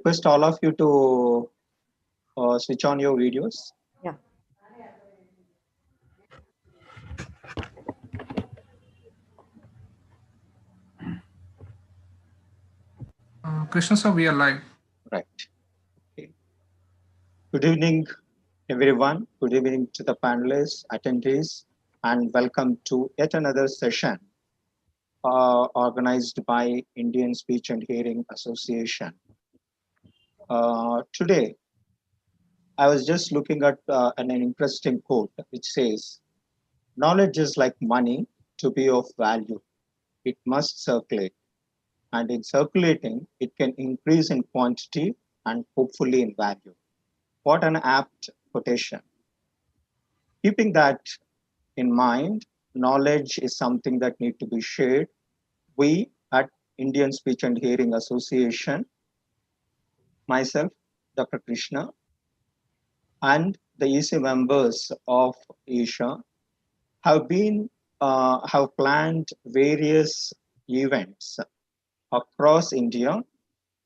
request all of you to switch on your videos. Yeah. Krishna sir, we are live. Right. Okay. Good evening, everyone. Good evening to the panelists, attendees, and welcome to yet another session organized by Indian Speech and Hearing Association. Today, I was just looking at an interesting quote which says, "Knowledge is like money. To be of value, it must circulate. And in circulating, it can increase in quantity and hopefully in value." What an apt quotation. Keeping that in mind, knowledge is something that needs to be shared. We at Indian Speech and Hearing Association, myself, Dr. Krishna, and the EC members of ISHA have planned various events across India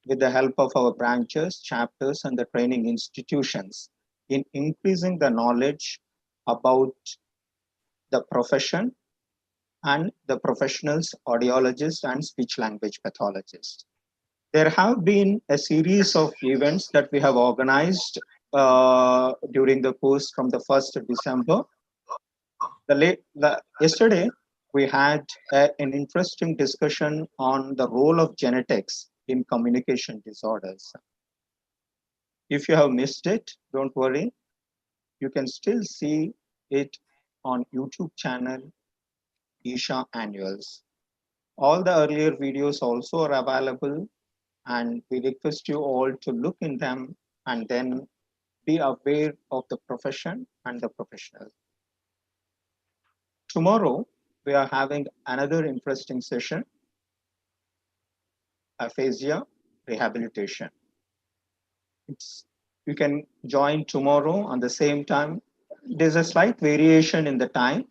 with the help of our branches, chapters, and the training institutions in increasing the knowledge about the profession and the professionals, audiologists, and speech language pathologists. There have been a series of events that we have organized during the course from the 1st of December. Yesterday, we had an interesting discussion on the role of genetics in communication disorders. If you have missed it, don't worry. You can still see it on YouTube channel ISHA Annuals. All the earlier videos also are available, and we request you all to look in them and then be aware of the profession and the professionals. Tomorrow, we are having another interesting session, aphasia rehabilitation. You can join tomorrow on the same time. There's a slight variation in the time.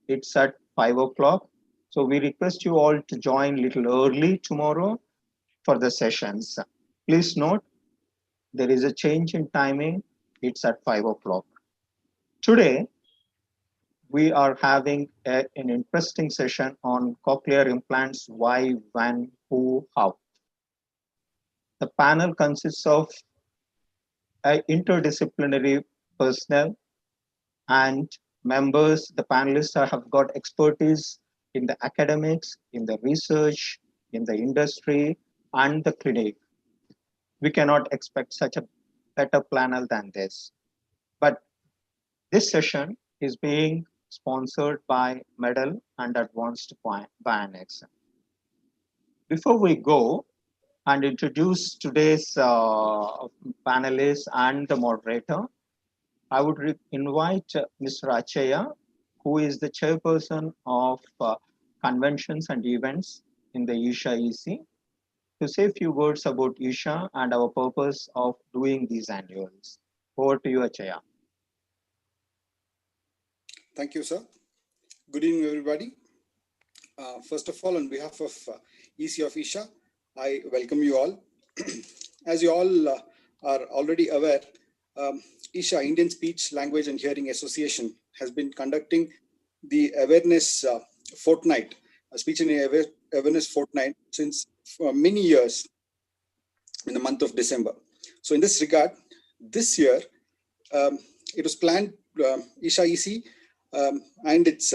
It's at 5 o'clock. So we request you all to join a little early tomorrow for the sessions. Please note, there is a change in timing. It's at 5 o'clock. Today, we are having an interesting session on cochlear implants: why, when, who, how. The panel consists of interdisciplinary personnel and members. The panelists have got expertise in the academics, in the research, in the industry, and the clinic. We cannot expect such a better panel than this. But this session is being sponsored by Medal and Advanced Bionics. Before we go and introduce today's panelists and the moderator, I would invite Mr. Achaya, who is the chairperson of conventions and events in the ISHA EC, to say a few words about ISHA and our purpose of doing these annuals. Over to you, Achaya. Thank you, sir. Good evening, everybody. First of all, on behalf of EC of ISHA, I welcome you all. As you all are already aware, ISHA, Indian Speech, Language and Hearing Association, has been conducting the awareness fortnight, speech and awareness fortnight, since many years in the month of December. So in this regard, this year, it was planned, ISHA EC and its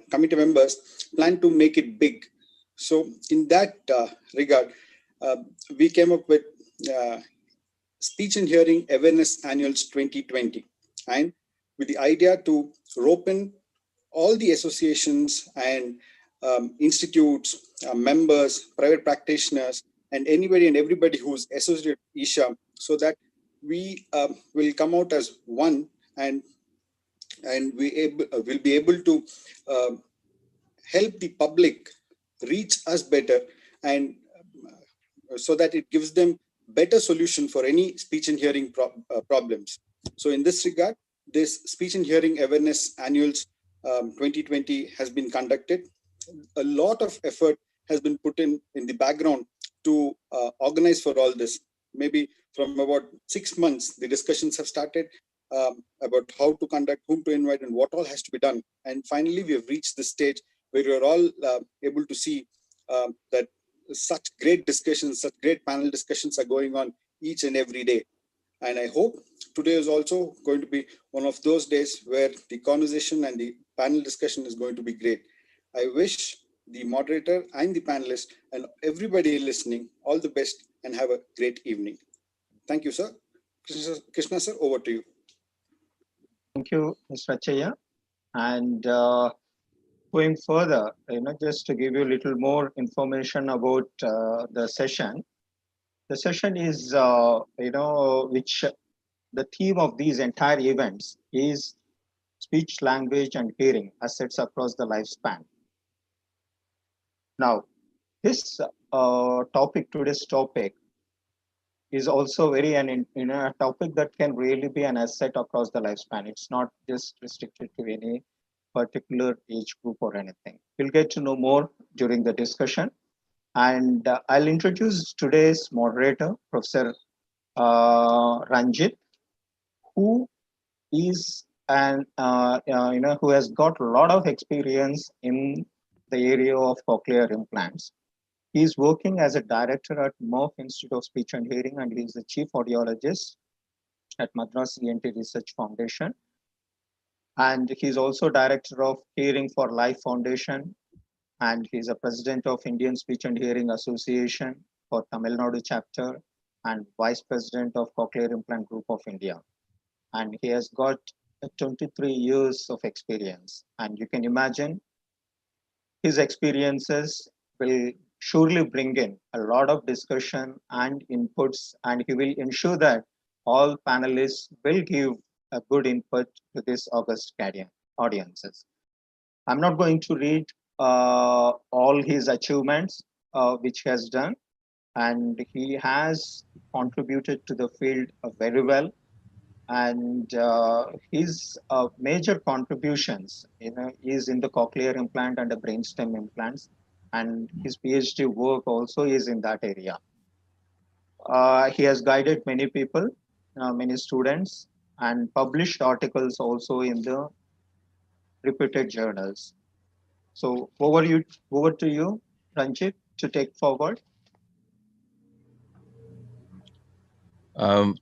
committee members planned to make it big. So in that regard, we came up with Speech and Hearing Awareness Annuals 2020, and with the idea to rope in all the associations and institutes, members, private practitioners, and anybody and everybody who's associated with ISHA, so that we will come out as one, and we'll be able to help the public reach us better, and so that it gives them better solution for any speech and hearing problems. So in this regard, this Speech and Hearing Awareness Annuals 2020 has been conducted. A lot of effort has been put in the background to organize for all this. maybe from about 6 months, the discussions have started about how to conduct, whom to invite, and what all has to be done. And finally, we have reached the stage where we are all able to see that such great discussions, such great panel discussions are going on each and every day. And I hope today is also going to be one of those days where the conversation and the panel discussion is going to be great. I wish the moderator and the panelists and everybody listening all the best and have a great evening. Thank you, sir. Krishna sir, over to you. Thank you, Mr. Achaya. And going further, just to give you a little more information about the session. The session is, which the theme of these entire events is speech, language, and hearing assets across the lifespan. Now, this today's topic, is also very a topic that can really be an asset across the lifespan. It's not just restricted to any particular age group or anything. We'll get to know more during the discussion. And I'll introduce today's moderator, Professor Ranjit, who is who has got a lot of experience in the area of cochlear implants. He is working as a director at Merck Institute of Speech and Hearing, and he is the chief audiologist at Madras ENT Research Foundation. And he is also director of Hearing for Life Foundation, and he is a president of Indian Speech and Hearing Association for Tamil Nadu chapter, and vice president of Cochlear Implant Group of India. And he has got 23 years of experience. And you can imagine his experiences will surely bring in a lot of discussion and inputs, and he will ensure that all panelists will give a good input to this august audiences. I'm not going to read all his achievements, which he has done, and he has contributed to the field very well. And his major contributions, is in the cochlear implant and the brainstem implants, and his PhD work also is in that area. He has guided many people, many students, and published articles also in the reputed journals. So over to you, Ranjit, to take forward.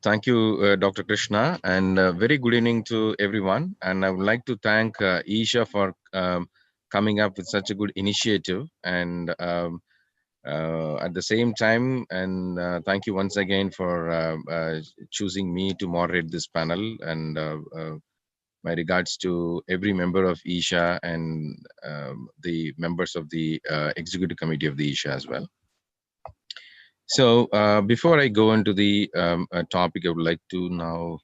Thank you, Dr. Krishna, and very good evening to everyone. And I would like to thank ISHA for coming up with such a good initiative, and at the same time, and thank you once again for choosing me to moderate this panel, and my regards to every member of ISHA and the members of the executive committee of the ISHA as well. So before I go into the topic, I would like to now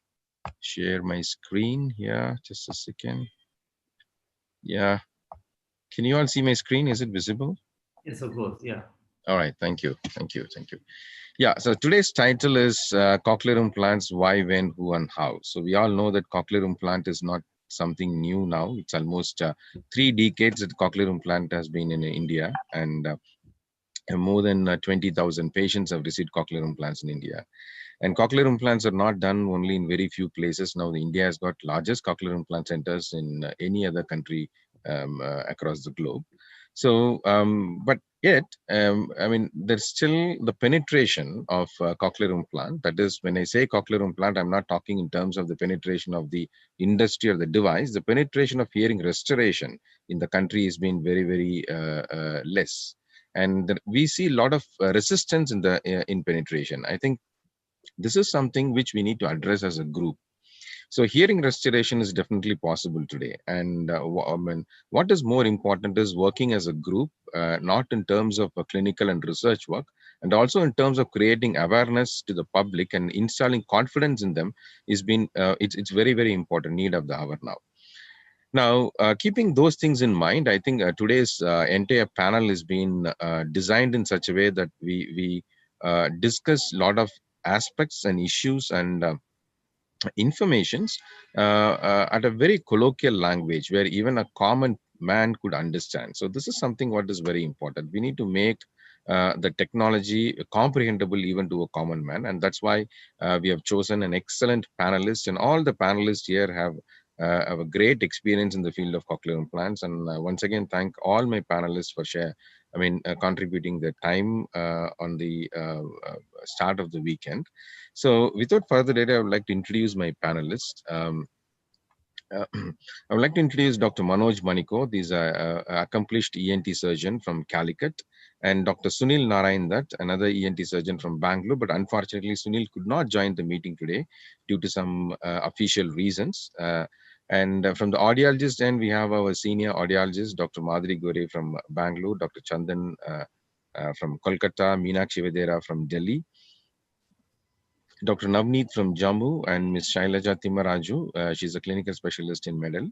share my screen here. Just a second. Yeah. Can you all see my screen? Is it visible? Yes, of course. Yeah. All right. Thank you. Thank you. Thank you. Yeah. So today's title is cochlear implants, why, when, who, and how. So we all know that cochlear implant is not something new now. It's almost 3 decades that cochlear implant has been in India, and more than 20,000 patients have received cochlear implants in India. And cochlear implants are not done only in very few places. Now, India has got largest cochlear implant centers in any other country across the globe. So, but yet, I mean, there's still the penetration of cochlear implant. That is, when I say cochlear implant, I'm not talking in terms of the penetration of the industry or the device. The penetration of hearing restoration in the country has been very, very less. And we see a lot of resistance in penetration. I think this is something which we need to address as a group. So hearing restoration is definitely possible today. And what is more important is working as a group, not in terms of clinical and research work, and also in terms of creating awareness to the public and installing confidence in them is it's very, very important need of the hour now. Now, keeping those things in mind, I think today's entire panel is being designed in such a way that we discuss a lot of aspects and issues and informations at a very colloquial language where even a common man could understand. So this is something what is very important. We need to make the technology comprehensible even to a common man. And that's why we have chosen an excellent panelist, and all the panelists here have a great experience in the field of cochlear implants. And once again, thank all my panelists for contributing their time on the start of the weekend. So without further ado, I would like to introduce my panelists. I would like to introduce Dr. Manoj Maniko. He's an accomplished ENT surgeon from Calicut, and Dr. Sunil Narayan Dutt, another ENT surgeon from Bangalore. But unfortunately, Sunil could not join the meeting today due to some official reasons. And from the audiologist end, we have our senior audiologist, Dr. Madhuri Gore from Bangalore, Dr. Chandan from Kolkata, Meenakshi Vedera from Delhi, Dr. Navneet from Jammu, and Ms. Shailaja Timmaraju. She's a clinical specialist in Medal.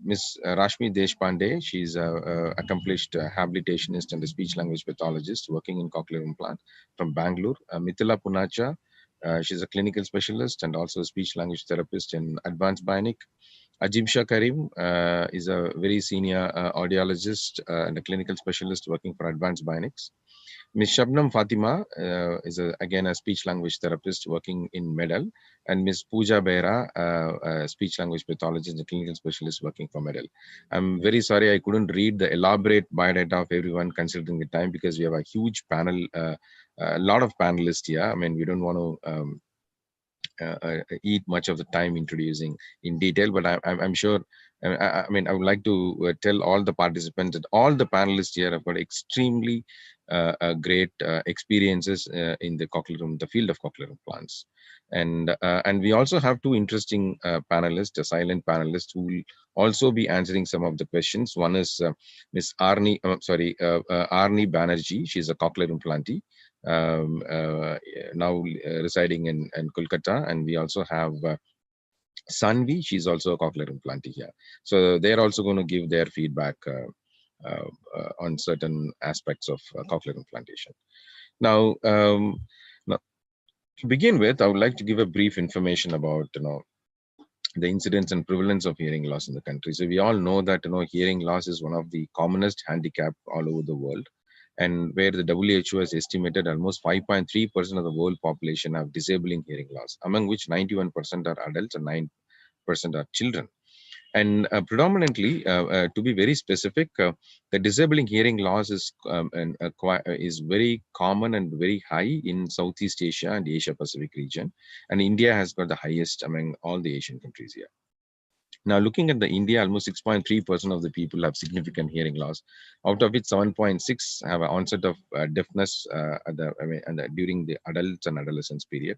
Ms. Rashmi Deshpande, she's an accomplished habilitationist and a speech language pathologist working in cochlear implant from Bangalore. Mithila Punacha, she's a clinical specialist and also a speech language therapist in Advanced Bionic. Ajimsha Karim is a very senior audiologist and a clinical specialist working for Advanced Bionics. Ms. Shabnam Fatima is again a speech language therapist working in Medal, and Ms. Pooja Behra, a speech language pathologist and clinical specialist working for Medal. I'm very sorry I couldn't read the elaborate biodata of everyone considering the time, because we have a huge panel, a lot of panelists here. I mean, we don't want to eat much of the time introducing in detail, but I'm sure, I mean, I would like to tell all the participants that all the panelists here have got extremely great experiences in the the field of cochlear implants. And we also have two interesting panelists, a silent panelist, who will also be answering some of the questions. One is Miss Arni, Arni Banerjee. She's a cochlear implantee, now residing in Kolkata, and we also have Sanvi. She's also a cochlear implantee here. So they're also going to give their feedback on certain aspects of cochlear implantation. Now, to begin with, I would like to give a brief information about the incidence and prevalence of hearing loss in the country. So we all know that hearing loss is one of the commonest handicap all over the world, and where the WHO has estimated almost 5.3% of the world population have disabling hearing loss, among which 91% are adults and 9% are children. And predominantly, to be very specific, the disabling hearing loss is very common and very high in Southeast Asia and Asia Pacific region, and India has got the highest among all the Asian countries here. Now, looking at the India, almost 6.3% of the people have significant hearing loss, out of which 7.6 have an onset of deafness during the adults and adolescence period,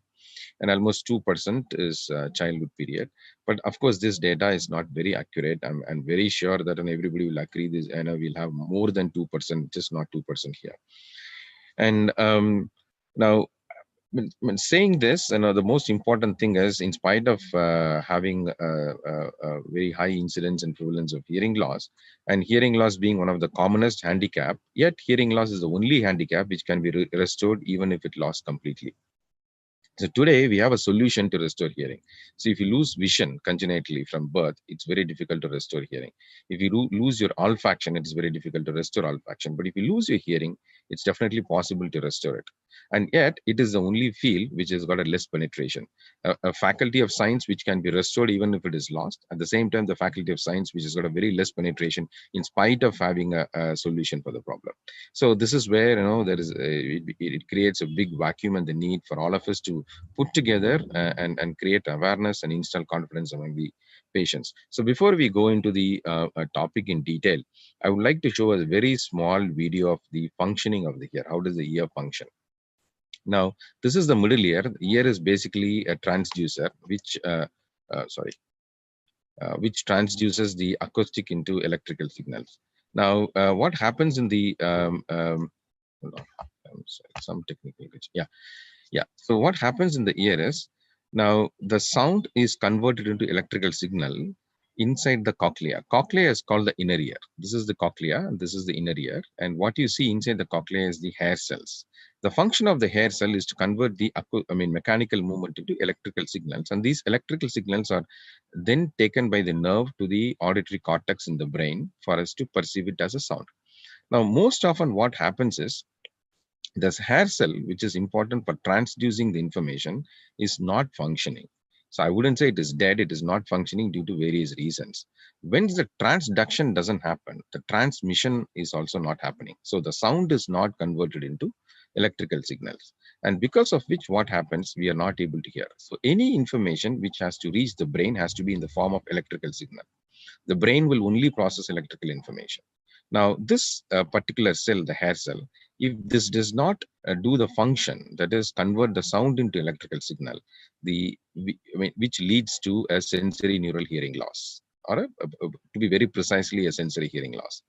and almost 2% is childhood period. But of course, this data is not very accurate. I'm very sure that everybody will agree this, we'll have more than 2%, just not 2% here. And now, when saying this, the most important thing is, in spite of having a very high incidence and prevalence of hearing loss, and hearing loss being one of the commonest handicap, yet hearing loss is the only handicap which can be restored even if it lost completely. So today we have a solution to restore hearing. So if you lose vision congenitally from birth, it's very difficult to restore hearing. If you lose your olfaction, it is very difficult to restore olfaction. But if you lose your hearing, it's definitely possible to restore it. And yet it is the only field which has got a less penetration. A faculty of science which can be restored even if it is lost. At the same time, the faculty of science which has got a very less penetration in spite of having a solution for the problem. So this is where there is it creates a big vacuum and the need for all of us to put together and create awareness and instill confidence among the patients. So before we go into the topic in detail, I would like to show a very small video of the functioning of the ear. How does the ear function? Now, this is the middle ear. The ear is basically a transducer, which which transduces the acoustic into electrical signals. Now, what happens in the hold on, some technical glitch. Yeah. So what happens in the ear is, now the sound is converted into electrical signal inside the cochlea. Cochlea is called the inner ear. This is the cochlea and this is the inner ear. And what you see inside the cochlea is the hair cells. The function of the hair cell is to convert the mechanical movement into electrical signals. And these electrical signals are then taken by the nerve to the auditory cortex in the brain for us to perceive it as a sound. Now, most often what happens is this hair cell, which is important for transducing the information, is not functioning. So I wouldn't say it is dead, it is not functioning due to various reasons. When the transduction doesn't happen, the transmission is also not happening. So the sound is not converted into electrical signals. And because of which what happens, we are not able to hear. So any information which has to reach the brain has to be in the form of electrical signal. The brain will only process electrical information. Now, this particular cell, the hair cell, if this does not do the function, that is convert the sound into electrical signal, which leads to a sensory neural hearing loss, or to be very precisely, a sensory hearing loss.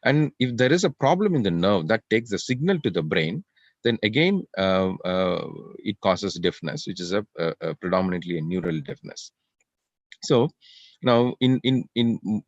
And if there is a problem in the nerve that takes the signal to the brain, then again it causes deafness, which is a predominantly a neural deafness. So now, in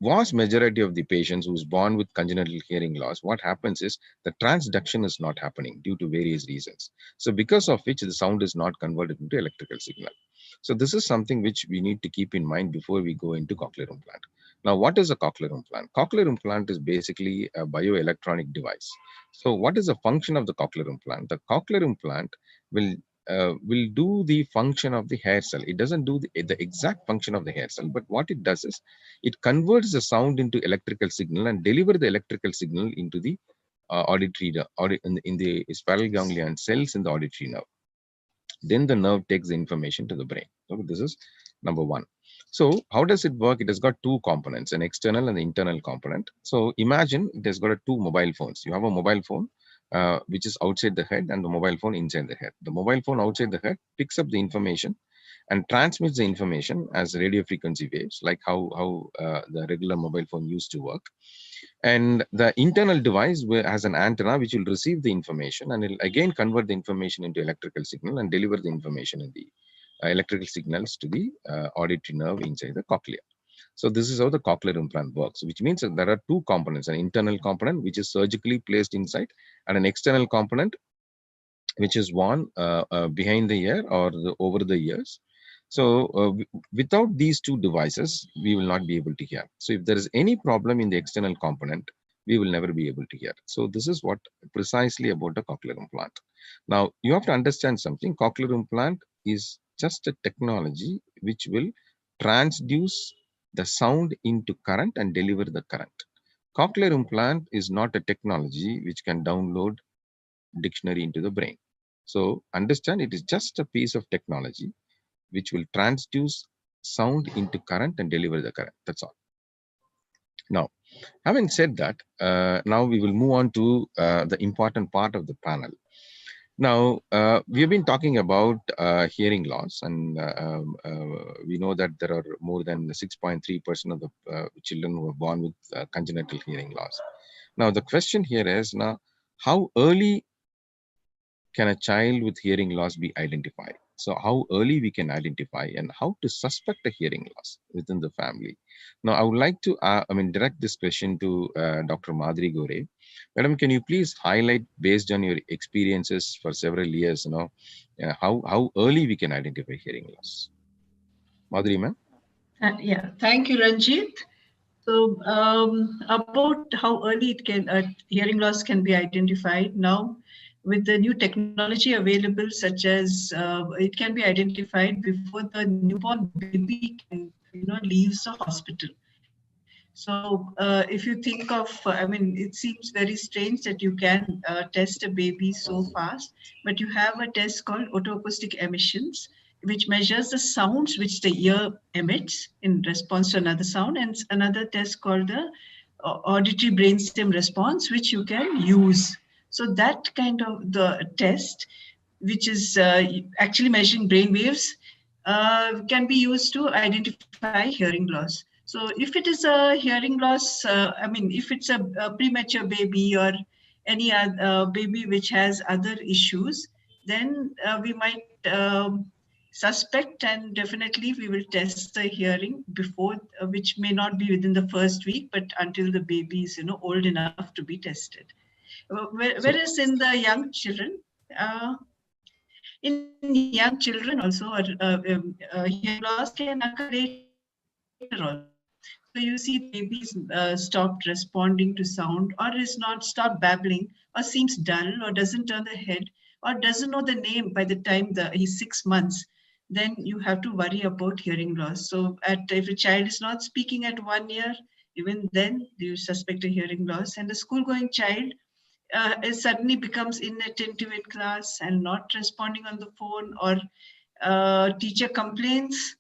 vast majority of the patients who's born with congenital hearing loss, what happens is the transduction is not happening due to various reasons. So because of which the sound is not converted into electrical signal. So this is something which we need to keep in mind before we go into cochlear implant. Now, what is a cochlear implant? Cochlear implant is basically a bioelectronic device. So what is the function of the cochlear implant? The cochlear implant will do the function of the hair cell. It doesn't do the exact function of the hair cell, but what it does is it converts the sound into electrical signal and deliver the electrical signal into the auditory in the spiral ganglion cells in the auditory nerve. Then the nerve takes the information to the brain. So this is number one. So how does it work? It has got two components, an external and the internal component. So imagine it has got two mobile phones. You have a mobile phone which is outside the head and the mobile phone inside the head. The mobile phone outside the head picks up the information and transmits the information as radio frequency waves, like how the regular mobile phone used to work. And the internal device has an antenna which will receive the information and it will again convert the information into electrical signal and deliver the information in the electrical signals to the auditory nerve inside the cochlea. So this is how the cochlear implant works, which means that there are two components, an internal component which is surgically placed inside and an external component which is worn behind the ear or over the ears. So without these two devices, we will not be able to hear. So if there is any problem in the external component, we will never be able to hear. So this is what precisely about a cochlear implant. Now you have to understand something. Cochlear implant is just a technology which will transduce the sound into current and deliver the current. Cochlear implant is not a technology which can download dictionary into the brain. So understand, it is just a piece of technology which will transduce sound into current and deliver the current. That's all. Now, having said that, now we will move on to the important part of the panel. Now, we've been talking about hearing loss, and we know that there are more than 6.3% of the children who are born with congenital hearing loss. Now, the question here is, now, how early can a child with hearing loss be identified? So how early we can identify and how to suspect a hearing loss within the family. Now, I would like to direct this question to Dr. Madhuri Gore. Madam, can you please highlight, based on your experiences for several years, how early we can identify hearing loss? Madhuri, ma'am. Yeah, thank you, Ranjit. So about how early it can hearing loss can be identified now, with the new technology available, such as it can be identified before the newborn baby can leaves the hospital. So if you think of, it seems very strange that you can test a baby so fast, but you have a test called otoacoustic emissions, which measures the sounds which the ear emits in response to another sound, and another test called the auditory brainstem response, which you can use. So that kind of the test, which is actually measuring brain waves, can be used to identify hearing loss. So if it is a hearing loss, if it's a premature baby or any other baby which has other issues, then we might suspect, and definitely we will test the hearing before, which may not be within the first week, but until the baby is old enough to be tested. Whereas in the young children, also, hearing loss can occur later also. So So you see the baby's stopped responding to sound, or is not stopped babbling, or seems dull, or doesn't turn the head, or doesn't know the name by the time he's 6 months, then you have to worry about hearing loss. So if a child is not speaking at 1 year, even then you suspect a hearing loss. And the school-going child it suddenly becomes inattentive in class and not responding on the phone, or teacher complains,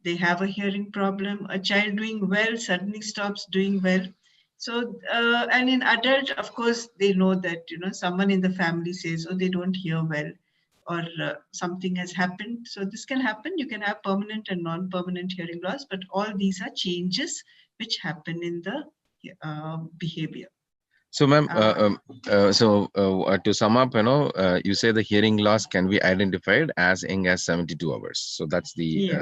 they have a hearing problem. A child doing well suddenly stops doing well. So, and in adult, of course, they know that, someone in the family says, oh, they don't hear well, or something has happened. So this can happen. You can have permanent and non-permanent hearing loss, but all these are changes which happen in the behavior. So, ma'am, to sum up, you say the hearing loss can be identified as young as 72 hours. So that's the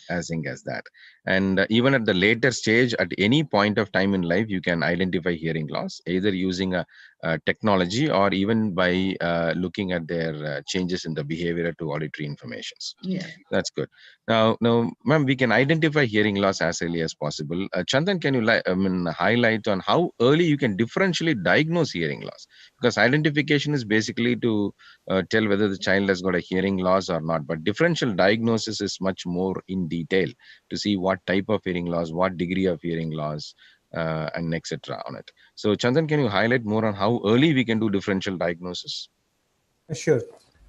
as young as that. And even at the later stage, at any point of time in life, you can identify hearing loss, either using a technology or even by looking at their changes in the behavior to auditory informations. Yeah. That's good. Now, ma'am, we can identify hearing loss as early as possible. Chandan, can you highlight on how early you can differentially diagnose hearing loss? Because identification is basically to tell whether the child has got a hearing loss or not. But differential diagnosis is much more in detail to see what type of hearing loss, what degree of hearing loss, and etc. on it. So, Chandan, can you highlight more on how early we can do differential diagnosis? Sure.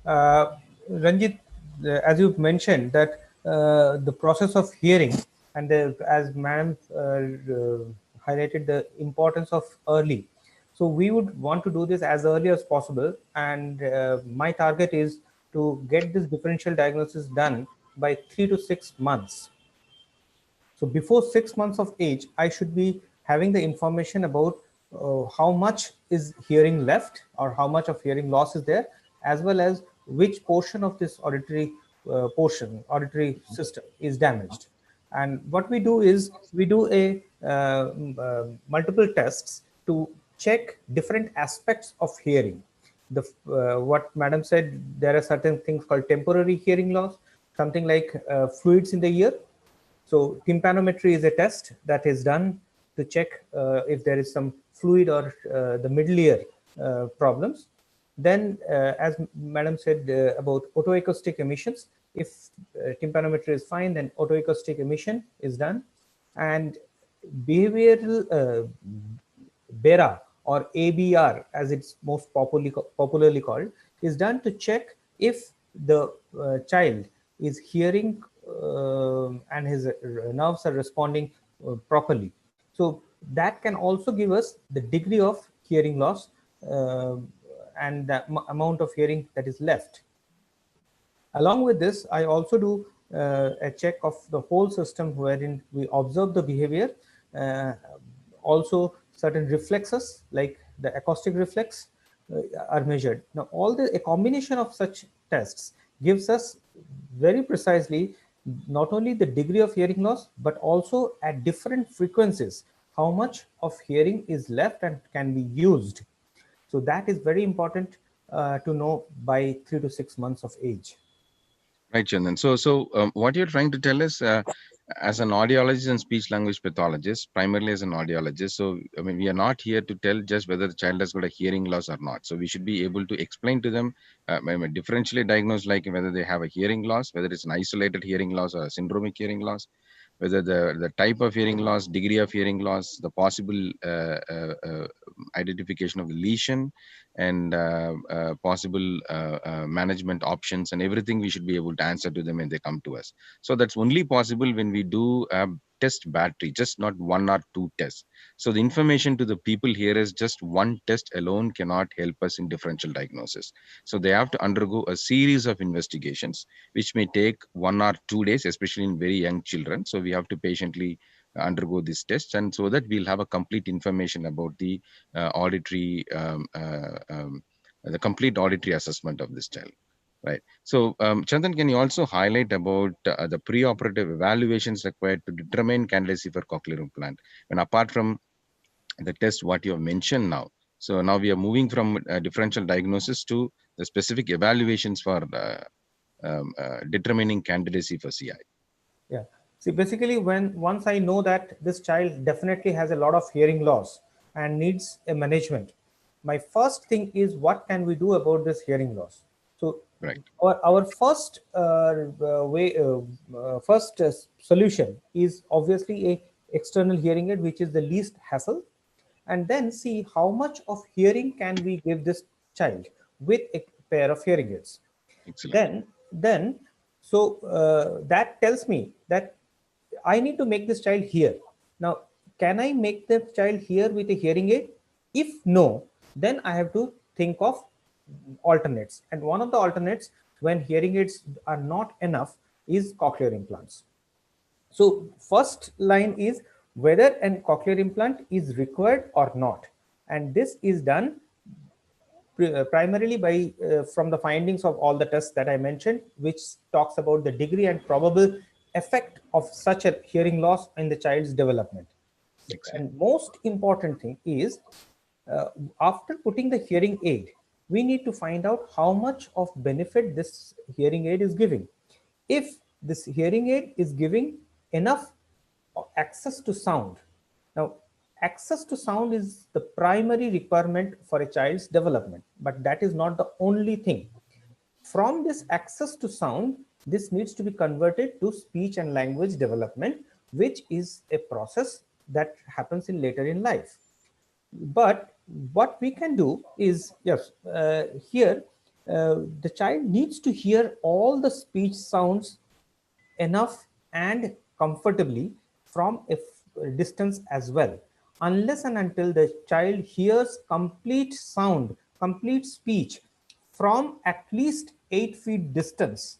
Ranjit, as you mentioned that the process of hearing and as ma'am highlighted the importance of early. So we would want to do this as early as possible. And my target is to get this differential diagnosis done by 3 to 6 months. So before 6 months of age, I should be having the information about how much is hearing left or how much of hearing loss is there, as well as which portion of this auditory system is damaged. And what we do is we do a multiple tests to check different aspects of hearing. What madam said, there are certain things called temporary hearing loss, something like fluids in the ear. So tympanometry is a test that is done to check if there is some fluid or the middle ear problems. Then, as madam said about otoacoustic emissions, if tympanometry is fine, then otoacoustic emission is done. And behavioral BERA or ABR, as it's most popularly called, is done to check if the child is hearing and his nerves are responding properly. So that can also give us the degree of hearing loss and the amount of hearing that is left. Along with this, I also do a check of the whole system wherein we observe the behavior, also certain reflexes like the acoustic reflex are measured. Now, a combination of such tests gives us very precisely not only the degree of hearing loss, but also at different frequencies, how much of hearing is left and can be used. So that is very important to know by 3 to 6 months of age. Right, Chandan. So what you're trying to tell us, as an audiologist and speech language pathologist, primarily as an audiologist, so I mean, we are not here to tell just whether the child has got a hearing loss or not. So we should be able to explain to them, differentially diagnose, like whether they have a hearing loss, whether it's an isolated hearing loss or a syndromic hearing loss, whether the type of hearing loss, degree of hearing loss, the possible identification of the lesion, and possible management options, and everything we should be able to answer to them when they come to us. So that's only possible when we do a test battery, just not 1 or 2 tests. So the information to the people here is just one test alone cannot help us in differential diagnosis. So they have to undergo a series of investigations, which may take 1 or 2 days, especially in very young children. So we have to patiently undergo these tests, and so that we'll have a complete information about the auditory, the complete auditory assessment of this child. Right. So, Chandan, can you also highlight about the pre-operative evaluations required to determine candidacy for cochlear implant? And apart from the test, what you have mentioned now. So now we are moving from differential diagnosis to the specific evaluations for determining candidacy for CI. Yeah. See, basically, once I know that this child definitely has a lot of hearing loss and needs a management, my first thing is what can we do about this hearing loss? So, Right. our first first solution is obviously a external hearing aid, which is the least hassle, and then see how much of hearing can we give this child with a pair of hearing aids. Excellent. Then so that tells me that I need to make this child hear. Now, can I make the child hear with a hearing aid? If no, then I have to think of alternates. And one of the alternates, when hearing aids are not enough, is cochlear implants. So first line is whether an cochlear implant is required or not. And this is done primarily by from the findings of all the tests that I mentioned, which talks about the degree and probable effect of such a hearing loss in the child's development. Excellent. And most important thing is, after putting the hearing aid, we need to find out how much of benefit this hearing aid is giving. If this hearing aid is giving enough access to sound. Now, access to sound is the primary requirement for a child's development, but that is not the only thing. From this access to sound, this needs to be converted to speech and language development, which is a process that happens in later in life. But what we can do is, yes, here the child needs to hear all the speech sounds enough and comfortably from a distance as well. Unless and until the child hears complete sound, complete speech from at least 8 feet distance,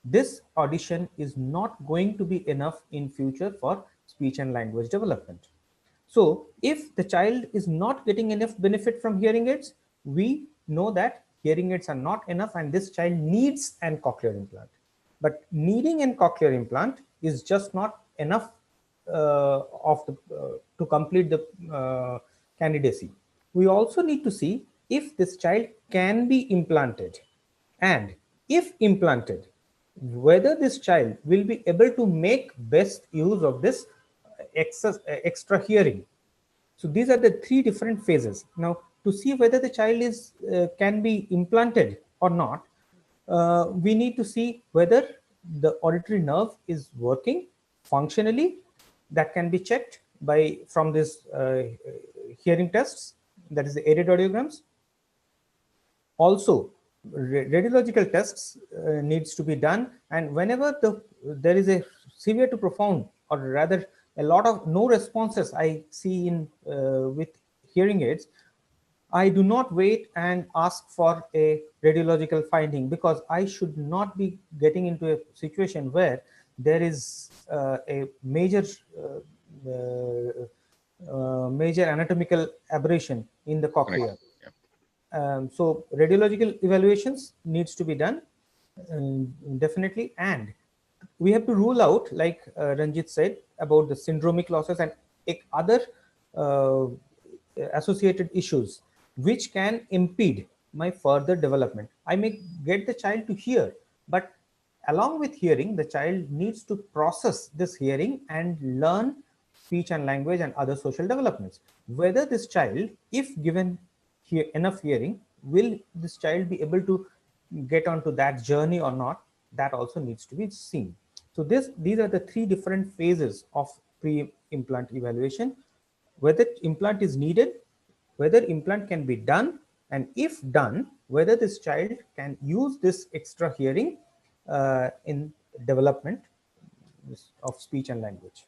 this audition is not going to be enough in future for speech and language development. So if the child is not getting enough benefit from hearing aids, we know that hearing aids are not enough and this child needs an cochlear implant. But needing a cochlear implant is just not enough to complete the candidacy. We also need to see if this child can be implanted, and if implanted, whether this child will be able to make best use of this extra hearing. So these are the three different phases. Now, to see whether the child is can be implanted or not, we need to see whether the auditory nerve is working functionally. That can be checked by from this hearing tests, that is the aided audiograms. Also, radiological tests needs to be done, and whenever there is a severe to profound, or rather a lot of no responses I see in with hearing aids, I do not wait and ask for a radiological finding, because I should not be getting into a situation where there is a major major anatomical aberration in the cochlea. Right. So radiological evaluations needs to be done definitely, and we have to rule out, like Ranjit said, about the syndromic losses and other uh, associated issues which can impede my further development. I may get the child to hear, but along with hearing, the child needs to process this hearing and learn speech and language and other social developments. Whether this child, if given enough hearing, will this child be able to get onto that journey or not, that also needs to be seen. So these are the three different phases of pre-implant evaluation: whether implant is needed, whether implant can be done, and if done, whether this child can use this extra hearing in development of speech and language.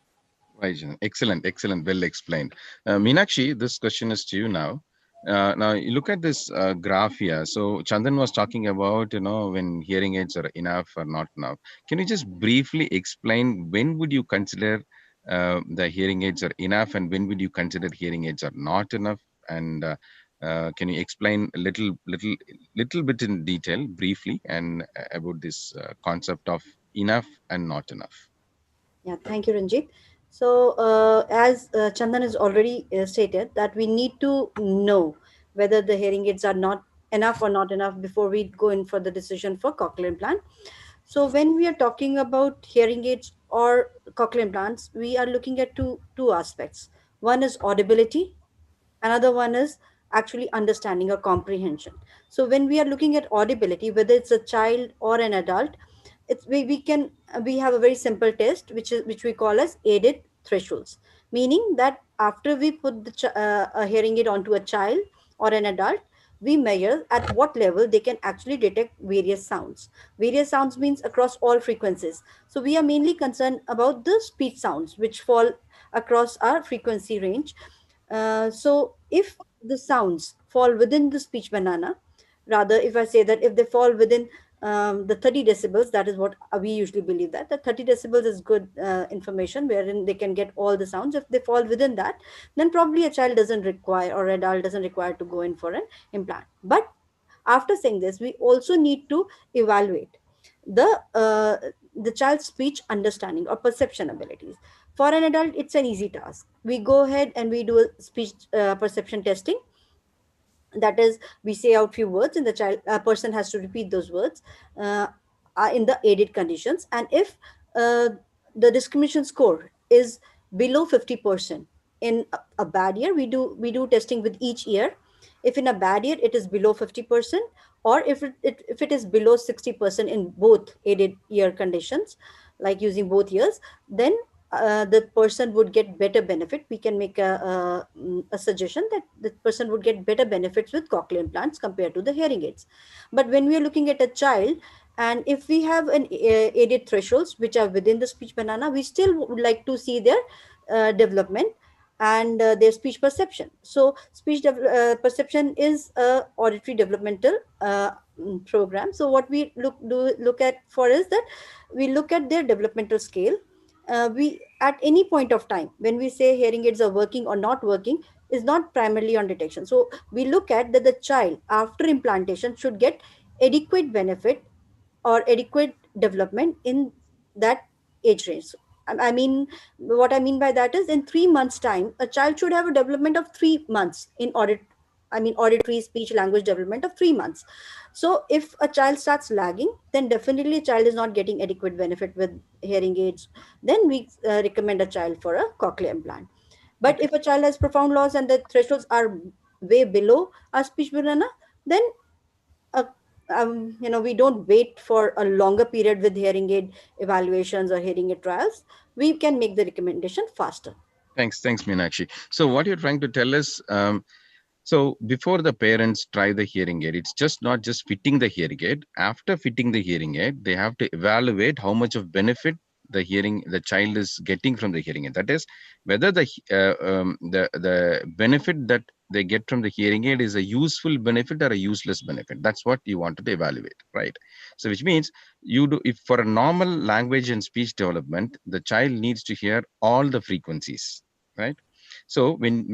Right. Excellent. Excellent. Well explained. Meenakshi, this question is to you now. Now you look at this graph here. So Chandan was talking about, when hearing aids are enough or not enough. Can you just briefly explain when would you consider the hearing aids are enough, and when would you consider hearing aids are not enough? And can you explain a little bit in detail, briefly, and about this concept of enough and not enough? Yeah, thank you, Ranjit. So, as Chandan has already stated, that we need to know whether the hearing aids are not enough or not enough before we go in for the decision for cochlear implant. So when we are talking about hearing aids or cochlear implants, we are looking at two aspects. One is audibility, another one is actually understanding or comprehension. So when we are looking at audibility, whether it's a child or an adult, we have a very simple test which we call as aided thresholds, meaning that after we put a hearing aid onto a child or an adult, we measure at what level they can actually detect various sounds. Various sounds means across all frequencies. So we are mainly concerned about the speech sounds which fall across our frequency range. So if the sounds fall within the speech banana, rather if I say that if they fall within the 30 decibels, that is what we usually believe, that the 30 decibels is good information wherein they can get all the sounds. If they fall within that, then probably a child doesn't require, or adult doesn't require to go in for an implant. But after saying this, we also need to evaluate the uh, the child's speech understanding or perception abilities. For an adult, it's an easy task. We go ahead and we do a speech perception testing. That is, we say out few words and the child person has to repeat those words uh, in the aided conditions. And if uh, the discrimination score is below 50% in a bad year, we do testing with each ear. If in a bad year it is below 50%, or if it is below 60% in both aided ear conditions, like using both ears, then the person would get better benefit. We can make a suggestion that the person would get better benefits with cochlear implants compared to the hearing aids. But when we are looking at a child, and if we have an aided thresholds which are within the speech banana, we still would like to see their development and their speech perception. So perception is a auditory developmental program. So what we look at for is that we look at their developmental scale. We at any point of time when we say hearing aids are working or not working is not primarily on detection. So we look at that the child after implantation should get adequate benefit or adequate development in that age range. So, I mean, what I mean by that is in 3 months time a child should have a development of 3 months in auditory speech language development of 3 months. So if a child starts lagging, then definitely a child is not getting adequate benefit with hearing aids. Then we recommend a child for a cochlear implant. But Okay. if a child has profound loss and the thresholds are way below our speech banana, then uh, we don't wait for a longer period with hearing aid evaluations or hearing aid trials. We can make the recommendation faster. Thanks, Meenakshi. So what you're trying to tell us, so before the parents try the hearing aid, it's just not just fitting the hearing aid. After fitting the hearing aid, they have to evaluate how much of benefit the child is getting from the hearing aid. That is, whether the benefit that they get from the hearing aid is a useful benefit or a useless benefit. That's what you wanted to evaluate, right? So which means you do, if for a normal language and speech development, the child needs to hear all the frequencies, right? So when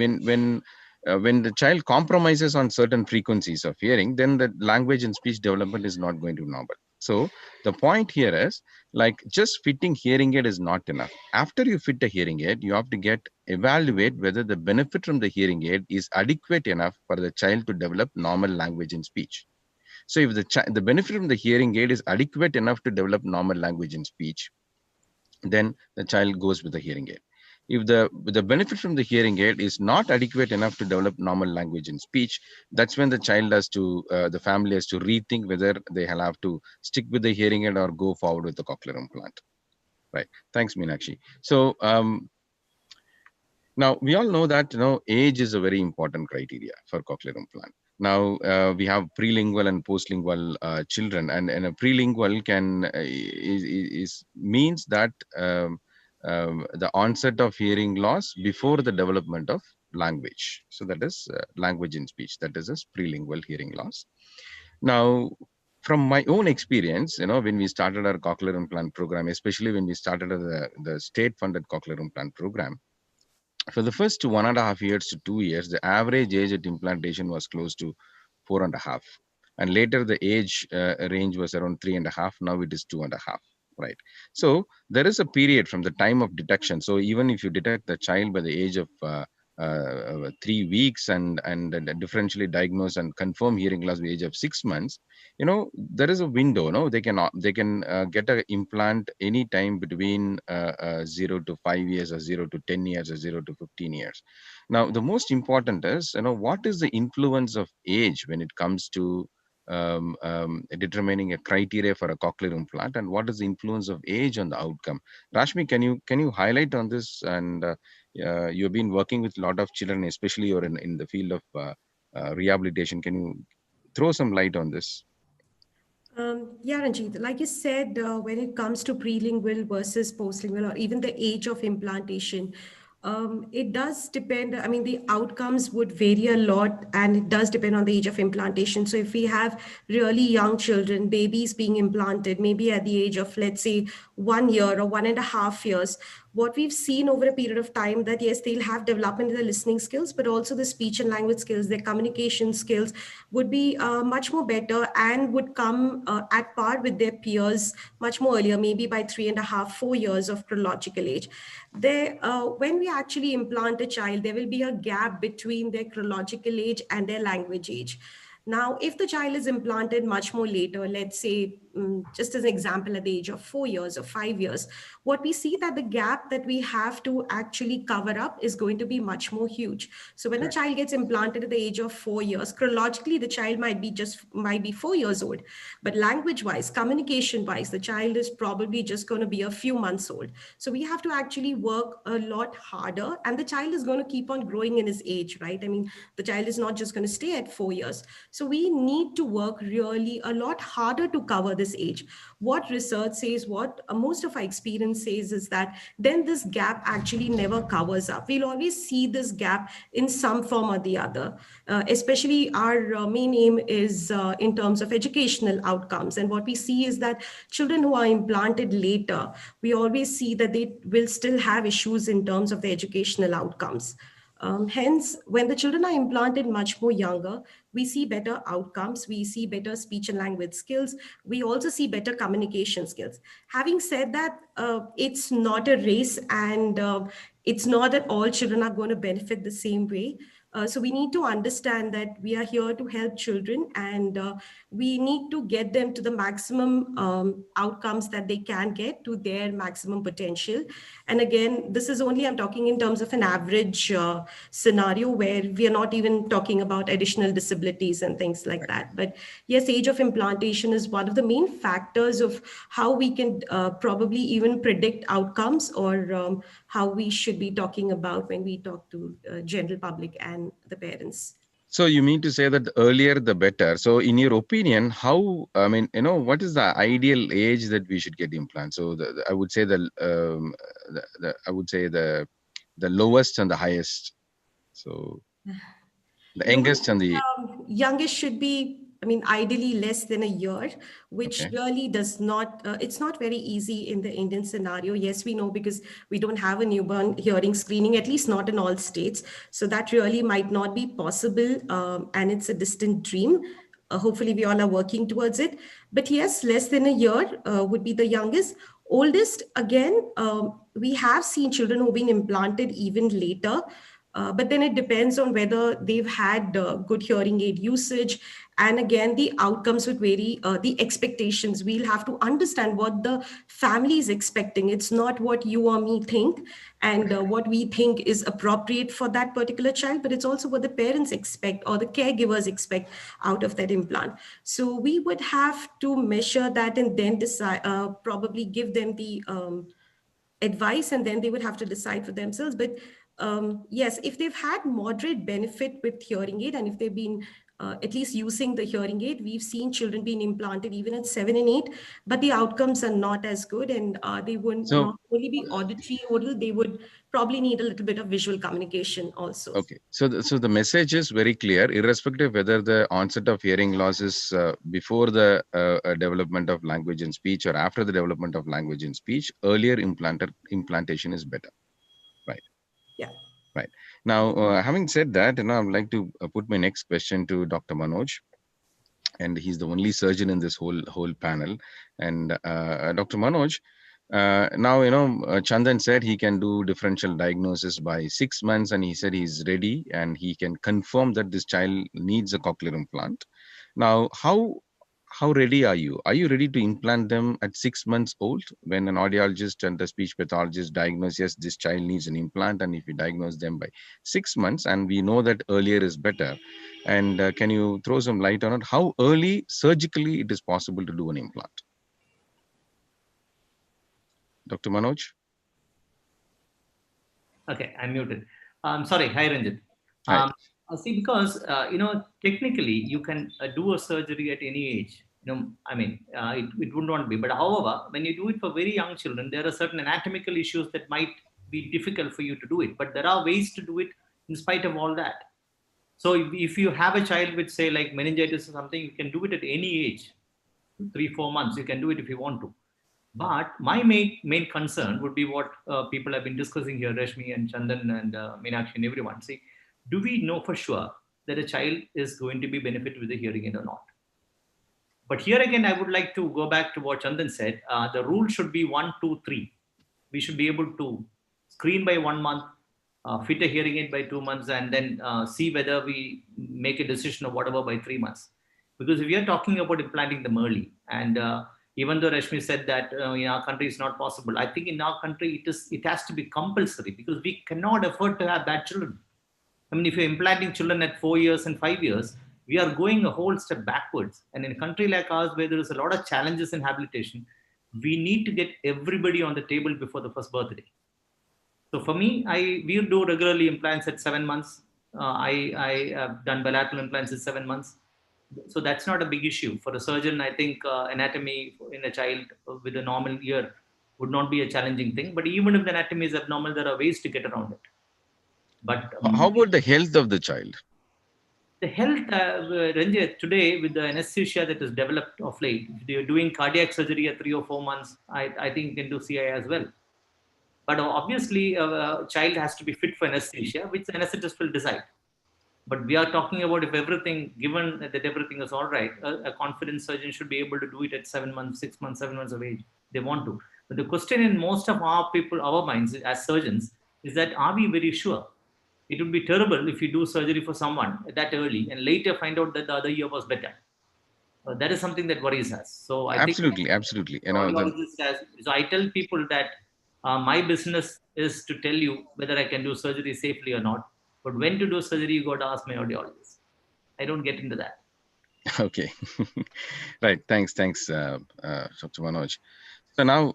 the child compromises on certain frequencies of hearing, then the language and speech development is not going to normal. So the point here is, like, just fitting hearing aid is not enough. After you fit a hearing aid, you have to evaluate whether the benefit from the hearing aid is adequate enough for the child to develop normal language and speech. So if the benefit from the hearing aid is adequate enough to develop normal language and speech, then the child goes with the hearing aid. If the benefit from the hearing aid is not adequate enough to develop normal language and speech, that's when the child has to, the family has to rethink whether they have to stick with the hearing aid or go forward with the cochlear implant. Right. Thanks, Meenakshi. So now we all know that age is a very important criteria for cochlear implant. Now we have prelingual and postlingual children, and a prelingual means that the onset of hearing loss before the development of language. So that is language and speech. That is a prelingual hearing loss. Now, from my own experience, when we started our cochlear implant program, especially when we started the state-funded cochlear implant program, for the first 1.5 years to 2 years, the average age at implantation was close to 4.5. And later the age range was around 3.5. Now it is 2.5, right? So there is a period from the time of detection. So even if you detect the child by the age of 3 weeks and differentially diagnose and confirm hearing loss at the age of 6 months, there is a window. They can get an implant any time between 0 to 5 years, or 0 to 10 years, or 0 to 15 years. Now, the most important is, what is the influence of age when it comes to determining a criteria for a cochlear implant, and what is the influence of age on the outcome? Rashmi, can you highlight on this? And you've been working with a lot of children, especially you're in the field of rehabilitation. Can you throw some light on this? Yeah, Ranjit, like you said, when it comes to prelingual versus postlingual, or even the age of implantation, it does depend. I mean, the outcomes would vary a lot, and it does depend on the age of implantation. So if we have really young children, babies being implanted, maybe at the age of, let's say, 1 year or 1.5 years, what we've seen over a period of time, that yes, they'll have development in the listening skills, but also the speech and language skills, their communication skills would be much more better, and would come at par with their peers much more earlier, maybe by 3.5, 4 years of chronological age. When we actually implant a child, there will be a gap between their chronological age and their language age. Now, if the child is implanted much more later, let's say, just as an example, at the age of 4 years or 5 years, what we see that the gap that we have to actually cover up is going to be much more huge. So when a child gets implanted at the age of 4 years, chronologically, the child might be 4 years old, but language-wise, communication-wise, the child is probably just going to be a few months old. So we have to actually work a lot harder, and the child is going to keep on growing in his age, right? I mean, the child is not just going to stay at 4 years. So we need to work really a lot harder to cover this age. What research says, what most of our experience says, is that then this gap actually never covers up. We'll always see this gap in some form or the other. Especially our main aim is in terms of educational outcomes. And what we see is that children who are implanted later, we always see that they will still have issues in terms of the educational outcomes. Hence, when the children are implanted much more younger, we see better outcomes, we see better speech and language skills, we also see better communication skills. Having said that, it's not a race, and it's not that all children are going to benefit the same way. So we need to understand that we are here to help children, and we need to get them to the maximum outcomes that they can get to their maximum potential. And again, this is only, I'm talking in terms of an average scenario, where we are not even talking about additional disabilities and things like that. But yes, age of implantation is one of the main factors of how we can probably even predict outcomes, or how we should be talking about when we talk to general public and the parents. So you mean to say that the earlier the better. So in your opinion, how, I mean, what is the ideal age that we should get implants? So I would say the lowest and the highest. So the youngest and the youngest should be, I mean, ideally less than a year, which really does not, it's not very easy in the Indian scenario. Yes, we know, because we don't have a newborn hearing screening, at least not in all states. So that really might not be possible, and it's a distant dream. Hopefully we all are working towards it. But yes, less than a year would be the youngest. Oldest, again, we have seen children who've been implanted even later. But then it depends on whether they've had good hearing aid usage. And again, the outcomes would vary, the expectations. We'll have to understand what the family is expecting. It's not what you or me think and what we think is appropriate for that particular child, but it's also what the parents expect or the caregivers expect out of that implant. So we would have to measure that and then decide, probably give them the advice, and then they would have to decide for themselves. But yes, if they've had moderate benefit with hearing aid, and if they've been at least using the hearing aid, we've seen children being implanted even at 7 and 8, but the outcomes are not as good, and they would not only be auditory odal, they would probably need a little bit of visual communication also. Okay, so the message is very clear, irrespective whether the onset of hearing loss is before the development of language and speech or after the development of language and speech, earlier implantation is better, right? Yeah. Right. Now, having said that, I would like to put my next question to Dr. Manoj, and he's the only surgeon in this whole panel. And Dr. Manoj, Now, Chandan said he can do differential diagnosis by 6 months, and he said he's ready and he can confirm that this child needs a cochlear implant. Now, how ready are you? Are you ready to implant them at 6 months old when an audiologist and the speech pathologist diagnose, yes, this child needs an implant, and if we diagnose them by 6 months, and we know that earlier is better, and can you throw some light on it? How early surgically it is possible to do an implant? Dr. Manoj? Okay, I'm muted. Sorry, hi Ranjit. Hi. See, because technically you can do a surgery at any age. It would not be. But however, when you do it for very young children, there are certain anatomical issues that might be difficult for you to do it. But there are ways to do it in spite of all that. So if you have a child with, say, like meningitis or something, you can do it at any age, 3-4 months. You can do it if you want to. But my main concern would be what people have been discussing here, Rashmi and Chandan and Meenakshi and everyone. See, do we know for sure that a child is going to be benefited with the hearing aid or not? But here again, I would like to go back to what Chandan said. The rule should be 1, 2, 3. We should be able to screen by 1 month, fit a hearing aid by 2 months, and then see whether we make a decision or whatever by 3 months. Because if we are talking about implanting them early, and even though Rashmi said that in our country it's not possible, I think in our country it has to be compulsory, because we cannot afford to have bad children. I mean, if you're implanting children at 4 years and 5 years, we are going a whole step backwards. And in a country like ours, where there is a lot of challenges in habilitation, we need to get everybody on the table before the first birthday. So for me, we do regularly implants at 7 months. I have done bilateral implants at 7 months. So that's not a big issue. For a surgeon, I think anatomy in a child with a normal ear would not be a challenging thing. But even if the anatomy is abnormal, there are ways to get around it. But how about the health of the child? The health, Ranjit, today with the anesthesia that is developed of late, if you're doing cardiac surgery at 3 or 4 months, I think you can do CI as well. But obviously, a child has to be fit for anesthesia, which the anesthetist will decide. But we are talking about if everything, given that everything is all right, a confident surgeon should be able to do it at 7 months, 6 months, 7 months of age. They want to. But the question in most of our minds as surgeons is that, are we very sure? It would be terrible if you do surgery for someone that early and later find out that the other year was better. That is something that worries us. So I absolutely. So I tell people that my business is to tell you whether I can do surgery safely or not. But when to do surgery, you got to ask my audiologist. I don't get into that. Okay. Right. Thanks, Dr. Manoj. So now,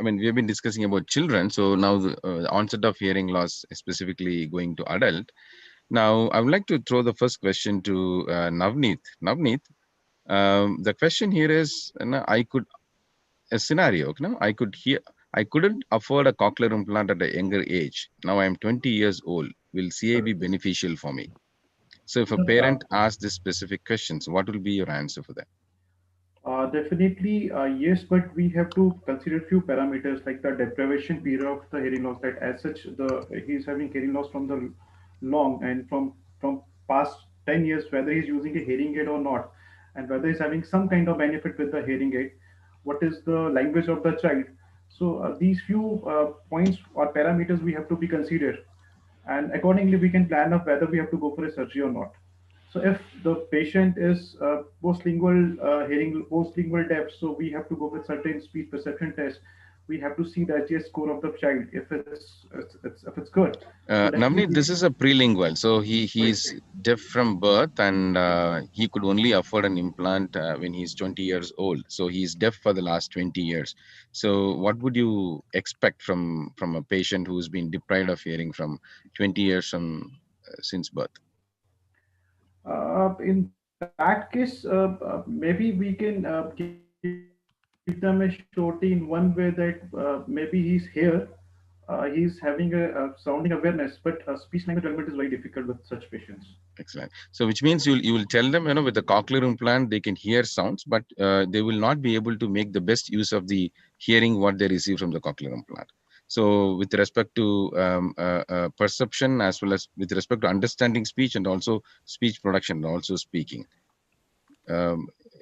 we have been discussing about children. So now the onset of hearing loss, specifically going to adult. Now, I would like to throw the first question to Navneet. Navneet, the question here is, a scenario. I couldn't afford a cochlear implant at a younger age. Now I'm 20 years old. Will CA be beneficial for me? So if a parent asks this specific questions, what will be your answer for that? Definitely, yes, but we have to consider few parameters like the deprivation period of the hearing loss. That as such, he's having hearing loss from the long and from past 10 years, whether he's using a hearing aid or not, and whether he's having some kind of benefit with the hearing aid. What is the language of the child? So these few points or parameters we have to be considered, and accordingly we can plan of whether we have to go for a surgery or not. So if the patient is postlingual deaf, so we have to go with certain speech perception test. We have to see the HGS score of the child if it's good. Navneet, this is a prelingual, so he's deaf from birth, and he could only afford an implant when he's 20 years old. So he's deaf for the last 20 years. So what would you expect from a patient who's been deprived of hearing from 20 years since birth? In that case, maybe we can give them a shorty in one way that maybe he's here, he's having a sounding awareness, but speech language development is very difficult with such patients. Excellent. So which means you will tell them, with the cochlear implant, they can hear sounds, but they will not be able to make the best use of the hearing what they receive from the cochlear implant. So with respect to perception, as well as with respect to understanding speech and also speech production and also speaking.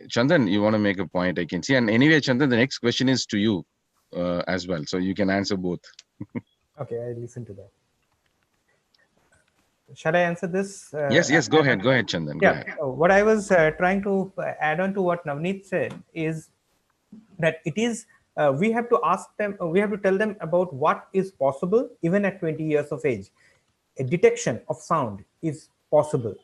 Chandan, you want to make a point, I can see. And anyway, Chandan, the next question is to you. as well. So you can answer both. Okay, I listen to that. Shall I answer this? Yes, go ahead, Chandan, go Yeah, ahead. what I was trying to add on to what Navneet said is that it is, we have to ask them, we have to tell them about what is possible even at 20 years of age. A detection of sound is possible.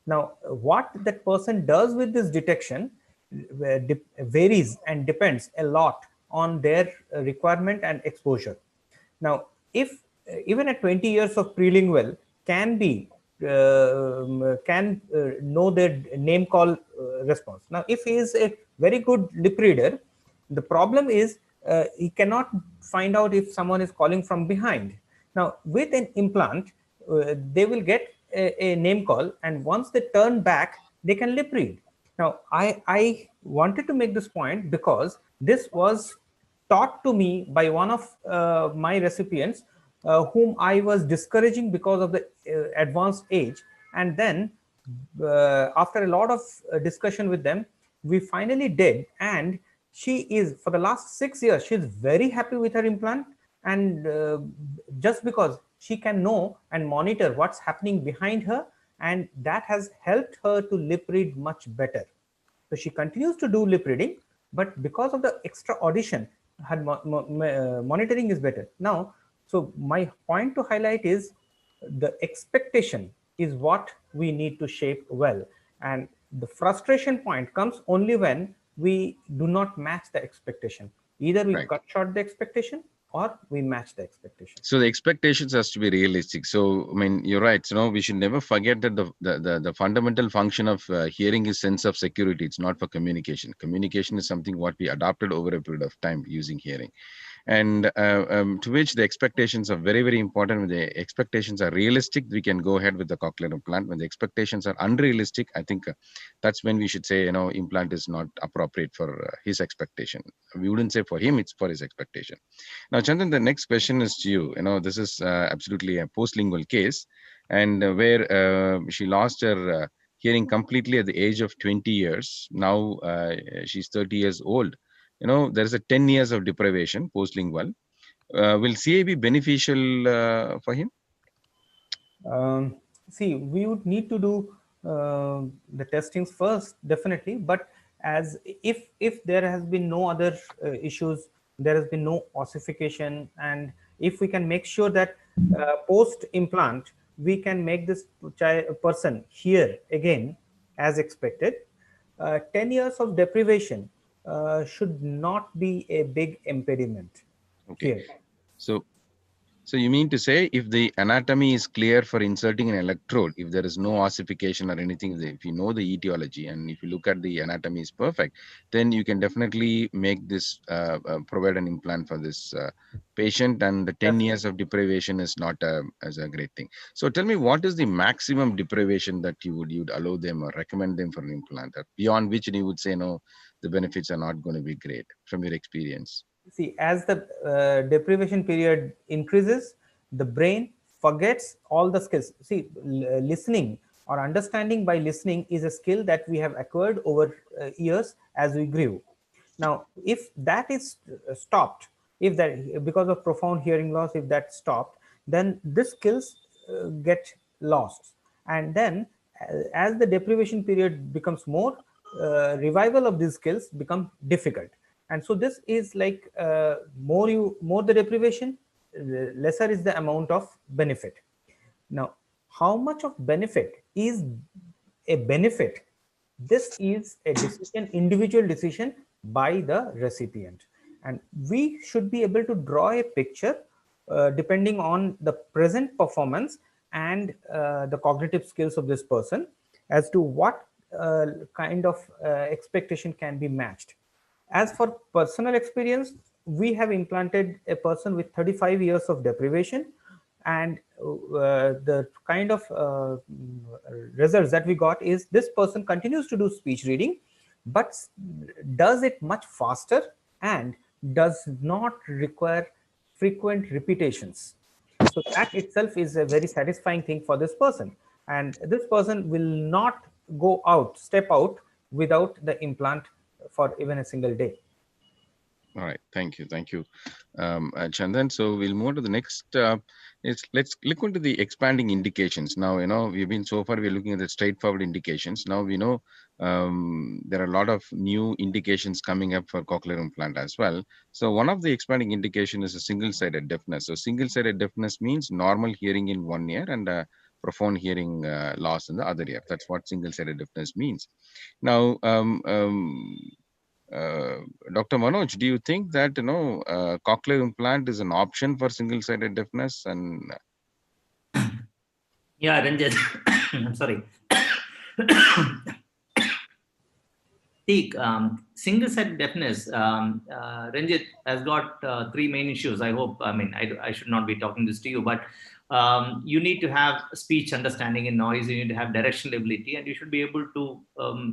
Now, what that person does with this detection varies and depends a lot on their requirement and exposure. Now, if even at 20 years of prelingual can be know their name call response. Now, if he is a very good lip reader, the problem is he cannot find out if someone is calling from behind. Now, with an implant, they will get a name call, and once they turn back, they can lip read. Now, I wanted to make this point because this was taught to me by one of my recipients whom I was discouraging because of the advanced age. And then after a lot of discussion with them, we finally did. And she is, for the last 6 years, she's very happy with her implant. And just because she can know and monitor what's happening behind her, and that has helped her to lip read much better. So she continues to do lip reading, but because of the extra audition, her monitoring is better. Now, so my point to highlight is the expectation is what we need to shape well. And the frustration point comes only when we do not match the expectation. Either we cut short the expectation or we match the expectation. So the expectations has to be realistic. So I mean, you're right. We should never forget that the fundamental function of hearing is sense of security. It's not for communication. Communication is something what we adopted over a period of time using hearing, and to which the expectations are very, very important. When the expectations are realistic, we can go ahead with the cochlear implant. When the expectations are unrealistic, I think that's when we should say, implant is not appropriate for his expectation. We wouldn't say for him, it's for his expectation. Now, Chandan, the next question is to you. This is absolutely a postlingual case, and where she lost her hearing completely at the age of 20 years. Now she's 30 years old. There is a 10 years of deprivation postlingual. Will CA be beneficial for him? See, we would need to do the testings first, definitely. But as if there has been no other issues, there has been no ossification, and if we can make sure that post implant we can make this person hear again as expected, 10 years of deprivation should not be a big impediment. Okay. Here. So you mean to say if the anatomy is clear for inserting an electrode, if there is no ossification or anything, if you know the etiology and if you look at the anatomy is perfect, then you can definitely make this, provide an implant for this patient, and the 10 years of deprivation is not as a great thing. So tell me, what is the maximum deprivation that you'd allow them or recommend them for an implant, beyond which you would say, no, the benefits are not going to be great from your experience? See, as the deprivation period increases, the brain forgets all the skills. See, listening or understanding by listening is a skill that we have acquired over years as we grew. Now, if that is stopped, if that because of profound hearing loss, if that stopped, then these skills get lost. And then as the deprivation period becomes more, revival of these skills become difficult. And so this is like more the deprivation, lesser is the amount of benefit. Now, how much of benefit is a benefit? This is a decision, individual decision by the recipient, and we should be able to draw a picture depending on the present performance and the cognitive skills of this person as to what kind of expectation can be matched. As for personal experience, we have implanted a person with 35 years of deprivation, and the kind of results that we got is this person continues to do speech reading, but does it much faster and does not require frequent repetitions. So that itself is a very satisfying thing for this person, and this person will not step out without the implant for even a single day. All right, thank you, Chandan. So we'll move to the next. Let's look into the expanding indications. Now, we've been so far we're looking at the straightforward indications. Now we know there are a lot of new indications coming up for cochlear implant as well. So one of the expanding indication is a single-sided deafness. So single-sided deafness means normal hearing in one ear and profound hearing loss in the other ear. That's what single-sided deafness means. Now, Dr. Manoj, do you think that cochlear implant is an option for single-sided deafness? And Yeah, Ranjit, I'm sorry. See, single-sided deafness, Ranjit has got three main issues. I hope, I should not be talking this to you, but you need to have speech understanding and noise, you need to have directional ability, and you should be able to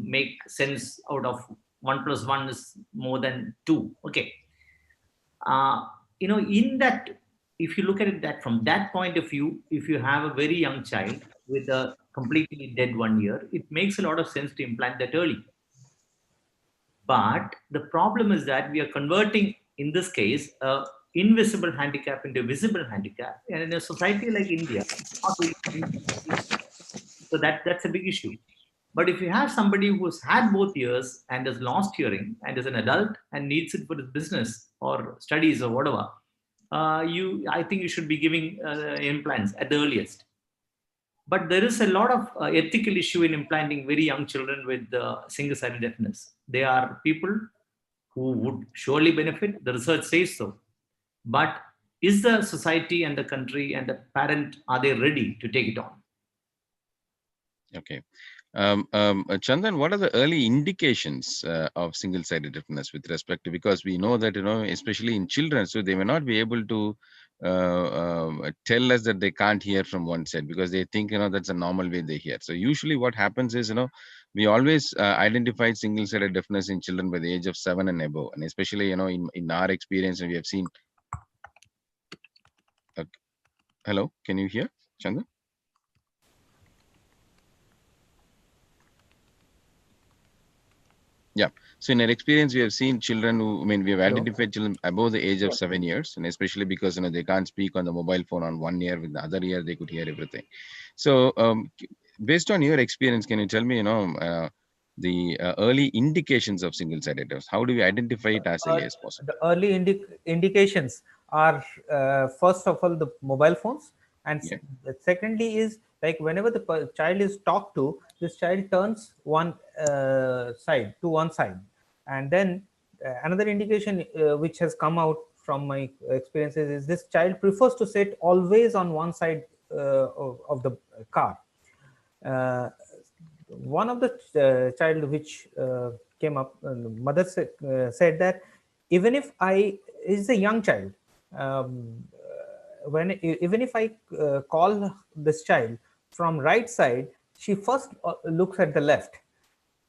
make sense out of 1 + 1 is more than 2. Okay. In that, if you look at it that from that point of view, if you have a very young child with a completely dead 1 ear, it makes a lot of sense to implant that early. But the problem is that we are converting, in this case, invisible handicap into visible handicap. And in a society like India, so that's a big issue. But if you have somebody who's had both ears and has lost hearing and is an adult and needs it for his business or studies or whatever, I think you should be giving implants at the earliest. But there is a lot of ethical issue in implanting very young children with single-sided deafness. They are people who would surely benefit. The research says so. But is the society and the country and the parent, are they ready to take it on? Okay. Chandan, what are the early indications of single-sided deafness with respect to, because we know that, especially in children, so they may not be able to tell us that they can't hear from one side because they think, that's a normal way they hear. So usually what happens is, we always identify single-sided deafness in children by the age of 7 and above. And especially, in our experience, and we have seen. Hello, can you hear, Chandan? Yeah. So in our experience, we have seen children who, we have identified children above the age of 7 years, and especially because, they can't speak on the mobile phone on one ear, with the other ear, they could hear everything. So based on your experience, can you tell me, the early indications of single-sided deafness? How do we identify it as early as possible? The early indications are, first of all, the mobile phones. And secondly is, like, whenever the child is talked to, this child turns one side to one side. And then another indication which has come out from my experiences is this child prefers to sit always on one side of the car. One of the child which came up, mother said that even if is a young child, even if I call this child from right side, she first looks at the left.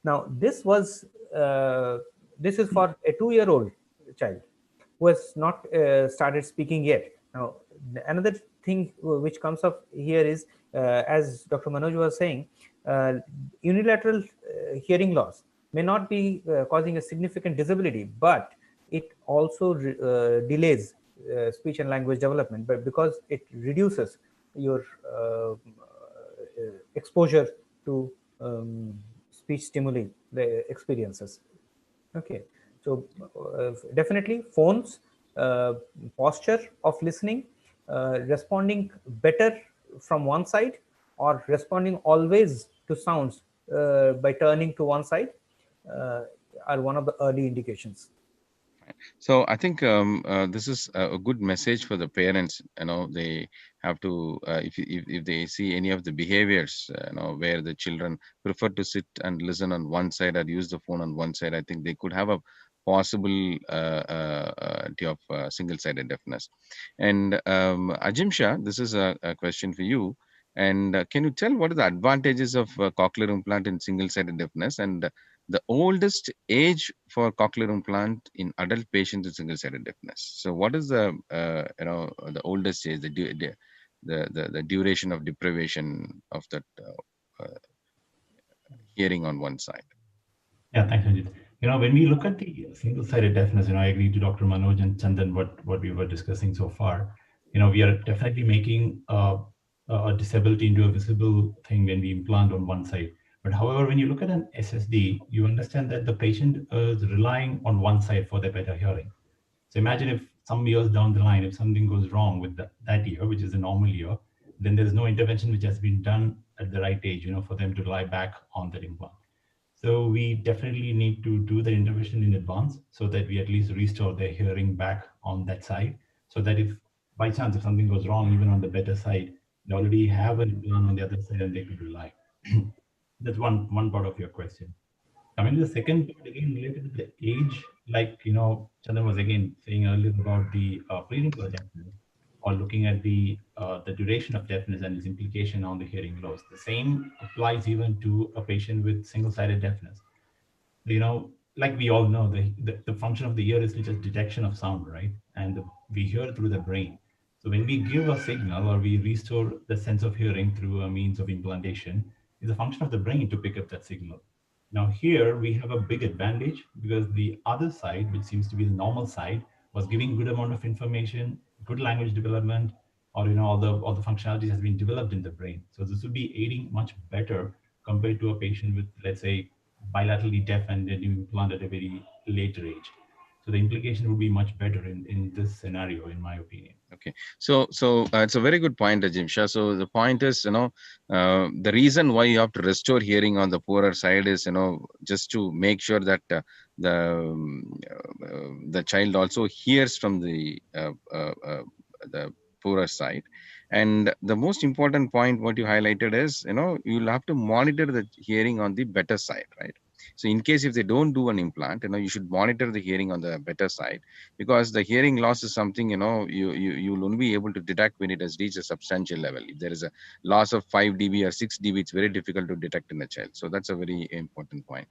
Now this is for a 2-year-old child who has not started speaking yet. Now another thing which comes up here is, as Dr. Manoj was saying, unilateral hearing loss may not be causing a significant disability, but it also delays speech and language development, but because it reduces your exposure to speech stimuli, the experiences. Okay, so definitely phones, posture of listening, responding better from one side, or responding always to sounds by turning to one side, are one of the early indications. So I think this is a good message for the parents. They have to, if they see any of the behaviors, where the children prefer to sit and listen on one side or use the phone on one side, I think they could have a possible of single-sided deafness. And Ajimsha, this is a question for you. And can you tell what are the advantages of cochlear implant in single-sided deafness, and the oldest age for cochlear implant in adult patients with single-sided deafness? So what is the the oldest age, the duration of deprivation of that hearing on one side? Yeah, thanks, Ranjit. when we look at the single-sided deafness, I agree to Dr. Manoj and Chandan what we were discussing so far. We are definitely making a disability into a visible thing when we implant on one side. But however, when you look at an SSD, you understand that the patient is relying on one side for their better hearing. So imagine if some years down the line, if something goes wrong with that ear, which is a normal ear, then there's no intervention which has been done at the right age, for them to lie back on that implant. So we definitely need to do the intervention in advance so that we at least restore their hearing back on that side. So that if by chance, if something goes wrong, even on the better side, they already have an implant on the other side and they could rely. That's one part of your question. Coming to the second part, again, related to the age, like, Chandan was again saying earlier about the prenatal deafness, or looking at the duration of deafness and its implication on the hearing loss. The same applies even to a patient with single-sided deafness. Like we all know, the function of the ear is just detection of sound, right? And we hear through the brain. So when we give a signal or we restore the sense of hearing through a means of implantation, it's a function of the brain to pick up that signal. Now here we have a big advantage because the other side, which seems to be the normal side, was giving good amount of information, good language development, or all the functionalities has been developed in the brain. So this would be aiding much better compared to a patient with, let's say, bilaterally deaf and then you implant at a very later age. So the implication would be much better in this scenario, in my opinion. Okay, so it's a very good point, Ajimsha. So the point is, the reason why you have to restore hearing on the poorer side is, just to make sure that the child also hears from the poorer side. And the most important point what you highlighted is, you'll have to monitor the hearing on the better side, right? So in case if they don't do an implant, you should monitor the hearing on the better side, because the hearing loss is something, you'll only be able to detect when it has reached a substantial level. If there is a loss of 5 dB or 6 dB, it's very difficult to detect in a child. So that's a very important point.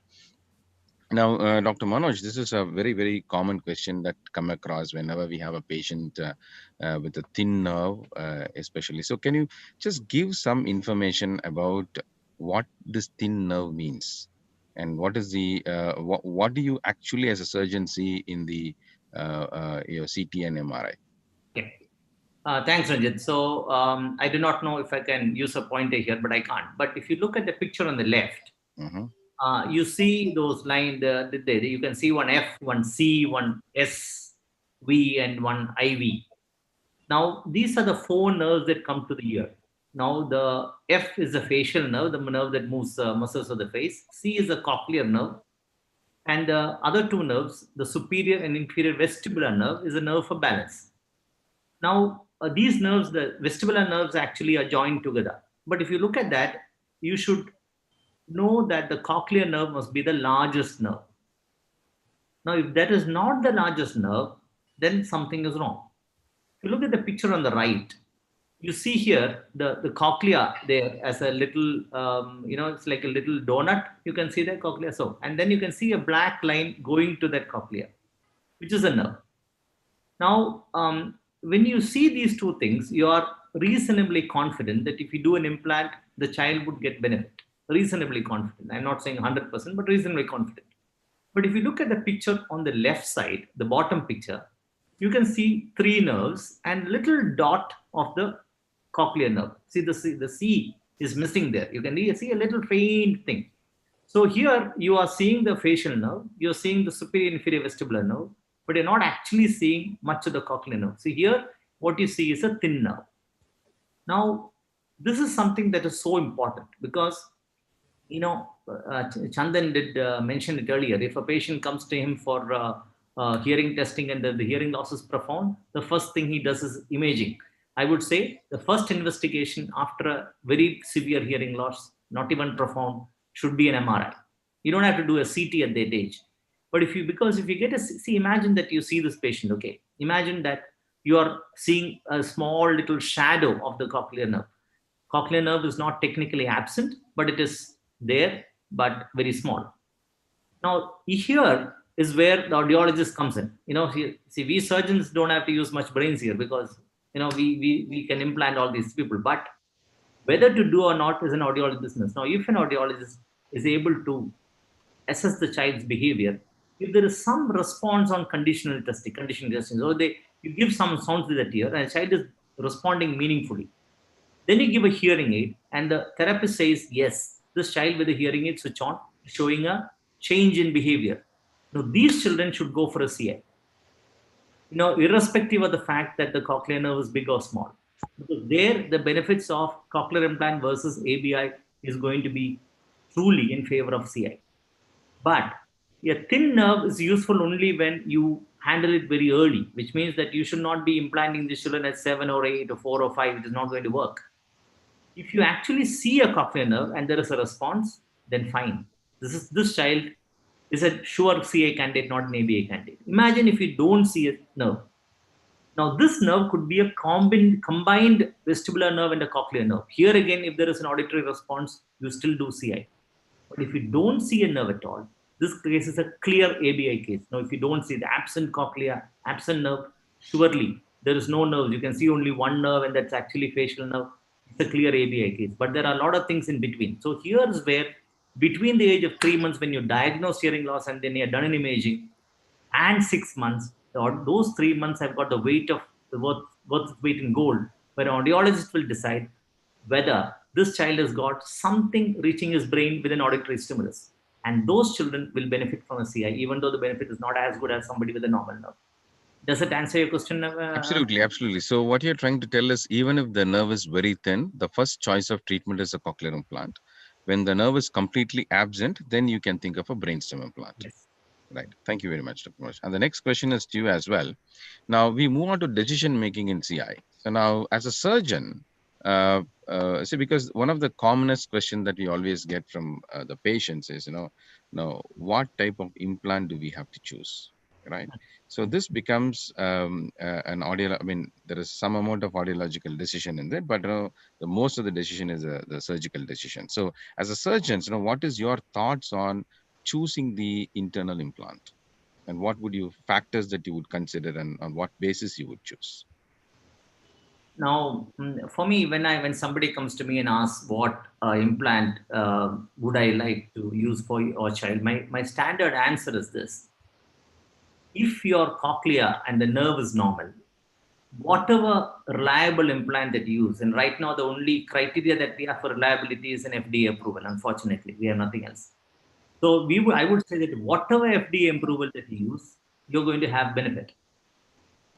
Now, Dr. Manoj, this is a very, very common question that come across whenever we have a patient with a thin nerve, especially. So can you just give some information about what this thin nerve means? And what is the, what do you actually as a surgeon see in the your CT and MRI? Okay. Thanks, Ranjit. So I do not know if I can use a pointer here, but I can't. But if you look at the picture on the left, you see those lines. You can see one F, one C, one S, V, and one IV. Now, these are the 4 nerves that come to the ear. Now, the F is the facial nerve, the nerve that moves muscles of the face. C is the cochlear nerve. And the other 2 nerves, the superior and inferior vestibular nerve, is a nerve for balance. Now, these nerves, the vestibular nerves actually are joined together. But if you look at that, you should know that the cochlear nerve must be the largest nerve. Now, if that is not the largest nerve, then something is wrong. If you look at the picture on the right, you see here the cochlea there as a little, it's like a little donut. You can see that cochlea. So, and then you can see a black line going to that cochlea, which is a nerve. Now, when you see these 2 things, you are reasonably confident that if you do an implant, the child would get benefit. Reasonably confident. I'm not saying 100%, but reasonably confident. But if you look at the picture on the left side, the bottom picture, you can see 3 nerves and little dot of the cochlear nerve. See the C is missing there. You can see a little faint thing. So here you are seeing the facial nerve, you're seeing the superior inferior vestibular nerve, but you're not actually seeing much of the cochlear nerve. See here, what you see is a thin nerve. Now, this is something that is so important because, Chandan did mention it earlier. If a patient comes to him for hearing testing and the hearing loss is profound, the first thing he does is imaging. I would say the first investigation after a very severe hearing loss, not even profound, should be an MRI. You don't have to do a CT at that age. But if you get imagine that you see this patient, okay? Imagine that you are seeing a small little shadow of the cochlear nerve. Cochlear nerve is not technically absent, but it is there, but very small. Now, here is where the audiologist comes in. See, we surgeons don't have to use much brains here because, we can implant all these people. But whether to do or not is an audiologist business. Now, if an audiologist is able to assess the child's behavior, if there is some response on conditioning testing, so you give some sounds to that ear and the child is responding meaningfully. Then you give a hearing aid and the therapist says, yes, this child with the hearing aid switch on, showing a change in behavior. Now, these children should go for a CI. Irrespective of the fact that the cochlear nerve is big or small. Because there, the benefits of cochlear implant versus ABI is going to be truly in favor of CI. But a thin nerve is useful only when you handle it very early, which means that you should not be implanting the children at 7 or 8 or 4 or 5. It is not going to work. If you actually see a cochlear nerve and there is a response, then fine. This child is a sure CA candidate, not an ABA candidate. Imagine if you don't see a nerve. Now, this nerve could be a combined vestibular nerve and a cochlear nerve. Here again, if there is an auditory response, you still do CI. But if you don't see a nerve at all, this case is a clear ABI case. Now, if you don't see the absent cochlea, absent nerve, surely there is no nerve. You can see only one nerve, and that's actually facial nerve. It's a clear ABI case. But there are a lot of things in between. So here's where, between the age of 3 months when you diagnose hearing loss and then you're done in imaging, and 6 months, or those 3 months have got the weight of worth its weight in gold, where an audiologist will decide whether this child has got something reaching his brain with an auditory stimulus. And those children will benefit from a CI, even though the benefit is not as good as somebody with a normal nerve. Does it answer your question? Absolutely, absolutely. So what you're trying to tell is, even if the nerve is very thin, the first choice of treatment is a cochlear implant. When the nerve is completely absent, then you can think of a brainstem implant. Yes. Right. Thank you very much, Dr. Manoj. And the next question is to you as well. Now, we move on to decision making in CI. So now, as a surgeon, see, because one of the commonest questions that we always get from the patients is, what type of implant do we have to choose, right? So this becomes an audio. I mean, there is some amount of audiological decision in that, but the most of the decision is the surgical decision. So, as a surgeon, what is your thoughts on choosing the internal implant, and what would you factors that you would consider, and on what basis you would choose? Now, for me, when somebody comes to me and asks what implant would I like to use for your child, my standard answer is this: if your cochlea and the nerve is normal, whatever reliable implant that you use, and right now the only criteria that we have for reliability is an FDA approval. Unfortunately, we have nothing else. So I would say that whatever FDA approval that you use, you're going to have benefit.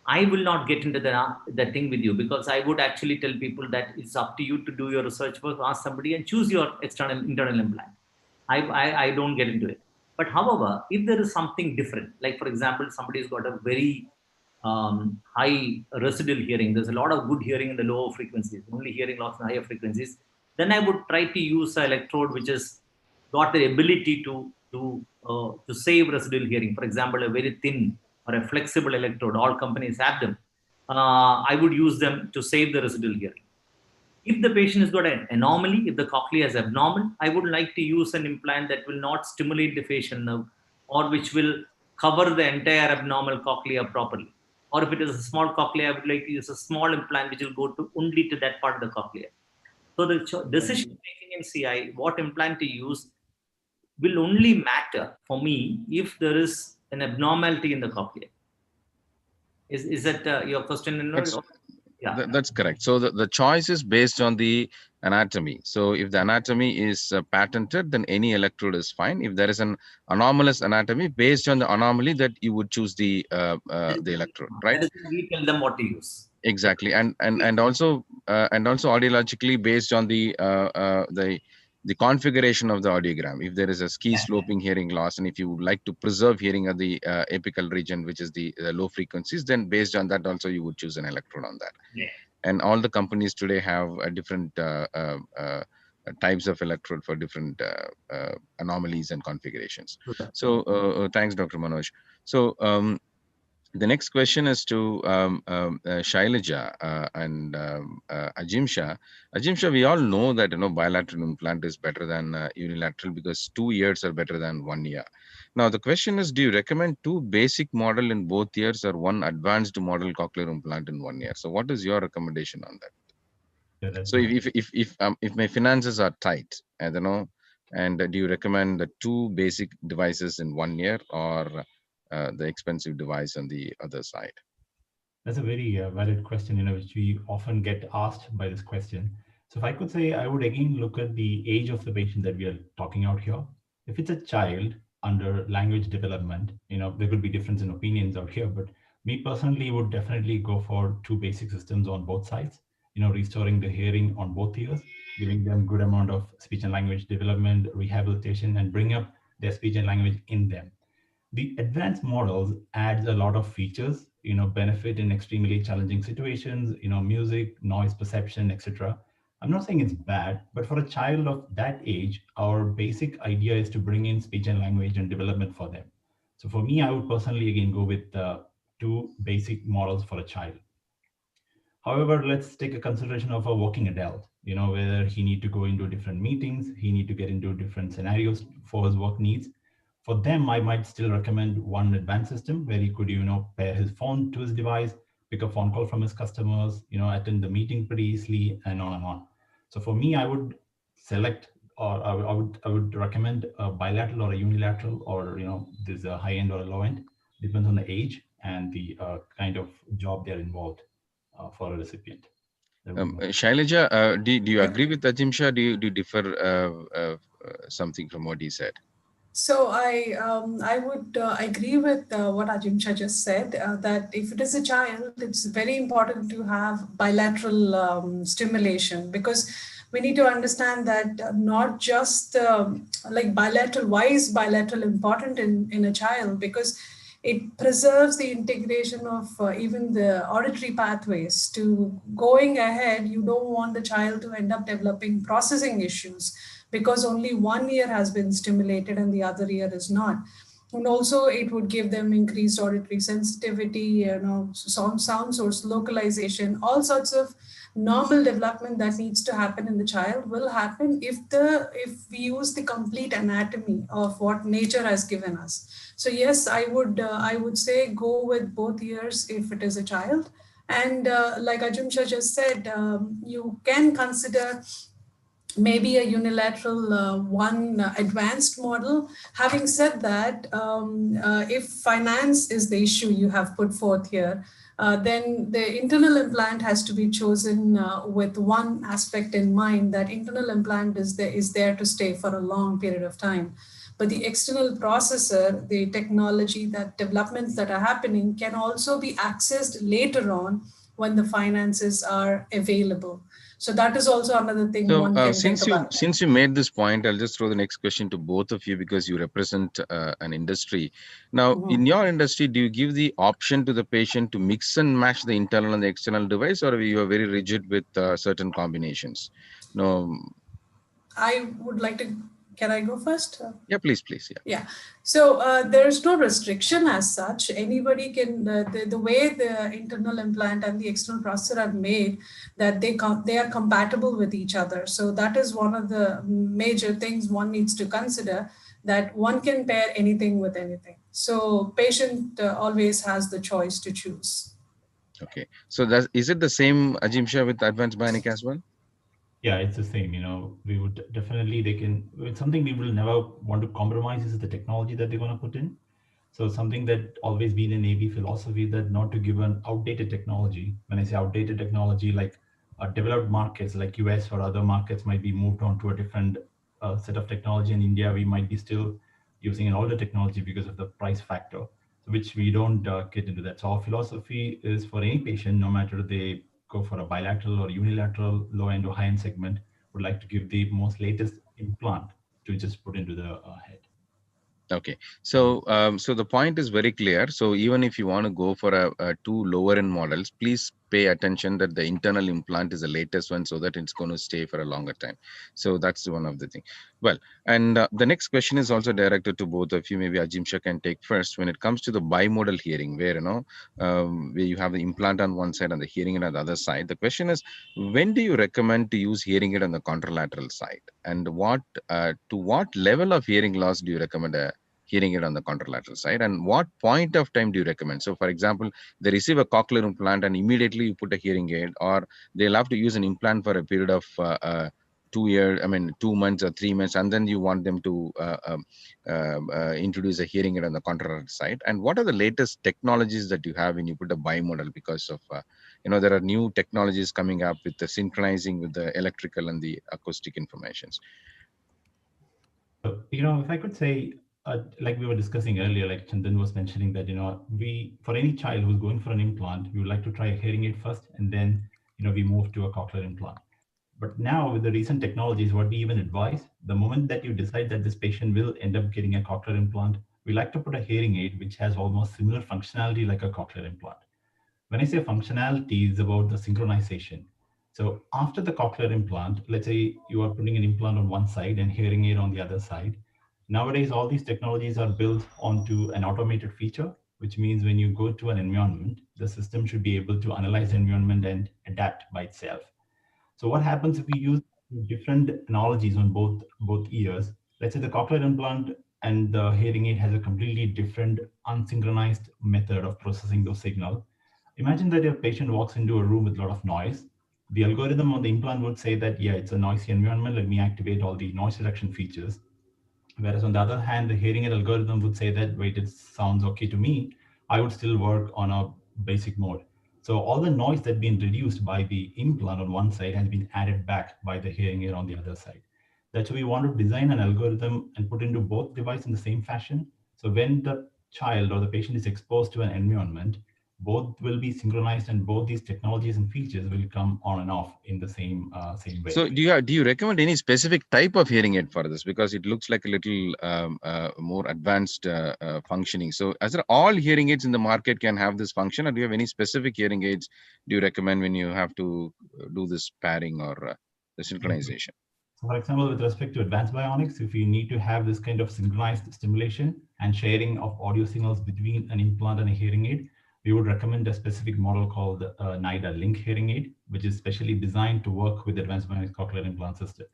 I will not get into that thing with you, because I would actually tell people that it's up to you to do your research work, ask somebody and choose your internal implant. I don't get into it. But however, if there is something different, like for example, somebody's got a very high residual hearing, there's a lot of good hearing in the lower frequencies, only hearing loss in higher frequencies, then I would try to use an electrode which has got the ability to save residual hearing. For example, a very thin or a flexible electrode, all companies have them. I would use them to save the residual hearing. If the patient has got an anomaly, if the cochlea is abnormal, I would like to use an implant that will not stimulate the facial nerve, or which will cover the entire abnormal cochlea properly. Or if it is a small cochlea, I would like to use a small implant which will go only to that part of the cochlea. So the decision making in CI, what implant to use, will only matter for me if there is an abnormality in the cochlea. Is that your question? Yeah, that's correct. So the choice is based on the anatomy. So if the anatomy is patented, then any electrode is fine. If there is an anomalous anatomy, based on the anomaly, that you would choose the electrode, right? That is, we tell them what to use. Exactly, and also audiologically based on the configuration of the audiogram. If there is a ski sloping hearing loss, and if you would like to preserve hearing at the apical region, which is the low frequencies, then based on that also you would choose an electrode on that. Yeah. And all the companies today have different types of electrode for different anomalies and configurations. So thanks, Dr. Manoj. So the next question is to Shailaja and Ajimsha. Ajimsha, we all know that bilateral implant is better than unilateral, because 2 years are better than 1 year. Now the question is, do you recommend 2 basic model in both years, or 1 advanced model cochlear implant in 1 year? So what is your recommendation on that? Yeah, so if my finances are tight, and do you recommend the 2 basic devices in 1 year, or the expensive device on the other side? That's a very valid question, which we often get asked by this question. So if I could say, I would again look at the age of the patient that we are talking out here. If it's a child under language development, there could be difference in opinions out here, but me personally would definitely go for two basic systems on both sides, restoring the hearing on both ears, giving them good amount of speech and language development, rehabilitation, and bring up their speech and language in them. The advanced models adds a lot of features, benefit in extremely challenging situations, music, noise perception, etc. I'm not saying it's bad, but for a child of that age, our basic idea is to bring in speech and language and development for them. So for me, I would personally again go with two basic models for a child. However, let's take a consideration of a working adult, whether he need to go into different meetings, he need to get into different scenarios for his work needs. For them, I might still recommend one advanced system where he could, pair his phone to his device, pick a phone call from his customers, attend the meeting pretty easily, and on and on. So for me, I would select, or I would recommend a bilateral or a unilateral, or there's a high end or a low end, depends on the age and the kind of job they're involved for a recipient. Shailaja, do you agree with Ajimsha? Do you differ something from what he said? So I would agree with what Ajimsha just said, that if it is a child, it's very important to have bilateral stimulation, because we need to understand that not just like bilateral. Why is bilateral important in a child? Because it preserves the integration of even the auditory pathways. To going ahead, you don't want the child to end up developing processing issues because only one ear has been stimulated and the other ear is not. And also it would give them increased auditory sensitivity, sound source localization, all sorts of normal development that needs to happen in the child will happen if we use the complete anatomy of what nature has given us. So yes, I would say go with both ears if it is a child. And like Ajimsha just said, you can consider maybe a unilateral one advanced model. Having said that, if finance is the issue you have put forth here, then the internal implant has to be chosen with one aspect in mind, that internal implant is there to stay for a long period of time. But the external processor, the technology, that developments that are happening can also be accessed later on when the finances are available. So that is also another thing one can think about. Since you made this point, I'll just throw the next question to both of you because you represent an industry. Now, in your industry, do you give the option to the patient to mix and match the internal and the external device, or you are very rigid with certain combinations? No. I would like to. Can I go first? Yeah, please. Yeah. So there's no restriction as such. Anybody can, the way the internal implant and the external processor are made, that they are compatible with each other. So that is one of the major things one needs to consider, that one can pair anything with anything. So patient always has the choice to choose. Okay. So is it the same, Ajimsha, with advanced bionic as well? Yeah, it's the same. We would definitely, it's something we will never want to compromise is the technology that they're going to put in. So something that always been in AB philosophy, that not to give an outdated technology. When I say outdated technology, like developed markets like US or other markets might be moved on to a different set of technology. In India, we might be still using an older technology because of the price factor, which we don't get into that. So our philosophy is for any patient, no matter they go for a bilateral or unilateral, low end or high end segment, would like to give the most latest implant to just put into the head. Okay, so so the point is very clear. So even if you want to go for a two lower end models, please pay attention that the internal implant is the latest one, so that it's going to stay for a longer time. So that's one of the thing. Well, and the next question is also directed to both of you. Maybe Ajimsha can take first. When it comes to the bimodal hearing, where where you have the implant on one side and the hearing aid on the other side, the question is, when do you recommend to use hearing aid on the contralateral side, and what to what level of hearing loss do you recommend hearing aid on the contralateral side, and what point of time do you recommend? So for example, they receive a cochlear implant and immediately you put a hearing aid, or they'll have to use an implant for a period of 2 months or 3 months, and then you want them to introduce a hearing aid on the contrary side? And what are the latest technologies that you have when you put a bimodal? Because of there are new technologies coming up with the synchronizing with the electrical and the acoustic informations. If I could say, like we were discussing earlier, like Chandan was mentioning that, for any child who's going for an implant, we would like to try a hearing aid first, and then, we move to a cochlear implant. But now with the recent technologies, what we even advise, the moment that you decide that this patient will end up getting a cochlear implant, we like to put a hearing aid which has almost similar functionality like a cochlear implant. When I say functionality, is about the synchronization. So after the cochlear implant, let's say you are putting an implant on one side and hearing aid on the other side. Nowadays, all these technologies are built onto an automated feature, which means when you go to an environment, the system should be able to analyze the environment and adapt by itself. So what happens if we use different analogies on both ears? Let's say the cochlear implant and the hearing aid has a completely different unsynchronized method of processing those signals. Imagine that your patient walks into a room with a lot of noise. The algorithm on the implant would say that, yeah, it's a noisy environment. Let me activate all the noise reduction features. Whereas on the other hand, the hearing aid algorithm would say that, wait, it sounds okay to me. I would still work on a basic mode. So all the noise that's been reduced by the implant on one side has been added back by the hearing aid on the other side. That's why we want to design an algorithm and put into both devices in the same fashion. So when the child or the patient is exposed to an environment, both will be synchronized and both these technologies and features will come on and off in the same way. So do you recommend any specific type of hearing aid for this? Because it looks like a little more advanced functioning. So as there all hearing aids in the market can have this function, or do you have any specific hearing aids do you recommend when you have to do this pairing or the synchronization? So for example, with respect to advanced bionics, if you need to have this kind of synchronized stimulation and sharing of audio signals between an implant and a hearing aid, we would recommend a specific model called NIDA Link hearing aid, which is specially designed to work with advanced bionics cochlear implant system.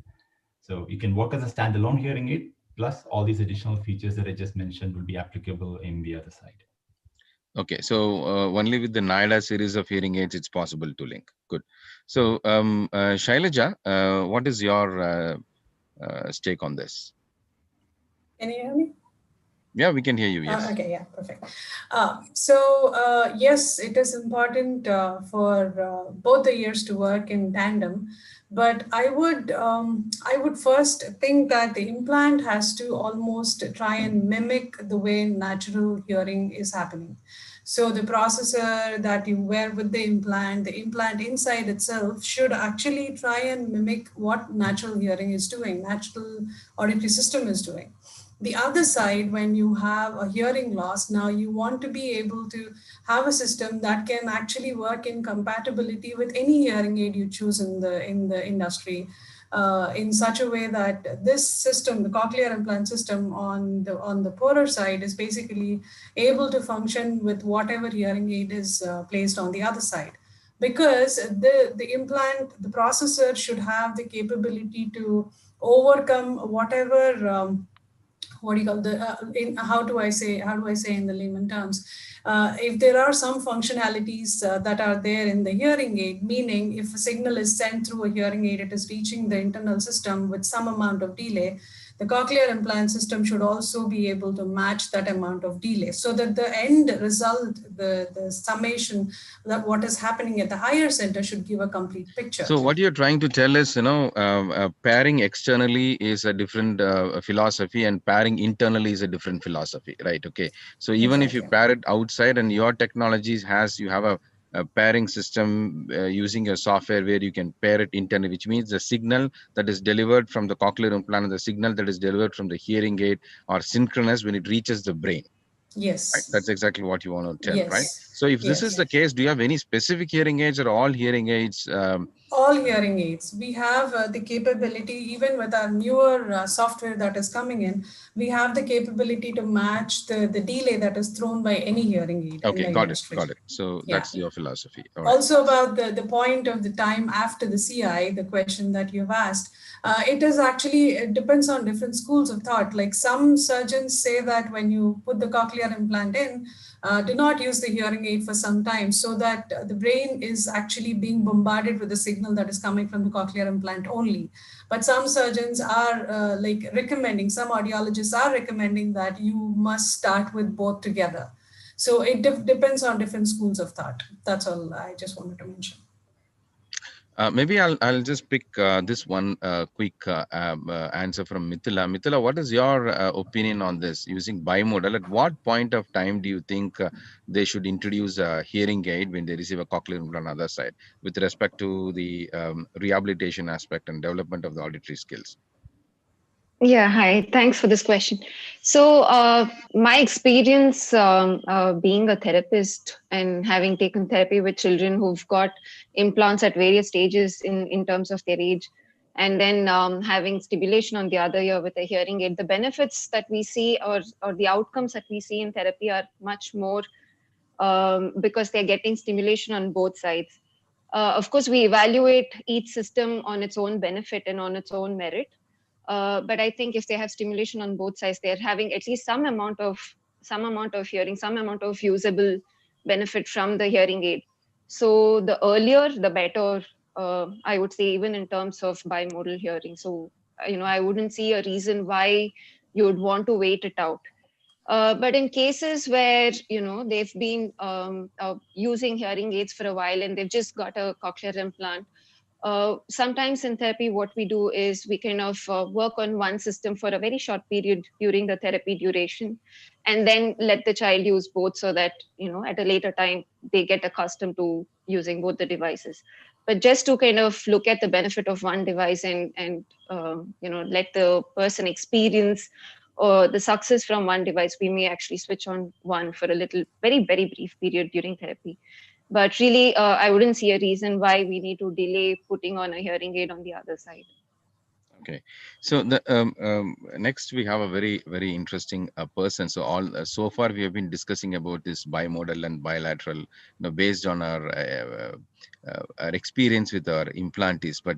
So you can work as a standalone hearing aid, plus all these additional features that I just mentioned will be applicable in the other side. Okay, so only with the NIDA series of hearing aids, it's possible to link. Good. So Shailaja, what is your take on this? Can you hear me? Yeah, we can hear you. Yes. Okay, yeah, perfect. Yes, it is important for both the ears to work in tandem, but I would first think that the implant has to almost try and mimic the way natural hearing is happening. So the processor that you wear with the implant inside itself should actually try and mimic what natural hearing is doing, natural auditory system is doing. The other side, when you have a hearing loss, now you want to be able to have a system that can actually work in compatibility with any hearing aid you choose in the industry, in such a way that this system, the cochlear implant system on the poorer side, is basically able to function with whatever hearing aid is placed on the other side. Because the implant, the processor should have the capability to overcome whatever what do you call how do I say in the layman terms, if there are some functionalities that are there in the hearing aid, meaning if a signal is sent through a hearing aid, it is reaching the internal system with some amount of delay, the cochlear implant system should also be able to match that amount of delay, so that the end result, the summation, that what is happening at the higher center should give a complete picture. So what you're trying to tell is, pairing externally is a different philosophy, and pairing internally is a different philosophy, right? Okay. So even if you pair it outside, and your technologies you have a pairing system using a software where you can pair it internally, which means the signal that is delivered from the cochlear implant and the signal that is delivered from the hearing aid are synchronous when it reaches the brain. Yes. Right? That's exactly what you want to tell, yes. right? So if this is the case, do you have any specific hearing aids or all hearing aids? All hearing aids. We have the capability, even with our newer software that is coming in, we have the capability to match the delay that is thrown by any hearing aid. Okay, in the got industry. it. So that's your philosophy. All right. Also about the point of the time after the CI, the question that you've asked, it depends on different schools of thought. Like some surgeons say that when you put the cochlear implant in, do not use the hearing aid for some time, so that the brain is actually being bombarded with a signal that is coming from the cochlear implant only. But some surgeons are like recommending, some audiologists are recommending that you must start with both together. So it depends on different schools of thought. That's all I just wanted to mention. Maybe I'll just pick this one quick answer from Mithila. Mithila, what is your opinion on this using bimodal? At what point of time do you think they should introduce a hearing aid when they receive a cochlear implant on the other side, with respect to the rehabilitation aspect and development of the auditory skills? Yeah, hi. Thanks for this question. So, my experience being a therapist and having taken therapy with children who've got implants at various stages in terms of their age, and then having stimulation on the other ear with a hearing aid, the benefits that we see or the outcomes that we see in therapy are much more because they're getting stimulation on both sides. Of course, we evaluate each system on its own benefit and on its own merit. But I think if they have stimulation on both sides, they're having at least some amount of hearing, some amount of usable benefit from the hearing aid. So the earlier, the better. I would say, even in terms of bimodal hearing. So I wouldn't see a reason why you would want to wait it out. But in cases where they've been using hearing aids for a while and they've just got a cochlear implant, sometimes in therapy, what we do is we kind of work on one system for a very short period during the therapy duration, and then let the child use both so that, at a later time, they get accustomed to using both the devices. But just to kind of look at the benefit of one device and let the person experience the success from one device, we may actually switch on one for a little, very, very brief period during therapy. But really, I wouldn't see a reason why we need to delay putting on a hearing aid on the other side. Okay, so the next we have a very, very interesting person. So so far we have been discussing about this bimodal and bilateral, based on our experience with our implantees. But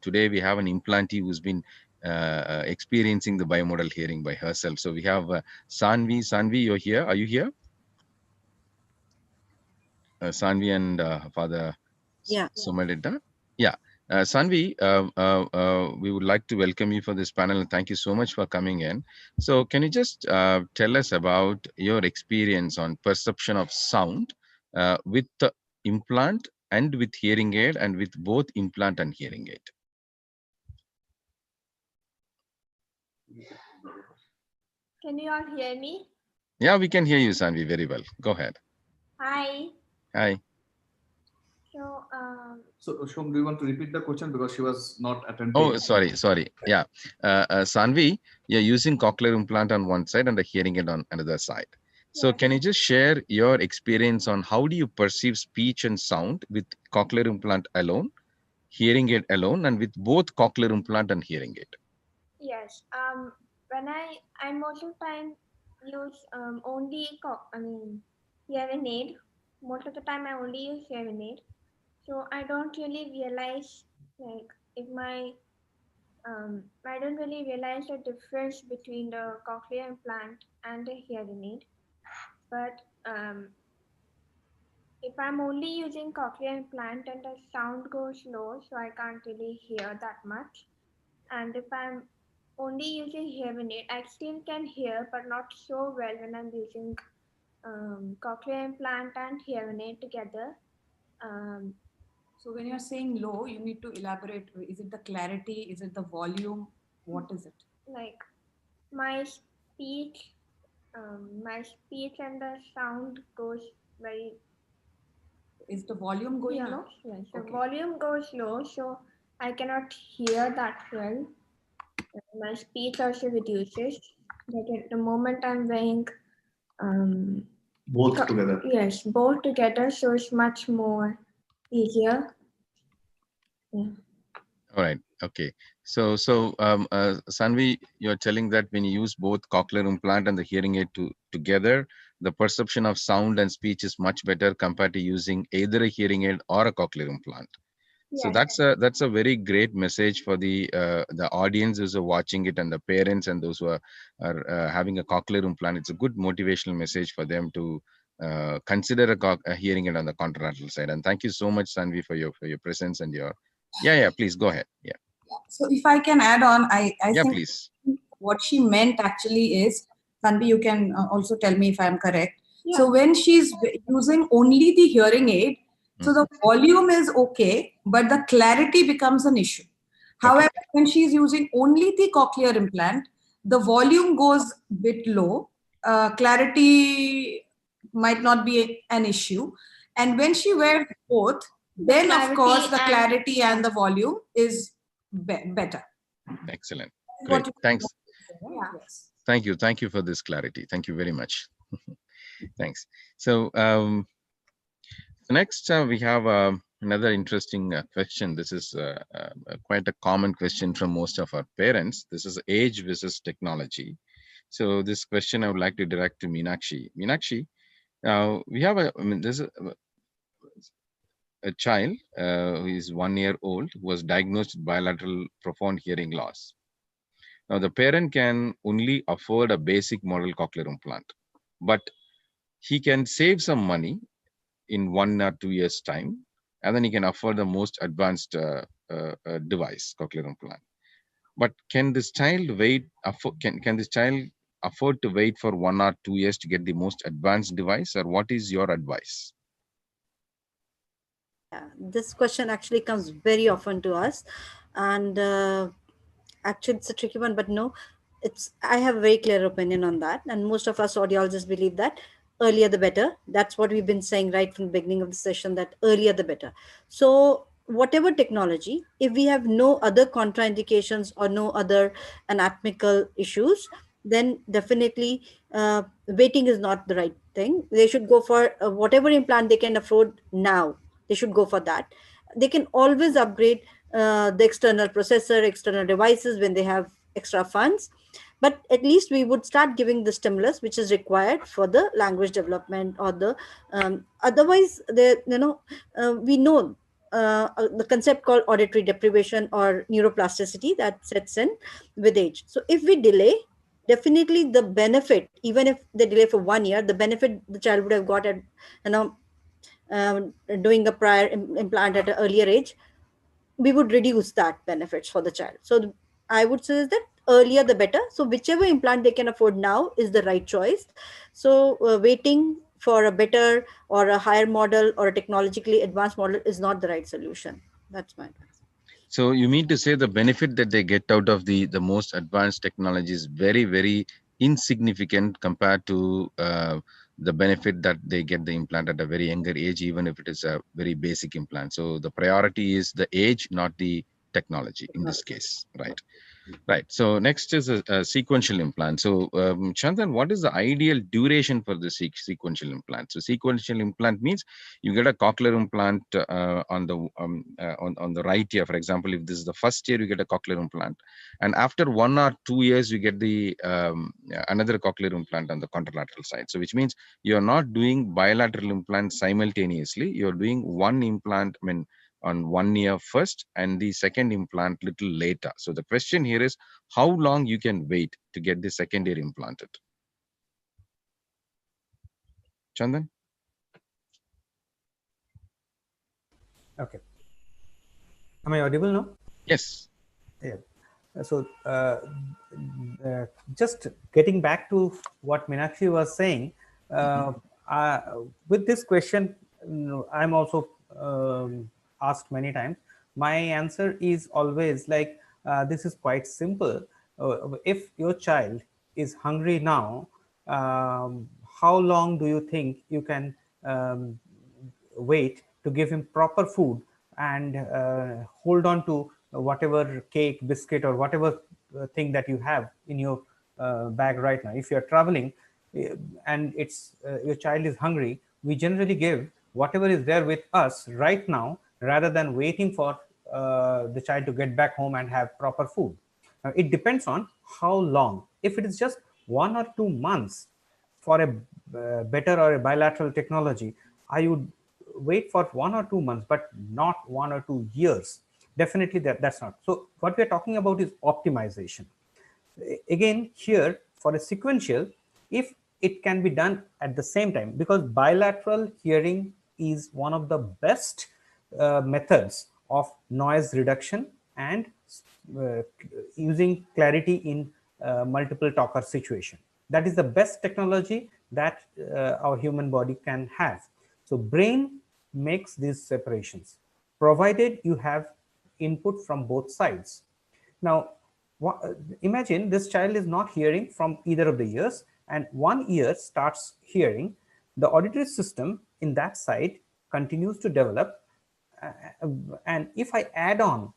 today we have an implantee who's been experiencing the bimodal hearing by herself. So we have Sanvi. Sanvi, you're here. Are you here? Sanvi and Father Somadita. Yeah. Sanvi, we would like to welcome you for this panel and thank you so much for coming in. So can you just tell us about your experience on perception of sound with the implant and with hearing aid, and with both implant and hearing aid? Can you all hear me? Yeah, we can hear you, Sanvi, very well. Go ahead. Hi. Hi. So, Shom, do you want to repeat the question because she was not attending? Oh, sorry. Yeah. Sanvi, you're using cochlear implant on one side and the hearing aid on another side. So yes. Can you just share your experience on how do you perceive speech and sound with cochlear implant alone, hearing aid alone, and with both cochlear implant and hearing aid? Yes. When I most of the time use only hearing aid. Most of the time I only use hearing aid. So I don't really realize if I don't really realize the difference between the cochlear implant and the hearing aid. But if I'm only using cochlear implant and the sound goes low, so I can't really hear that much. And if I'm only using hearing aid, I still can hear, but not so well when I'm using cochlear implant and hearing aid together. So when you're saying low, you need to elaborate. Is it the clarity? Is it the volume? What is it? Like my speech and the sound goes very. Is the volume going low? Yes, the volume goes low, so I cannot hear that well. My speech also reduces. Like at the moment I'm wearing both together. Yes, both together, so it's much more easier. Yeah. All right. Okay. So Sanvi, you're telling that when you use both cochlear implant and the hearing aid together, the perception of sound and speech is much better compared to using either a hearing aid or a cochlear implant. Yes. So that's a very great message for the audience who's watching it, and the parents and those who are having a cochlear implant. It's a good motivational message for them to consider a hearing aid on the contralateral side. And thank you so much, Sanvi, for your presence and your Yeah, please go ahead. Yeah. So if I can add on, I Yeah, think please. what she meant actually is, Tanvi, you can also tell me if I'm correct. Yeah. So when she's using only the hearing aid, so the volume is okay, but the clarity becomes an issue. However, when she's using only the cochlear implant, the volume goes a bit low, clarity might not be an issue. And when she wears both, then of course the clarity and the volume is better. Excellent. Great. Thanks. Yes. Thank you for this clarity. Thank you very much. Thanks. So next we have another interesting question. This is quite a common question from most of our parents. This is age versus technology. So this question I would like to direct to Meenakshi. Meenakshi, we have there's a child who is 1 year old who was diagnosed with bilateral profound hearing loss. Now the parent can only afford a basic model cochlear implant, but he can save some money in 1 or 2 years time, and then he can afford the most advanced device, cochlear implant. But can this child can this child afford to wait for 1 or 2 years to get the most advanced device, or what is your advice? Yeah, this question actually comes very often to us, and actually it's a tricky one, but no, I have a very clear opinion on that, and most of us audiologists believe that earlier the better. That's what we've been saying right from the beginning of the session, that earlier the better. So whatever technology, if we have no other contraindications or no other anatomical issues, then definitely waiting is not the right thing. They should go for whatever implant they can afford now. They should go for that. They can always upgrade the external processor, external devices when they have extra funds. But at least we would start giving the stimulus which is required for the language development, or the otherwise we know the concept called auditory deprivation or neuroplasticity that sets in with age. So if we delay, definitely the benefit, even if they delay for 1 year, the benefit the child would have got at doing a prior implant at an earlier age, we would reduce that benefits for the child. So I would say that earlier the better. So whichever implant they can afford now is the right choice. So waiting for a better or a higher model or a technologically advanced model is not the right solution. That's my advice. So you mean to say the benefit that they get out of the most advanced technology is very, very insignificant compared to the benefit that they get the implant at a very younger age, even if it is a very basic implant. So the priority is the age, not the technology in this case, right? Right. So next is a sequential implant. So Chandan, what is the ideal duration for the sequential implant? So sequential implant means you get a cochlear implant on the right ear. For example, if this is the first year, you get a cochlear implant, and after 1 or 2 years, you get the another cochlear implant on the contralateral side. So which means you are not doing bilateral implants simultaneously. You are doing one implant. On 1 year first and the second implant little later. So the question here is how long you can wait to get the second ear implanted. Chandan? Okay. Am I audible now? Yes. Yeah. So just getting back to what Meenakshi was saying, with this question, I'm also asked many times. My answer is always like, this is quite simple. If your child is hungry now, how long do you think you can wait to give him proper food and hold on to whatever cake, biscuit, or whatever thing that you have in your bag right now? If you're traveling and it's your child is hungry, we generally give whatever is there with us right now rather than waiting for the child to get back home and have proper food. It depends on how long. If it is just 1 or 2 months for a better or a bilateral technology, I would wait for 1 or 2 months, but not 1 or 2 years. Definitely that's not. So what we're talking about is optimization. Again, here for a sequential, if it can be done at the same time, because bilateral hearing is one of the best methods of noise reduction and uh, using clarity in multiple talker situation. That is the best technology that our human body can have. So brain makes these separations, provided you have input from both sides. Now, imagine this child is not hearing from either of the ears, and one ear starts hearing. The auditory system in that side continues to develop, and if I add on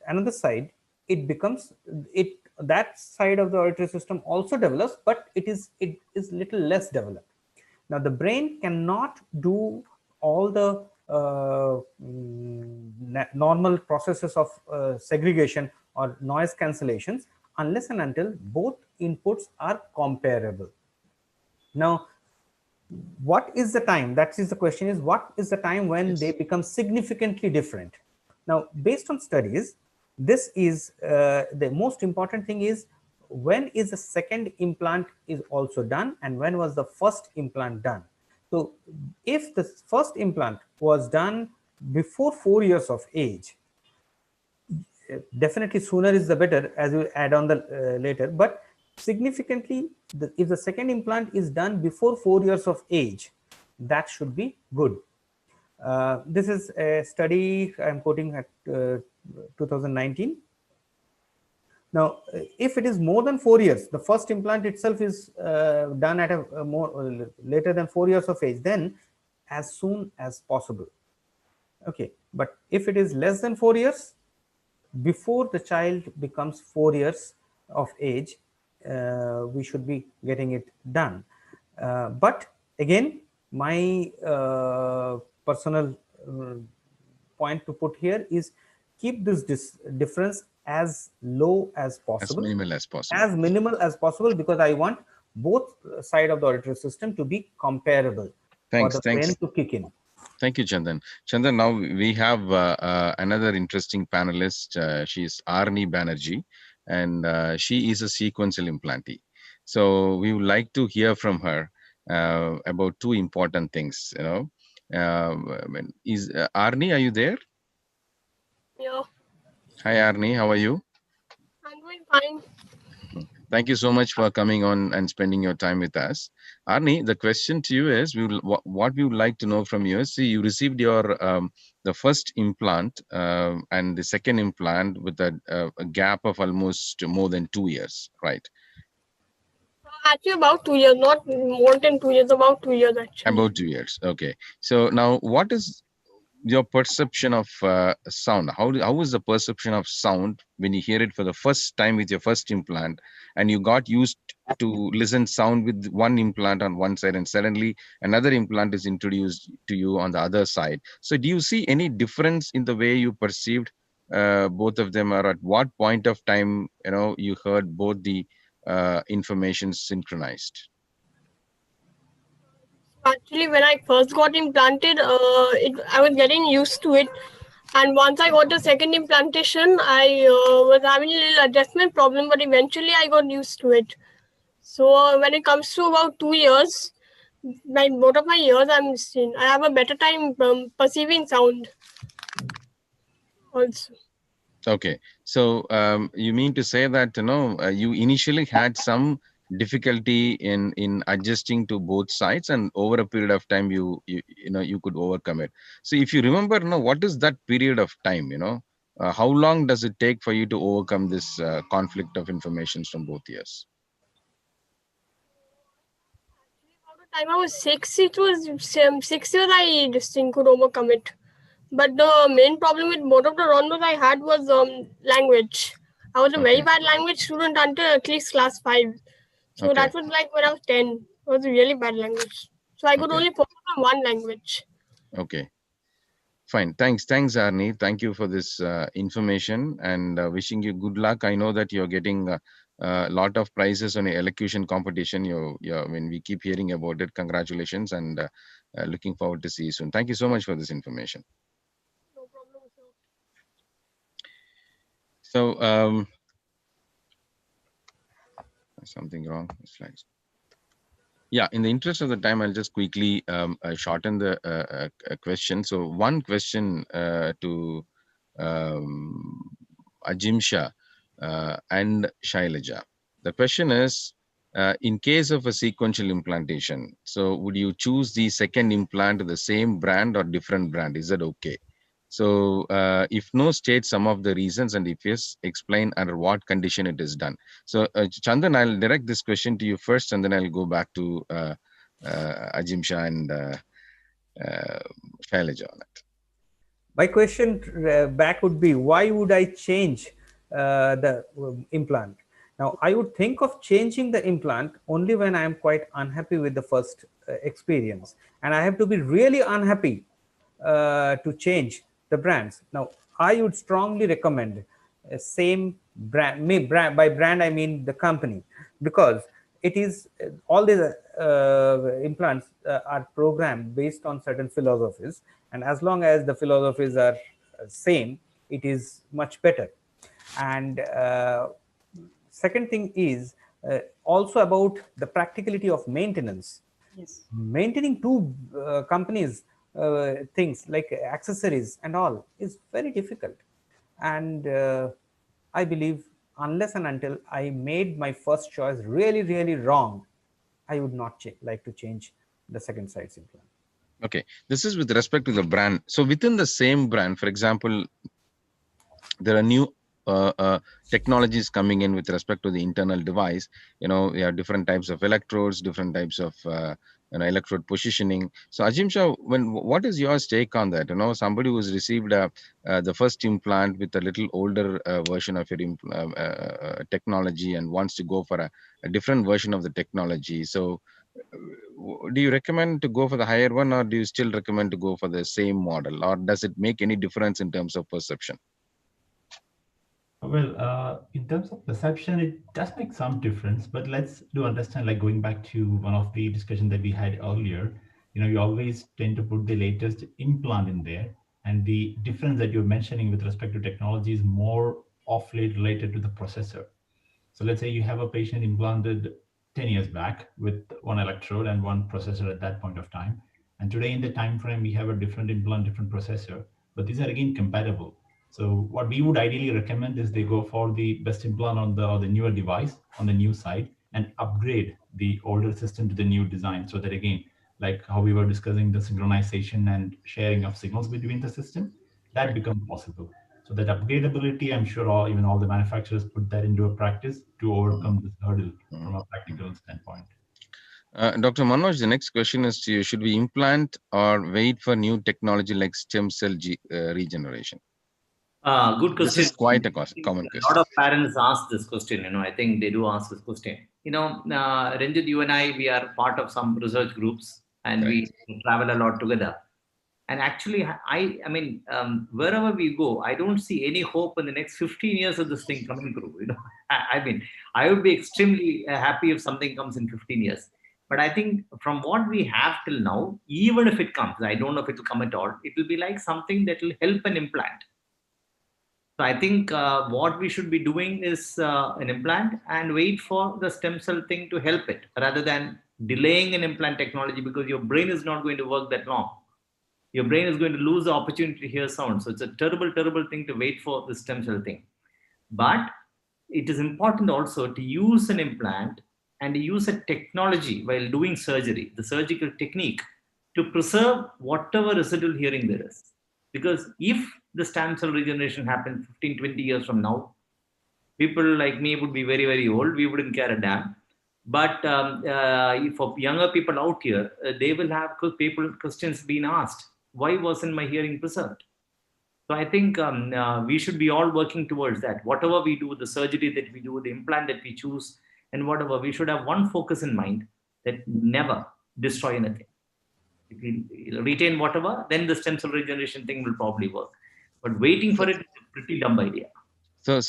another side, it becomes that side of the auditory system also develops, but it is little less developed. Now the brain cannot do all the normal processes of segregation or noise cancellations unless and until both inputs are comparable. Now, what is the time? That is the question, is what is the time when they become significantly different? Now, based on studies, this is the most important thing is when is the second implant is also done and when was the first implant done. So if the first implant was done before 4 years of age, definitely sooner is the better, as you add on the later, but significantly if the second implant is done before 4 years of age, that should be good. This is a study I'm quoting at 2019. Now, if it is more than 4 years, the first implant itself is done at a more later than 4 years of age, then as soon as possible. Okay, but if it is less than 4 years, before the child becomes 4 years of age, we should be getting it done. But again, my personal point to put here is keep this difference as low as possible, as minimal as possible, because I want both side of the auditory system to be comparable for the brain to kick in. Thank you, Chandan. Chandan, now we have another interesting panelist. She's Arni Banerjee, and she is a sequential implantee. So we would like to hear from her about two important things. Is Arni, are you there? Yeah. Hi, Arni. How are you? I'm doing fine. Thank you so much for coming on and spending your time with us. Arni, the question to you is, what we would like to know from you is, see, you received your the first implant and the second implant with a gap of almost more than 2 years, right? Actually, about 2 years, not more than 2 years, about 2 years actually. About 2 years, okay. So now, what is your perception of sound? How is the perception of sound when you hear it for the first time with your first implant, and you got used to listen sound with one implant on one side, and suddenly another implant is introduced to you on the other side? So do you see any difference in the way you perceived both of them, or at what point of time you heard both the information synchronized? Actually, when I first got implanted, I was getting used to it. And once I got the second implantation, I was having a little adjustment problem, but eventually I got used to it. So when it comes to about 2 years, both of my ears, I have a better time perceiving sound also. Okay, so you mean to say that you initially had some difficulty in adjusting to both sides, and over a period of time you could overcome it. So if you remember, what is that period of time? How long does it take for you to overcome this conflict of information from both ears? Time I was 6, it was 6 years I just could overcome it. But the main problem with both of the rondos I had was language. I was a very bad language student until at least class 5. So that was like when I was 10. It was a really bad language. So I could only focus on one language. Okay. Fine. Thanks, Arni. Thank you for this information, and wishing you good luck. I know that you're getting a lot of prizes on your elocution competition. When we keep hearing about it, congratulations, and looking forward to see you soon. Thank you so much for this information. No problem, sir. So, something wrong. Slides. Yeah, in the interest of the time, I'll just quickly shorten the question. So one question to Ajimsha and Shailaja. The question is, in case of a sequential implantation, so would you choose the second implant the same brand or different brand? Is that okay? So if no, state some of the reasons, and if yes, explain under what condition it is done. So Chandan, I'll direct this question to you first, and then I'll go back to Ajimsha and Shailaja on it. My question back would be, why would I change the implant? Now, I would think of changing the implant only when I am quite unhappy with the first experience. And I have to be really unhappy to change the brands. Now, I would strongly recommend same brand. By brand, I mean the company, because it is all these implants are programmed based on certain philosophies, and as long as the philosophies are same, it is much better. And second thing is also about the practicality of maintenance. Yes. Maintaining two companies things like accessories and all is very difficult, and I believe unless and until I made my first choice really wrong, I would not like to change the second side's implant. Okay, this is with respect to the brand. So within the same brand, for example, there are new technologies coming in with respect to the internal device. We have different types of electrodes, different types of electrode positioning. So Ajimsha, what is your take on that? Somebody who's received the first implant with a little older version of your technology and wants to go for a different version of the technology. So do you recommend to go for the higher one, or do you still recommend to go for the same model, or does it make any difference in terms of perception? Well, in terms of perception, it does make some difference, but let's do understand, like going back to one of the discussion that we had earlier, you always tend to put the latest implant in there, and the difference that you're mentioning with respect to technology is more of late related to the processor. So let's say you have a patient implanted 10 years back with one electrode and one processor at that point of time. And today in the time frame, we have a different implant, different processor, but these are again compatible. So what we would ideally recommend is they go for the best implant on the newer device on the new side and upgrade the older system to the new design. So that again, like how we were discussing the synchronization and sharing of signals between the system, that becomes possible. So that upgradability, I'm sure even all the manufacturers put that into a practice to overcome this hurdle from a practical standpoint. Dr. Manoj, the next question is to you. Should we implant or wait for new technology like stem cell regeneration? Good question. This is quite a common question. A lot of parents ask this question. I think they do ask this question. Ranjit, you and I, we are part of some research groups, and we travel a lot together. And actually, wherever we go, I don't see any hope in the next 15 years of this thing coming through. I would be extremely happy if something comes in 15 years. But I think from what we have till now, even if it comes, I don't know if it will come at all, it will be like something that will help an implant. So I think what we should be doing is an implant and wait for the stem cell thing to help it, rather than delaying an implant technology, because your brain is not going to work that long. Your brain is going to lose the opportunity to hear sound. So it's a terrible thing to wait for the stem cell thing. But it is important also to use an implant and use a technology while doing surgery, the surgical technique, to preserve whatever residual hearing there is. Because if the stem cell regeneration happens 15, 20 years from now, people like me would be very old. We wouldn't care a damn. But for younger people out here, they will have questions being asked. Why wasn't my hearing preserved? So I think we should be all working towards that. Whatever we do, the surgery that we do, the implant that we choose, and whatever, we should have one focus in mind, that never destroy anything. If we retain whatever, then the stem cell regeneration thing will probably work. But waiting for it is a pretty dumb idea. So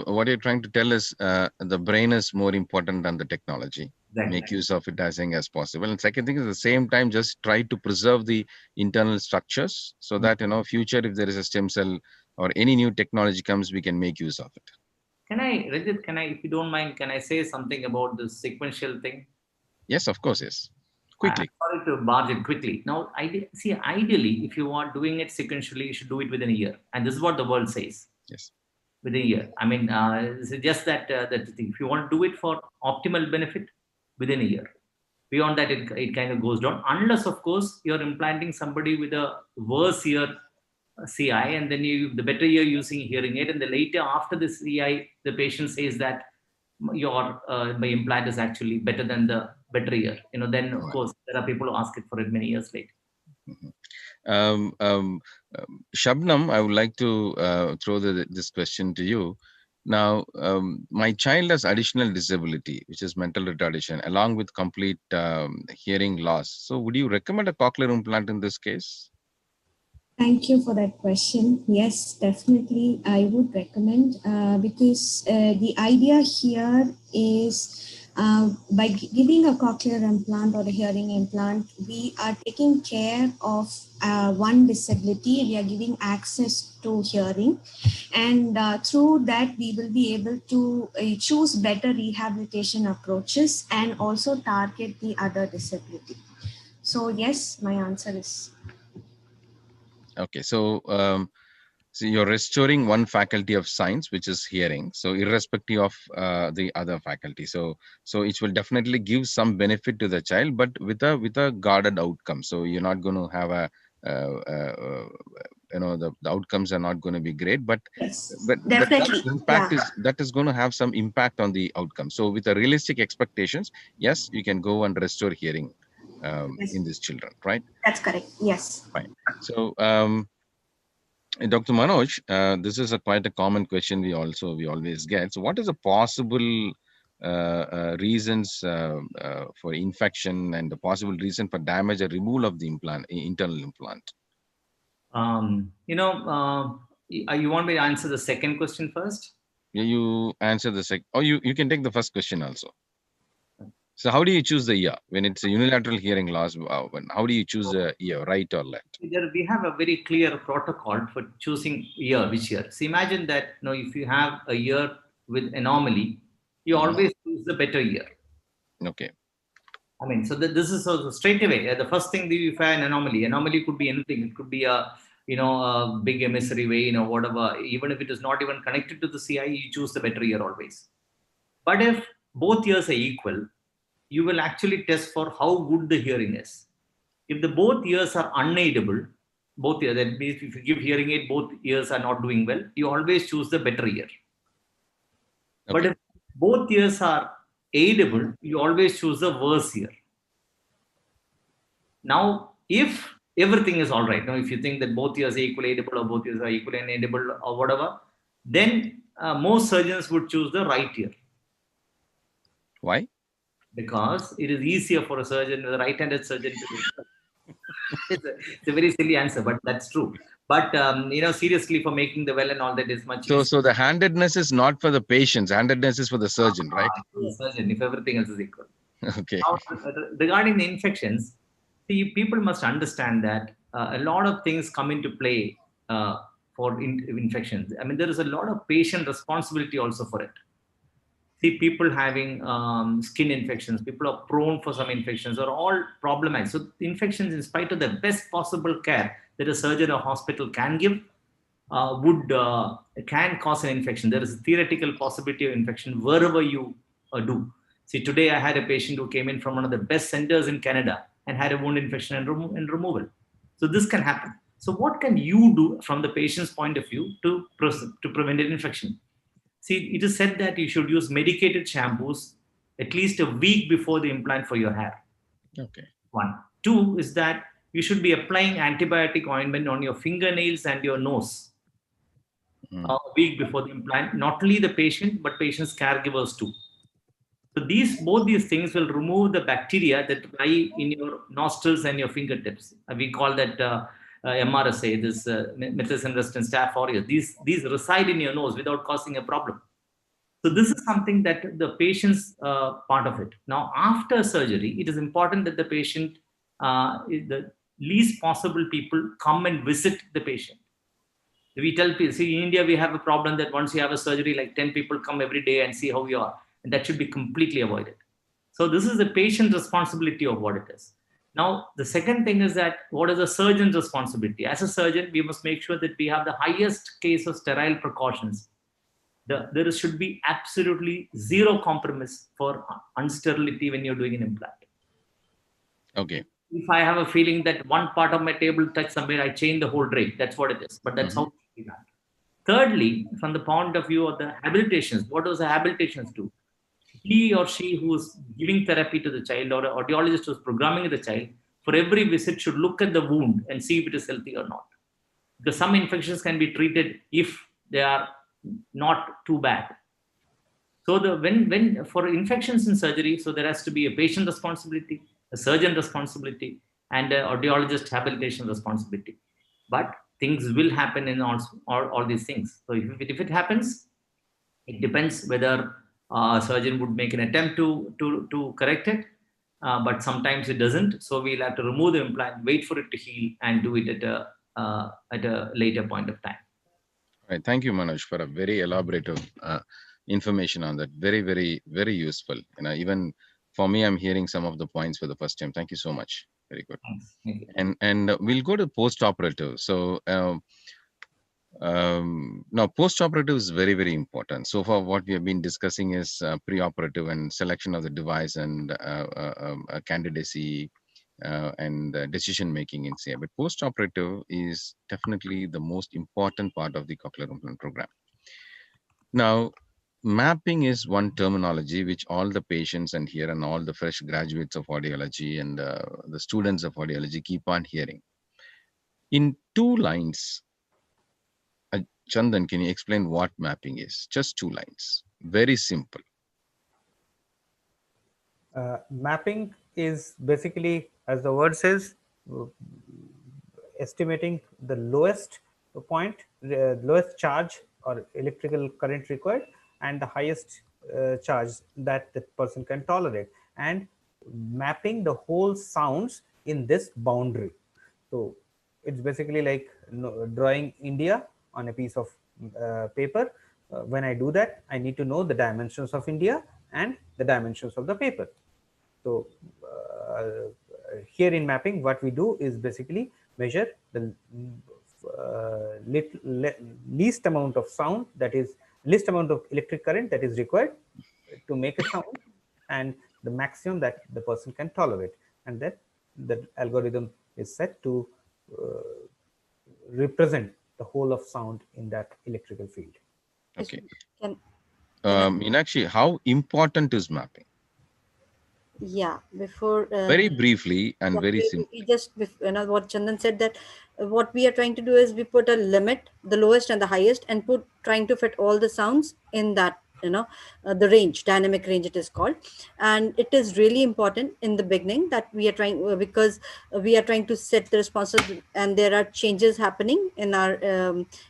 what you're trying to tell is the brain is more important than the technology. Exactly. Make use of it as young as possible. And second thing is, at the same time, just try to preserve the internal structures so that, future, if there is a stem cell or any new technology comes, we can make use of it. Rajat, if you don't mind, can I say something about this sequential thing? Yes, of course, yes. quickly. Sorry to barge in quickly. Now, ideally, if you are doing it sequentially, you should do it within a year. And this is what the world says. Yes. Within a year. I mean, it's just that, that if you want to do it for optimal benefit, within a year. Beyond that, it kind of goes down. Unless, of course, you're implanting somebody with a worse ear CI, and then the better you're using hearing aid, and the later after the CI, the patient says that your my implant is actually better than the better ear. Then of course there are people who ask it for it many years later. Shabnam, I would like to throw this question to you. Now, my child has additional disability, which is mental retardation, along with complete hearing loss. So would you recommend a cochlear implant in this case? Thank you for that question. Yes, definitely I would recommend because the idea here is by giving a cochlear implant or a hearing implant, we are taking care of one disability. We are giving access to hearing, and through that we will be able to choose better rehabilitation approaches and also target the other disability. So yes, my answer is. Okay, so so you're restoring one faculty of science, which is hearing. So irrespective of the other faculty, so it will definitely give some benefit to the child, but with a guarded outcome. So you're not going to have a the outcomes are not going to be great, but Definitely. that is going to have some impact on the outcome. So with the realistic expectations, yes, you can go and restore hearing in these children, right? That's correct. Yes. Fine. So Dr. Manoj, this is quite a common question we always get. So what is the possible reasons for infection and the possible reason for damage or removal of the internal implant? You want me to answer the second question first? Yeah, you answer the second. Or you can take the first question also. So how do you choose the ear when it's a unilateral hearing loss? How do you choose the ear, right or left? We have a very clear protocol for choosing ear, which ear. So imagine that if you have a ear with anomaly, you always choose the better ear. Okay. I mean, so this is so straight away. The first thing that you find anomaly could be anything. It could be a big emissary vein or whatever. Even if it is not even connected to the CI, you choose the better ear always. But if both ears are equal, you will actually test for how good the hearing is. If both ears are unaidable, that means if you give hearing aid, both ears are not doing well, you always choose the better ear. Okay. But if both ears are aidable, you always choose the worse ear. Now, if everything is all right, if you think that both ears are equally aidable or both ears are equally unaidable or whatever, then most surgeons would choose the right ear. Why? Because it is easier for a surgeon, a right-handed surgeon, to do. It's a very silly answer, but that's true. But seriously, for making the well and all that is much easier. So the handedness is not for the patients. Handedness is for the surgeon, right? For the surgeon, if everything else is equal. Okay. Now, regarding the infections, people must understand that a lot of things come into play for infections. I mean, there is a lot of patient responsibility also for it. See, people having skin infections, people are prone for some infections, are all problematic. So infections, in spite of the best possible care that a surgeon or hospital can give, can cause an infection. There is a theoretical possibility of infection wherever you do. See, today I had a patient who came in from one of the best centers in Canada and had a wound infection and removal. So this can happen. So what can you do from the patient's point of view to prevent an infection? See, it is said that you should use medicated shampoos at least a week before the implant for your hair. Okay. 1. 2 is that you should be applying antibiotic ointment on your fingernails and your nose a week before the implant. Not only the patient, but patient's caregivers too. So both these things will remove the bacteria that lie in your nostrils and your fingertips. We call that MRSA, this methicillin-resistant Staph aureus. These reside in your nose without causing a problem. So this is something that the patient's part of it. Now, after surgery, it is important that the patient, the least possible people come and visit the patient. We tell people, see, in India, we have a problem that once you have a surgery, like 10 people come every day and see how you are. And that should be completely avoided. So this is the patient responsibility of what it is. Now, the second thing is that what is the surgeon's responsibility? As a surgeon, we must make sure that we have the highest case of sterile precautions. There should be absolutely zero compromise for unsterility when you're doing an implant. Okay. If I have a feeling that one part of my table touched somewhere, I change the whole drape. That's what it is. But that's how it should be done. Thirdly, from the point of view of the habilitations, what does the habilitations do? He or she who is giving therapy to the child, or an audiologist who is programming the child, for every visit should look at the wound and see if it is healthy or not. Because some infections can be treated if they are not too bad. So when for infections in surgery, so there has to be a patient responsibility, a surgeon responsibility, and an audiologist habilitation responsibility. But things will happen in all these things. So if it happens, it depends whether a surgeon would make an attempt to correct it, but sometimes it doesn't. So we'll have to remove the implant, wait for it to heal, and do it at a later point of time. All right. Thank you, Manoj, for a very elaborative information on that. Very, very, very useful. Even for me, I'm hearing some of the points for the first time. Thank you so much. Very good. Thank you. And we'll go to post-operative. So now post-operative is very, very important. So far, what we have been discussing is pre-operative and selection of the device and candidacy and decision making in CA. But post-operative is definitely the most important part of the cochlear implant program. Now, mapping is one terminology which all the patients and here and all the fresh graduates of audiology and the students of audiology keep on hearing. In 2 lines, Chandan, can you explain what mapping is? Just 2 lines. Very simple. Mapping is basically, as the word says, estimating the lowest point, the lowest charge or electrical current required, and the highest charge that the person can tolerate, and mapping the whole sounds in this boundary. So it's basically like drawing India on a piece of paper. When I do that, I need to know the dimensions of India and the dimensions of the paper. So here in mapping, what we do is basically measure the least amount of sound, that is least amount of electric current that is required to make a sound, and the maximum that the person can tolerate, and that the algorithm is set to represent the whole of sound in that electrical field. Okay. Meenakshi, how important is mapping? Yeah, before very briefly and very simply. Just what Chandan said, that what we are trying to do is we put a limit, the lowest and the highest, and trying to fit all the sounds in that, the range, dynamic range it is called. And it is really important in the beginning that we are trying, because we are trying to set the responses and there are changes happening in our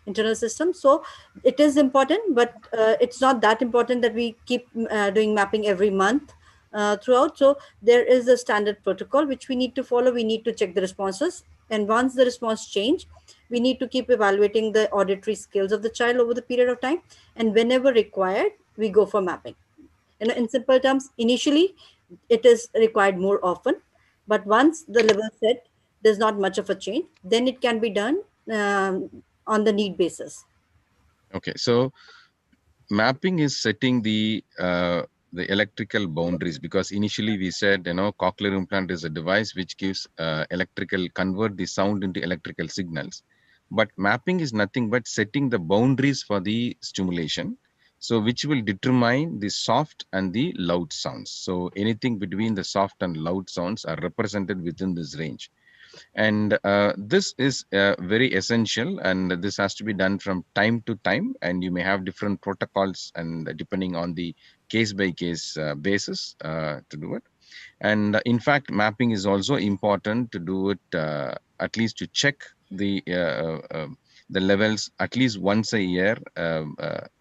internal system. So it is important, but it's not that important that we keep doing mapping every month throughout. So there is a standard protocol which we need to follow. We need to check the responses, and once the response change, we need to keep evaluating the auditory skills of the child over the period of time, and whenever required we go for mapping. In simple terms, initially it is required more often, but once the level set, there's not much of a change, then it can be done on the need basis. Okay, so mapping is setting the electrical boundaries, because initially we said, cochlear implant is a device which gives convert the sound into electrical signals. But mapping is nothing but setting the boundaries for the stimulation, so which will determine the soft and the loud sounds. So anything between the soft and loud sounds are represented within this range. And this is very essential, and this has to be done from time to time, and you may have different protocols and depending on the case by case basis to do it. And in fact, mapping is also important to do it at least to check the levels at least once a year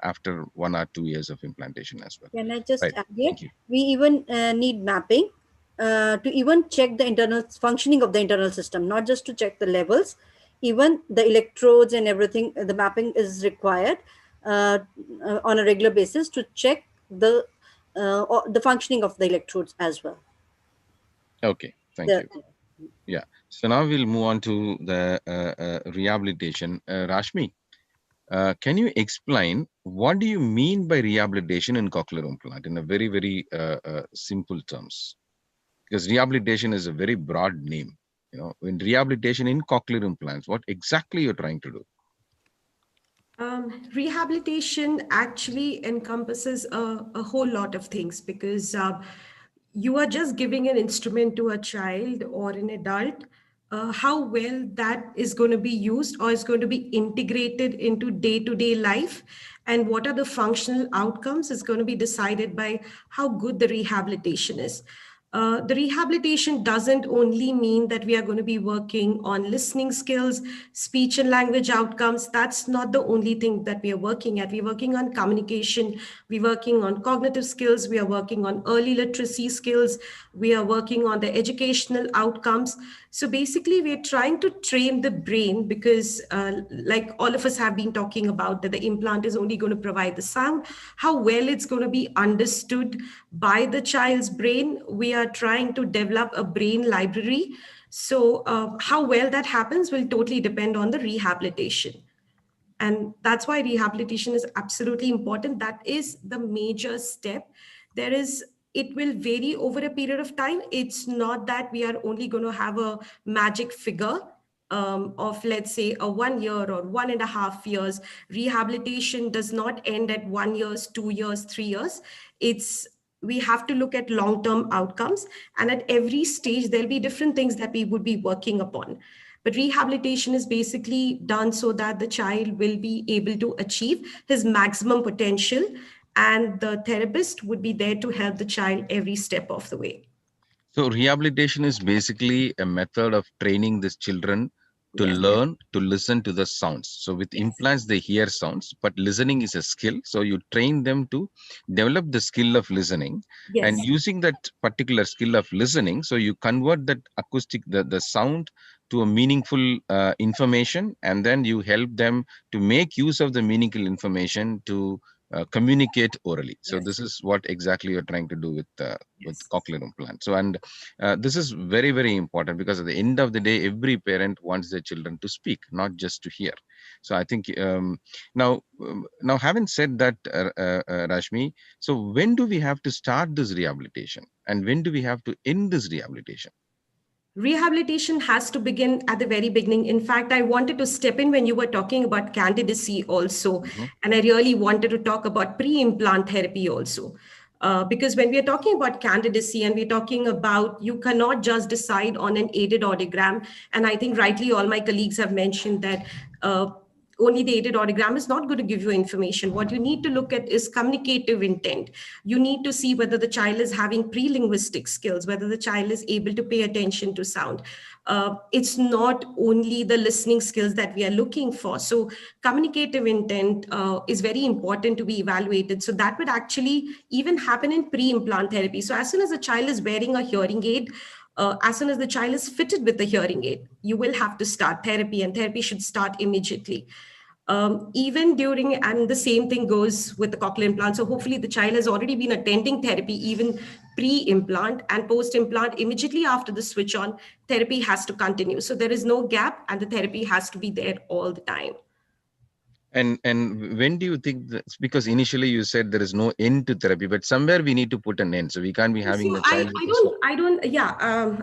after 1 or 2 years of implantation as well. Can I just add here? We even need mapping to even check the internal functioning of the internal system, not just to check the levels, even the electrodes and everything. The mapping is required on a regular basis to check the functioning of the electrodes as well. Okay, thank you. Yeah. So now we'll move on to the rehabilitation. Rashmi, can you explain what do you mean by rehabilitation in cochlear implant in a very, very simple terms? Because rehabilitation is a very broad name. You know, in rehabilitation in cochlear implants, what exactly you're trying to do? Rehabilitation actually encompasses a whole lot of things because you are just giving an instrument to a child or an adult. How well that is going to be used or is going to be integrated into day-to-day life, and what are the functional outcomes is going to be decided by how good the rehabilitation is. The rehabilitation doesn't only mean that we are going to be working on listening skills, speech and language outcomes. That's not the only thing that we are working at. We're working on communication, we're working on cognitive skills, we are working on early literacy skills, we are working on the educational outcomes. So basically, we're trying to train the brain because, like all of us have been talking about, that the implant is only going to provide the sound. How well it's going to be understood by the child's brain, we are trying to develop a brain library. So how well that happens will totally depend on the rehabilitation. And that's why rehabilitation is absolutely important. That is the major step. It will vary over a period of time. It's not that we are only going to have a magic figure of, let's say, a 1 year or 1.5 years. Rehabilitation does not end at 1 year, 2 years, 3 years. We have to look at long-term outcomes, and at every stage there'll be different things that we would be working upon. But rehabilitation is basically done so that the child will be able to achieve his maximum potential, and the therapist would be there to help the child every step of the way. So rehabilitation is basically a method of training these children to learn to listen to the sounds. So with implants, they hear sounds, but listening is a skill. So you train them to develop the skill of listening, and using that particular skill of listening, so you convert that acoustic, the sound, to a meaningful information, and then you help them to make use of the meaningful information to communicate orally. So this is what exactly you're trying to do with cochlear implant. So, and this is very, very important, because at the end of the day, every parent wants their children to speak, not just to hear. So I think now having said that, Rashmi, so when do we have to start this rehabilitation, and when do we have to end this rehabilitation? Rehabilitation has to begin at the very beginning. In fact, I wanted to step in when you were talking about candidacy also. And I really wanted to talk about pre-implant therapy also. Because when we are talking about candidacy and we're talking about, you cannot just decide on an aided audiogram. And I think rightly all my colleagues have mentioned that only the aided audiogram is not going to give you information. What you need to look at is communicative intent. You need to see whether the child is having pre-linguistic skills, whether the child is able to pay attention to sound. It's not only the listening skills that we are looking for. So communicative intent is very important to be evaluated. So that would actually even happen in pre-implant therapy. So as soon as a child is wearing a hearing aid, as soon as the child is fitted with the hearing aid, you will have to start therapy, and therapy should start immediately. Even during, and the same thing goes with the cochlear implant. So hopefully the child has already been attending therapy, even pre-implant and post-implant. Immediately after the switch on, therapy has to continue. So there is no gap, and the therapy has to be there all the time. And when do you think that, because initially you said there is no end to therapy, but somewhere we need to put an end. So we can't be having the child.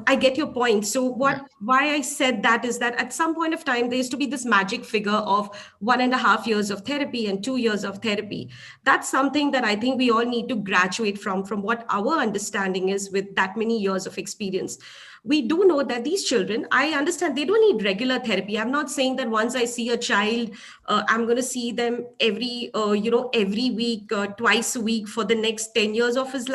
I get your point. So why I said that is that at some point of time, there used to be this magic figure of 1.5 years of therapy and 2 years of therapy. That's something that I think we all need to graduate from what our understanding is with that many years of experience. We do know that these children, I understand they don't need regular therapy. I'm not saying that once I see a child, I'm going to see them every week, twice a week for the next 10 years of his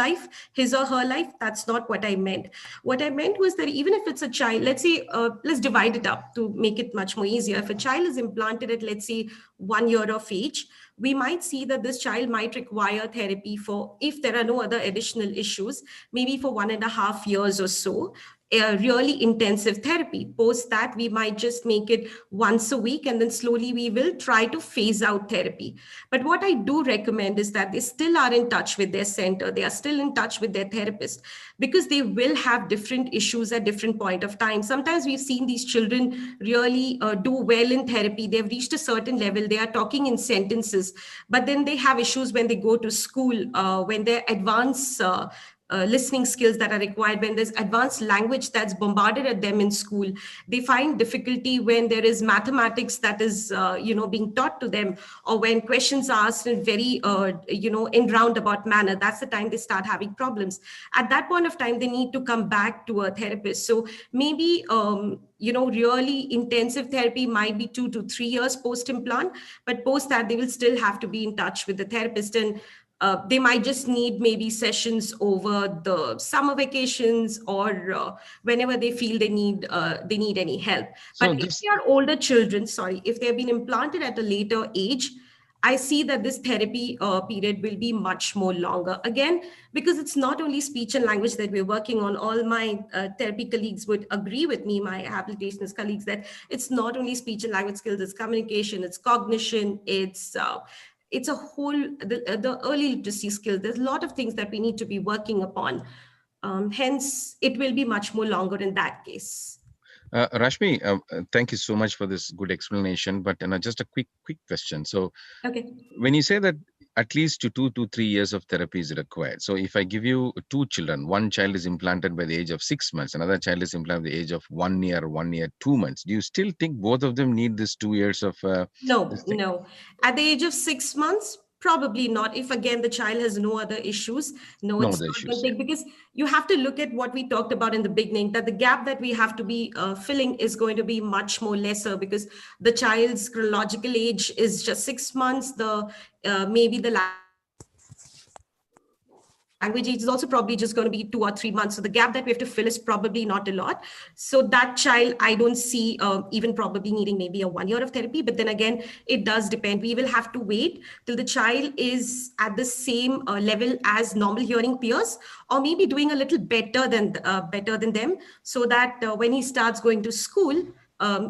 or her life. That's not what I meant. What I meant was that even if it's a child, let's say, let's divide it up to make it much more easier. If a child is implanted at, let's say, 1 year of age, we might see that this child might require therapy for, if there are no other additional issues, maybe for 1.5 years or so. really intensive therapy. Post that, we might just make it once a week, and then slowly we will try to phase out therapy. But what I do recommend is that they still are in touch with their center. They are still in touch with their therapist, because they will have different issues at different point of time. Sometimes we've seen these children really do well in therapy. They've reached a certain level. They are talking in sentences, but then they have issues when they go to school, when they're advanced listening skills that are required, when there's advanced language that's bombarded at them in school. They find difficulty when there is mathematics that is being taught to them, or when questions are asked in very in roundabout manner. That's the time they start having problems. At that point of time, they need to come back to a therapist. So maybe really intensive therapy might be 2 to 3 years post implant, but post that they will still have to be in touch with the therapist, and they might just need maybe sessions over the summer vacations, or whenever they feel they need any help. So but if they are older children, if they have been implanted at a later age, I see that this therapy period will be much more longer. Again, because it's not only speech and language that we're working on. All my therapy colleagues would agree with me, my rehabilitationist colleagues, that it's not only speech and language skills, it's communication, it's cognition, it's a whole, the early literacy skills. There's a lot of things that we need to be working upon. Hence, it will be much more longer in that case. Rashmi, thank you so much for this good explanation. But just a quick question. So, okay, when you say that at least 2 to 3 years of therapy is required, so if I give you 2 children, one child is implanted by the age of 6 months, another child is implanted by the age of 1 year, 1 year, 2 months. Do you still think both of them need this 2 years of? No. At the age of 6 months, probably not. If again the child has no other issues, it's not going to take, because you have to look at what we talked about in the beginning, that the gap that we have to be filling is going to be much more lesser, because the child's chronological age is just 6 months. Maybe the language age is also probably just going to be 2 or 3 months. So the gap that we have to fill is probably not a lot. So that child, I don't see even probably needing maybe a 1 year of therapy. But then again, it does depend. We will have to wait till the child is at the same level as normal hearing peers, or maybe doing a little better than them, so that when he starts going to school,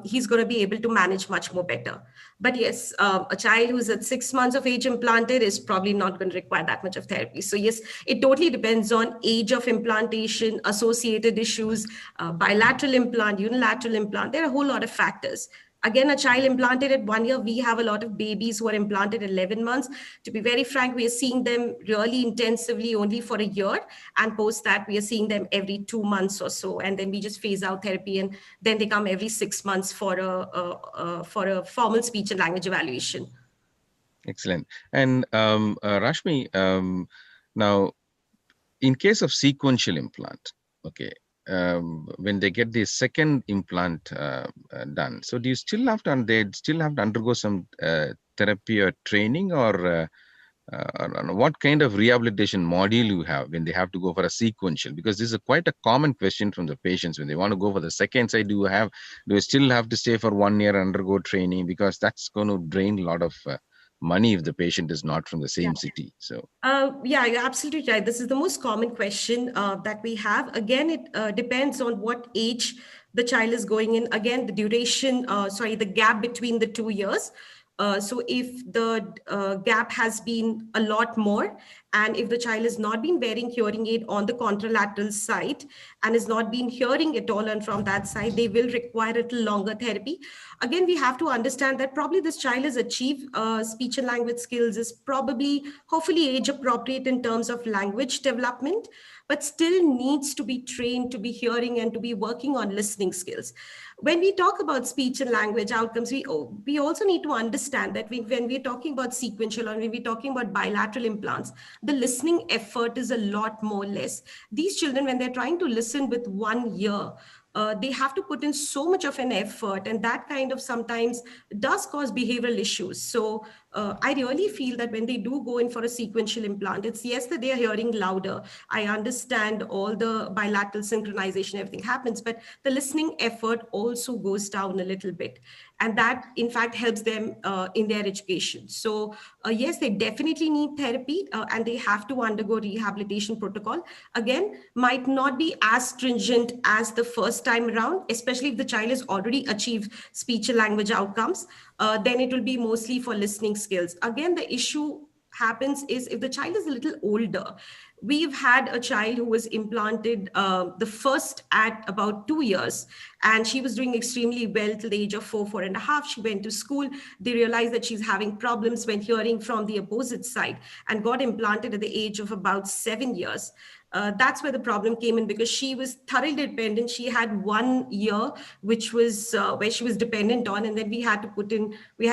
he's going to be able to manage much more better. But yes, a child who's at 6 months of age implanted is probably not going to require that much of therapy. So yes, it totally depends on age of implantation, associated issues, bilateral implant, unilateral implant. There are a whole lot of factors. Again, a child implanted at 1 year, we have a lot of babies who are implanted at 11 months. To be very frank, we are seeing them really intensively only for a year. And post that, we are seeing them every 2 months or so. And then we just phase out therapy. And then they come every 6 months for a formal speech and language evaluation. Excellent. And Rashmi, now, in case of sequential implant, okay, when they get the second implant done, so do you still have to, they still have to undergo some therapy or training, or what kind of rehabilitation module you have when they have to go for a sequential? Because this is quite a common question from the patients when they want to go for the second side. Do you still have to stay for 1 year and undergo training? Because that's going to drain a lot of money if the patient is not from the same city. So yeah, you're absolutely right. This is the most common question that we have. Again, it depends on what age the child is going in. Again, the duration, the gap between the 2 years. So if the gap has been a lot more, and if the child has not been wearing hearing aid on the contralateral side and has not been hearing at all, and from that side, they will require a little longer therapy. Again, we have to understand that probably this child has achieved speech and language skills, is probably, hopefully, age appropriate in terms of language development, but still needs to be trained to be hearing and to be working on listening skills. When we talk about speech and language outcomes, we also need to understand that when we're talking about sequential, or when we're talking about bilateral implants, the listening effort is a lot more less. These children, when they're trying to listen with 1 year, they have to put in so much of an effort, and that kind of sometimes does cause behavioral issues. So I really feel that when they do go in for a sequential implant, it's yes that they are hearing louder. I understand all the bilateral synchronization, everything happens, but the listening effort also goes down a little bit. And that, in fact, helps them in their education. So yes, they definitely need therapy and they have to undergo rehabilitation protocol. Again, might not be as stringent as the first time around, especially if the child has already achieved speech and language outcomes. Then it will be mostly for listening skills. Again, the issue happens is if the child is a little older. We've had a child who was implanted the first at about 2 years, and she was doing extremely well till the age of 4.5. She went to school. They realized that she's having problems when hearing from the opposite side and got implanted at the age of about 7 years. That's where the problem came in, because she was thoroughly dependent. She had 1 year, which was where she was dependent on, and then we had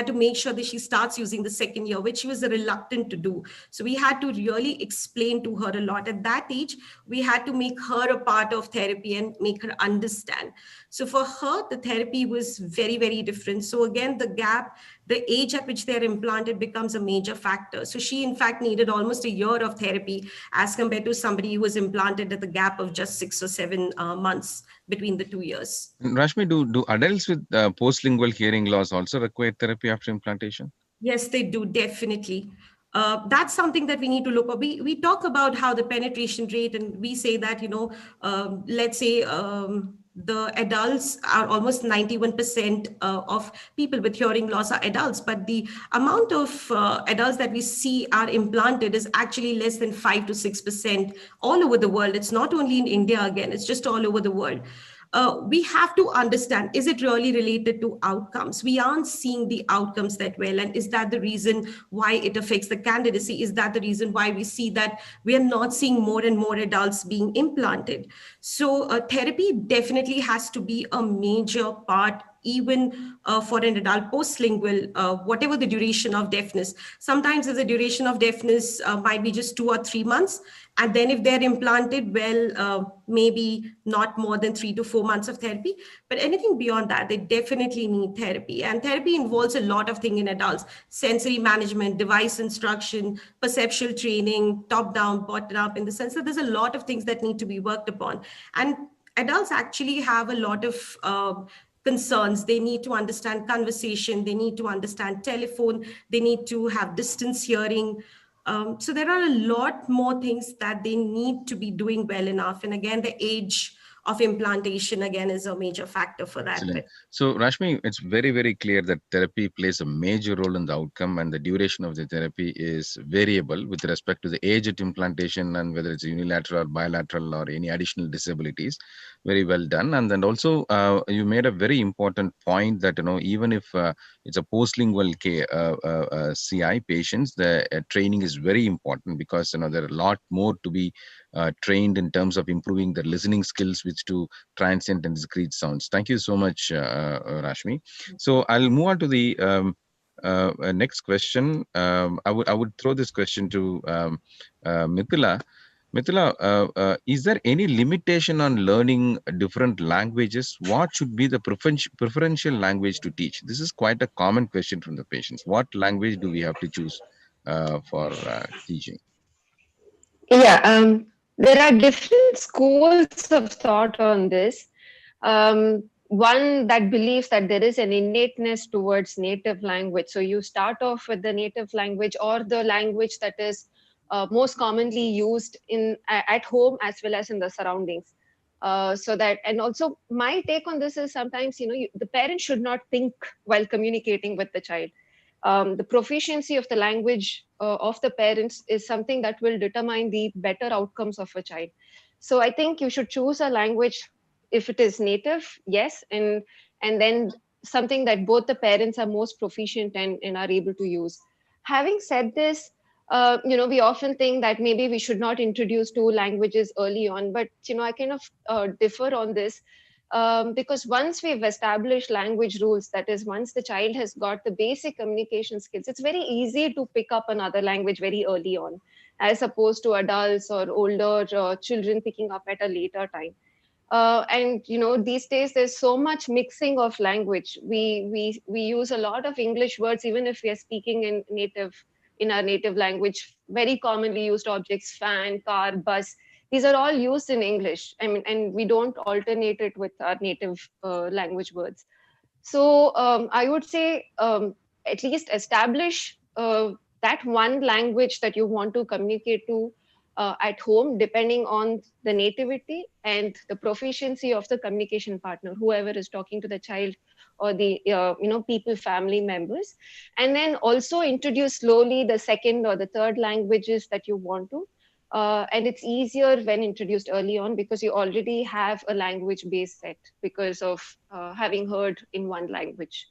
to make sure that she starts using the second year, which she was reluctant to do. So we had to really explain to her a lot. At that age, we had to make her a part of therapy and make her understand. So for her, the therapy was very, very different. So again, the age at which they're implanted becomes a major factor. So she, in fact, needed almost a year of therapy as compared to somebody who was implanted at the gap of just 6 or 7 months between the 2 years. Rashmi, do adults with postlingual hearing loss also require therapy after implantation? Yes, they do, definitely. That's something that we need to look at. We talk about how the penetration rate, and we say that, let's say the adults are almost 91% of people with hearing loss are adults, but the amount of adults that we see are implanted is actually less than 5 to 6% all over the world. It's not only in India, again, it's just all over the world. We have to understand, is it really related to outcomes? We aren't seeing the outcomes that well. And is that the reason why it affects the candidacy? Is that the reason why we see that we are not seeing more and more adults being implanted? So therapy definitely has to be a major part, even for an adult postlingual, whatever the duration of deafness. Sometimes the duration of deafness might be just 2 or 3 months. And then if they're implanted, well, maybe not more than 3 to 4 months of therapy. But anything beyond that, they definitely need therapy. And therapy involves a lot of things in adults: sensory management, device instruction, perceptual training, top down, bottom up, in the sense that there's a lot of things that need to be worked upon. And adults actually have a lot of concerns. They need to understand conversation. They need to understand telephone. They need to have distance hearing. So there are a lot more things that they need to be doing well enough. And again, the age of implantation, again, is a major factor for that. Excellent. So, Rashmi, it's very, very clear that therapy plays a major role in the outcome, and the duration of the therapy is variable with respect to the age at implantation and whether it's unilateral or bilateral or any additional disabilities. Very well done. And then also, you made a very important point that, even if it's a postlingual CI patients, the training is very important, because, there are a lot more to be trained in terms of improving their listening skills, which to transient and discrete sounds. Thank you so much, Rashmi. So I'll move on to the next question. I would throw this question to Mithila. Mithila, is there any limitation on learning different languages? What should be the preferential language to teach? This is quite a common question from the patients. What language do we have to choose for teaching? Yeah, there are different schools of thought on this. One that believes that there is an innateness towards native language. So you start off with the native language or the language that is most commonly used at home as well as in the surroundings. And also my take on this is sometimes, the parent should not think while communicating with the child. The proficiency of the language of the parents is something that will determine the better outcomes of a child. So I think you should choose a language if it is native, yes, and then something that both the parents are most proficient and are able to use. Having said this, we often think that maybe we should not introduce 2 languages early on, but I kind of differ on this. Because once we've established language rules, that is, once the child has got the basic communication skills, it's very easy to pick up another language very early on, as opposed to adults or older children picking up at a later time. And these days there's so much mixing of language. We use a lot of English words, even if we are speaking in our native language. Very commonly used objects: fan, car, bus. These are all used in English. I mean, and we don't alternate it with our native language words. So I would say at least establish that one language that you want to communicate to at home, depending on the nativity and the proficiency of the communication partner, whoever is talking to the child, or the people, family members. And then also introduce slowly the second or the third languages that you want to. And it's easier when introduced early on, because you already have a language base set because of having heard in one language.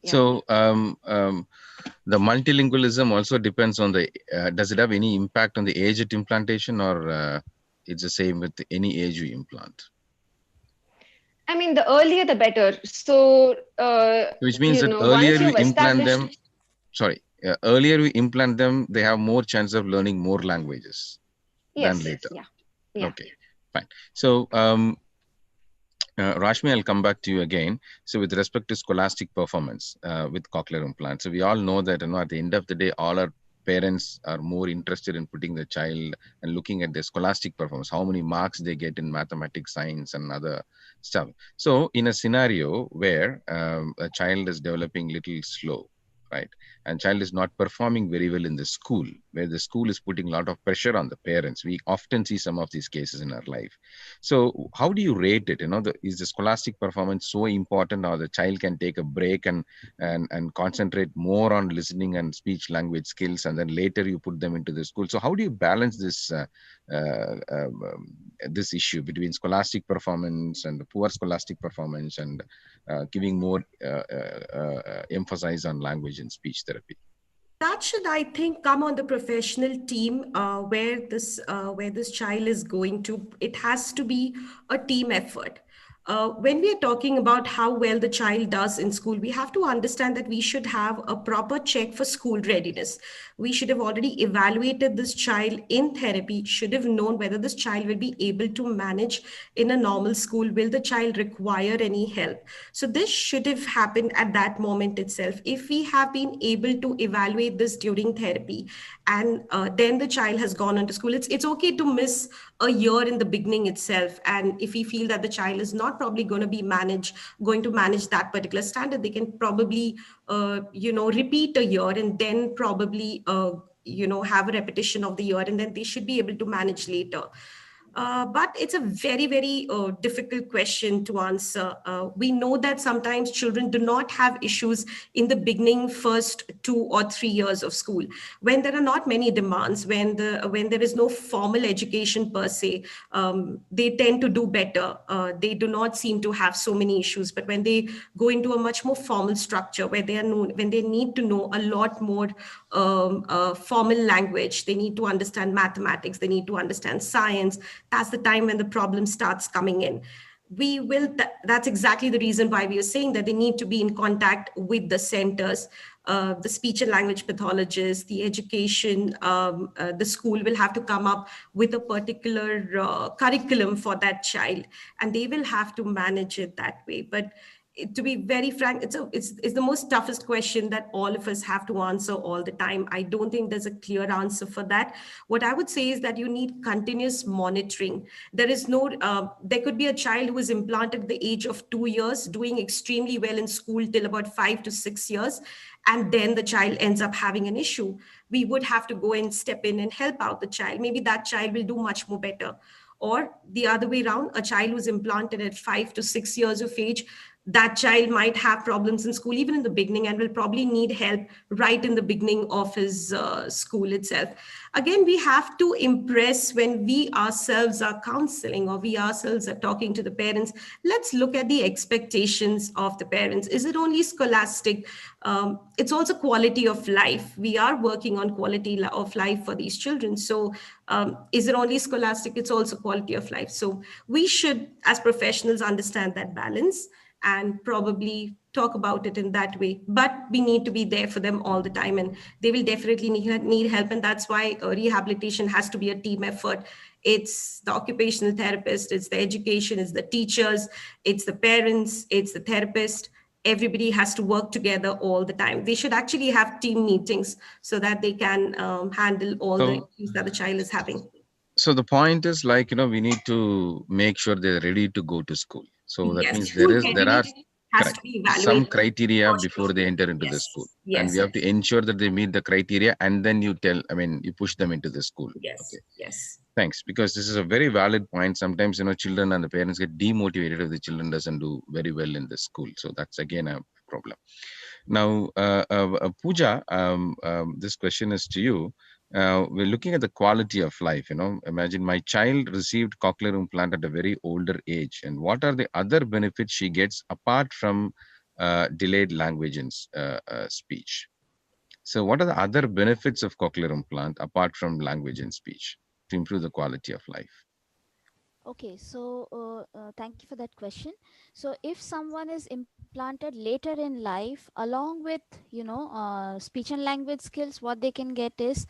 Yeah. So the multilingualism also depends on the, does it have any impact on the age at implantation, or it's the same with any age you implant? I mean, the earlier the better. So, which means that earlier we implant them, earlier we implant them, they have more chance of learning more languages than later. Yeah. Okay, fine. So, Rashmi, I'll come back to you again. So with respect to scholastic performance with cochlear implants, so we all know that at the end of the day, all our parents are more interested in putting the child and looking at their scholastic performance, how many marks they get in mathematics, science, and other stuff. So in a scenario where a child is developing little slow, right, and child is not performing very well in the school, where the school is putting a lot of pressure on the parents, we often see some of these cases in our life. So how do you rate it? Is the scholastic performance so important, or the child can take a break and concentrate more on listening and speech language skills, and then later you put them into the school? So how do you balance this this issue between scholastic performance and the poor scholastic performance, and giving more emphasis on language and speech therapy? That should, I think, come on the professional team where this child is going to. It has to be a team effort. When we are talking about how well the child does in school, we have to understand that we should have a proper check for school readiness. We should have already evaluated this child in therapy, should have known whether this child will be able to manage in a normal school. Will the child require any help? So this should have happened at that moment itself. If we have been able to evaluate this during therapy, and then the child has gone on to school, it's okay to miss a year in the beginning itself. And if we feel that the child is not probably going to manage that particular standard, they can probably repeat a year, and then probably have a repetition of the year, and then they should be able to manage later. But it's a very, very difficult question to answer. We know that sometimes children do not have issues in the beginning, first 2 or 3 years of school, when there are not many demands, when there is no formal education per se. They tend to do better. They do not seem to have so many issues. But when they go into a much more formal structure, when they need to know a lot more formal language, they need to understand mathematics, they need to understand science. That's the time when the problem starts coming in. That's exactly the reason why we are saying that they need to be in contact with the centers, the speech and language pathologists, the education, the school will have to come up with a particular curriculum for that child, and they will have to manage it that way. But to be very frank, it's the most toughest question that all of us have to answer all the time. I don't think there's a clear answer for that. What I would say is that you need continuous monitoring. There could be a child who is implanted at the age of 2 years, doing extremely well in school till about 5 to 6 years, and then the child ends up having an issue. We would have to go and step in and help out the child. Maybe that child will do much more better. Or the other way around, a child who's implanted at 5 to 6 years of age, that child might have problems in school even in the beginning, and will probably need help right in the beginning of his school itself. Again, we have to impress when we ourselves are counseling, or we ourselves are talking to the parents. Let's look at the expectations of the parents. Is it only scholastic? It's also quality of life. We are working on quality of life for these children. So is it only scholastic? It's also quality of life. So we should, as professionals, understand that balance and probably talk about it in that way, but we need to be there for them all the time, and they will definitely need help. And that's why rehabilitation has to be a team effort. It's the occupational therapist, it's the education, it's the teachers, it's the parents, it's the therapist. Everybody has to work together all the time. They should actually have team meetings so that they can handle all the issues that the child is having. So the point is, like, we need to make sure they're ready to go to school. So that Yes, means school there are readiness has correct to be some evaluated criteria for before sure. they enter into the school, and Yes, we have to ensure that they meet the criteria, and then you push them into the school. yes, Okay. yes. Thanks, because this is a very valid point. Sometimes children and the parents get demotivated if the children doesn't do very well in the school. So that's again a problem. Now, Pooja, this question is to you. We're looking at the quality of life. Imagine my child received cochlear implant at a very older age, and what are the other benefits she gets apart from delayed language and speech? So, what are the other benefits of cochlear implant apart from language and speech to improve the quality of life? Okay, so thank you for that question. So, if someone is implanted later in life, along with speech and language skills, what they can get is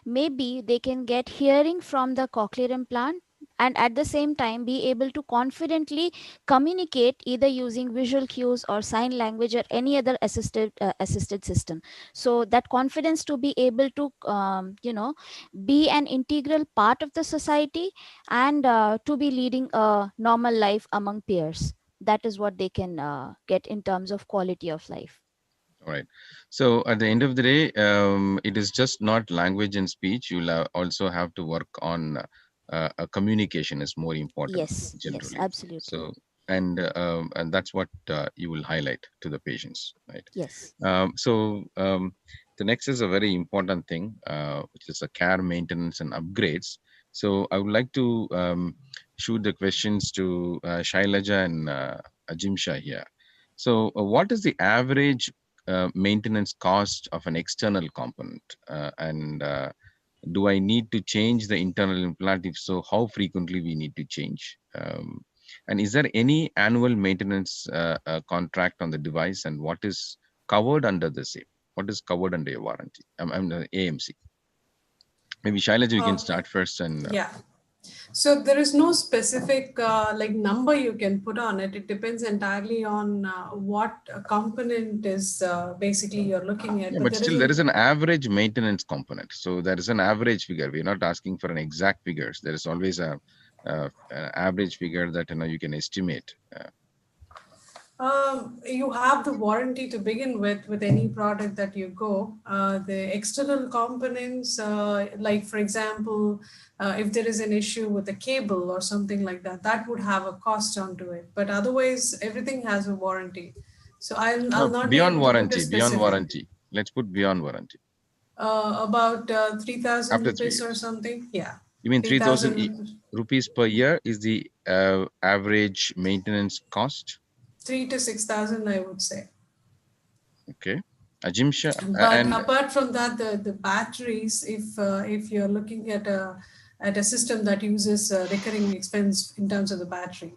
maybe they can get hearing from the cochlear implant, and at the same time be able to confidently communicate either using visual cues or sign language or any other assisted system. So that confidence to be able to be an integral part of the society, and to be leading a normal life among peers. That is what they can get in terms of quality of life. All right. So at the end of the day, it is just not language and speech. You'll also have to work on a communication is more important Yes, yes, generally. absolutely. So and that's what you will highlight to the patients, right? Yes. The next is a very important thing, which is a care, maintenance, and upgrades. So I would like to shoot the questions to Shailaja and Ajimsha here. So what is the average maintenance cost of an external component, and do I need to change the internal implant? If so, how frequently we need to change? And is there any annual maintenance contract on the device, and what is covered under the same? What is covered under your warranty? I'm the AMC. Maybe Shailaja, you can start first. And yeah. So there is no specific like number you can put on it. It depends entirely on what component is basically you're looking at. yeah, but still there is an average maintenance component. So there is an average figure. We're not asking for an exact figures. There is always an average figure that you can estimate. You have the warranty to begin with any product that you go. The external components, like for example, if there is an issue with a cable or something like that, that would have a cost onto it. But otherwise, everything has a warranty. So I'll not be beyond able to put a warranty. specific. Beyond warranty. Let's put beyond warranty. About 3,000 After 3 rupees or years. something. Yeah. You mean 3,000 3,000 rupees per year is the average maintenance cost? 3 to 6,000, I would say. Okay. Ajimsha, But and apart from that, the batteries, if you're looking at a system that uses recurring expense in terms of the battery.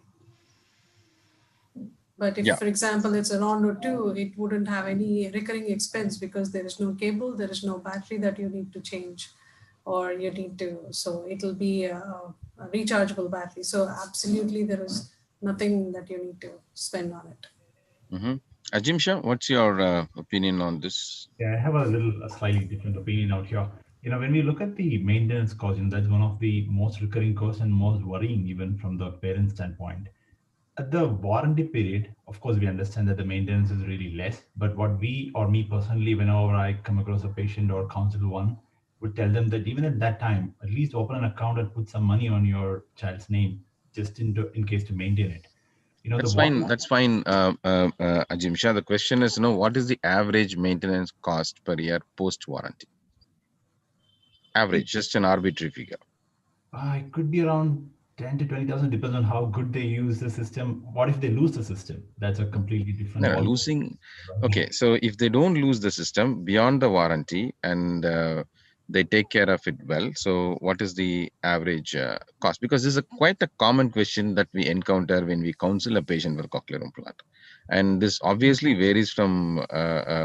But if, for example, it's an Rondo 2, it wouldn't have any recurring expense because there is no cable, there is no battery that you need to change, or you need to, so it'll be a rechargeable battery. So absolutely, there is nothing that you need to spend on it. Ajimsha, what's your opinion on this? Yeah, I have a slightly different opinion out here. When we look at the maintenance cost, that's one of the most recurring costs and most worrying even from the parent standpoint. At the warranty period, of course, we understand that the maintenance is really less, but what we or me personally, whenever I come across a patient or counsel one, would tell them that even at that time, at least open an account and put some money on your child's name just in case to maintain it. That's fine. That's fine, Ajimsha. The question is, what is the average maintenance cost per year post warranty? Average, just an arbitrary figure. It could be around 10 to 20,000, depends on how good they use the system. What if they lose the system? That's a completely different. No, losing. Okay, so if they don't lose the system beyond the warranty and they take care of it well, so what is the average cost? Because this is quite a common question that we encounter when we counsel a patient for cochlear implant. And this obviously varies from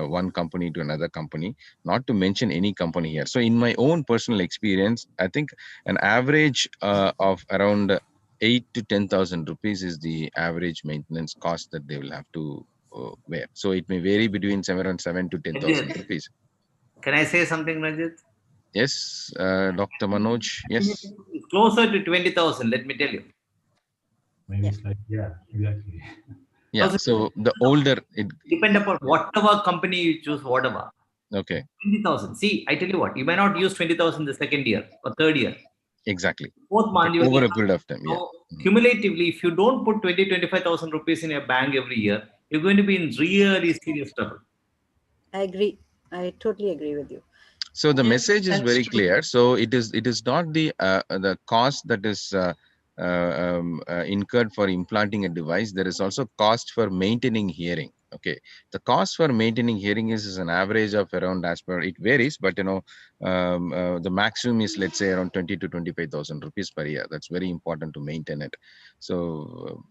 one company to another company, not to mention any company here. So in my own personal experience, I think an average of around 8 to 10,000 rupees is the average maintenance cost that they will have to wear. So it may vary between around 7 to 10,000 Ranjit, rupees. can I say something, Ranjit? Yes, Dr. Manoj. Yes. It's closer to 20,000, let me tell you. Maybe it's like, yeah, exactly. Yeah. So the older it Depend upon whatever company you choose, whatever. Okay. 20,000. See, I tell you what, you may not use 20,000 the second year or third year. Exactly. Fourth month, you will Over a period of time. Yeah. so cumulatively, if you don't put 25,000 rupees in your bank every year, you're going to be in really serious trouble. I agree. I totally agree with you. So the message is That's very true. clear. So it is not the cost that is incurred for implanting a device. There is also cost for maintaining hearing. Okay, the cost for maintaining hearing is an average of around, as per, it varies, but the maximum is, let's say, around 20 to 25,000 rupees per year. That's very important to maintain it. So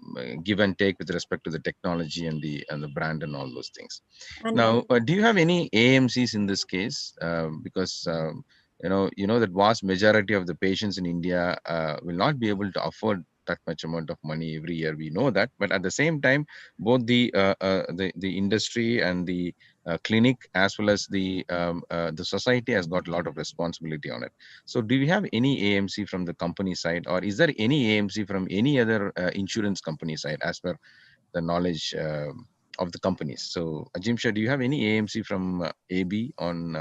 give and take with respect to the technology and the brand and all those things. And Now, do you have any AMCs in this case? Because you know that vast majority of the patients in India will not be able to afford that much amount of money every year. We know that, but at the same time, both the industry and the clinic, as well as the society, has got a lot of responsibility on it. So, do you have any AMC from the company side, or is there any AMC from any other insurance company side, as per the knowledge of the companies? So, Ajimsha, do you have any AMC from AB on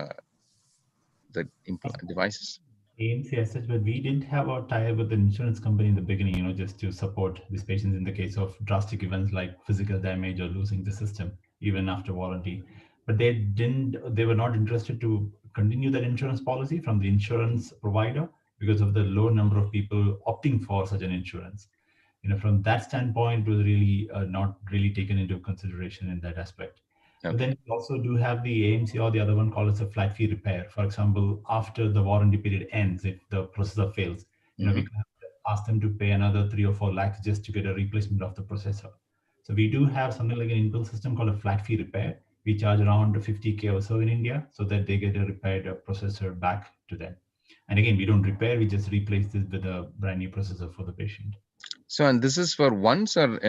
the devices? AMC as such, but we didn't have a tie-up with an insurance company in the beginning, just to support these patients in the case of drastic events like physical damage or losing the system, even after warranty. But they were not interested to continue that insurance policy from the insurance provider because of the low number of people opting for such an insurance. From that standpoint, it was really not really taken into consideration in that aspect. But then we also do have the AMC, or the other one called as a flat fee repair. For example, after the warranty period ends, if the processor fails, we can ask them to pay another 3 or 4 lakhs just to get a replacement of the processor. So we do have something like an inbuilt system called a flat fee repair. We charge around 50K or so in India, so that they get a repaired processor back to them. And again, we don't repair, we just replace this with a brand new processor for the patient. So, and this is for once, or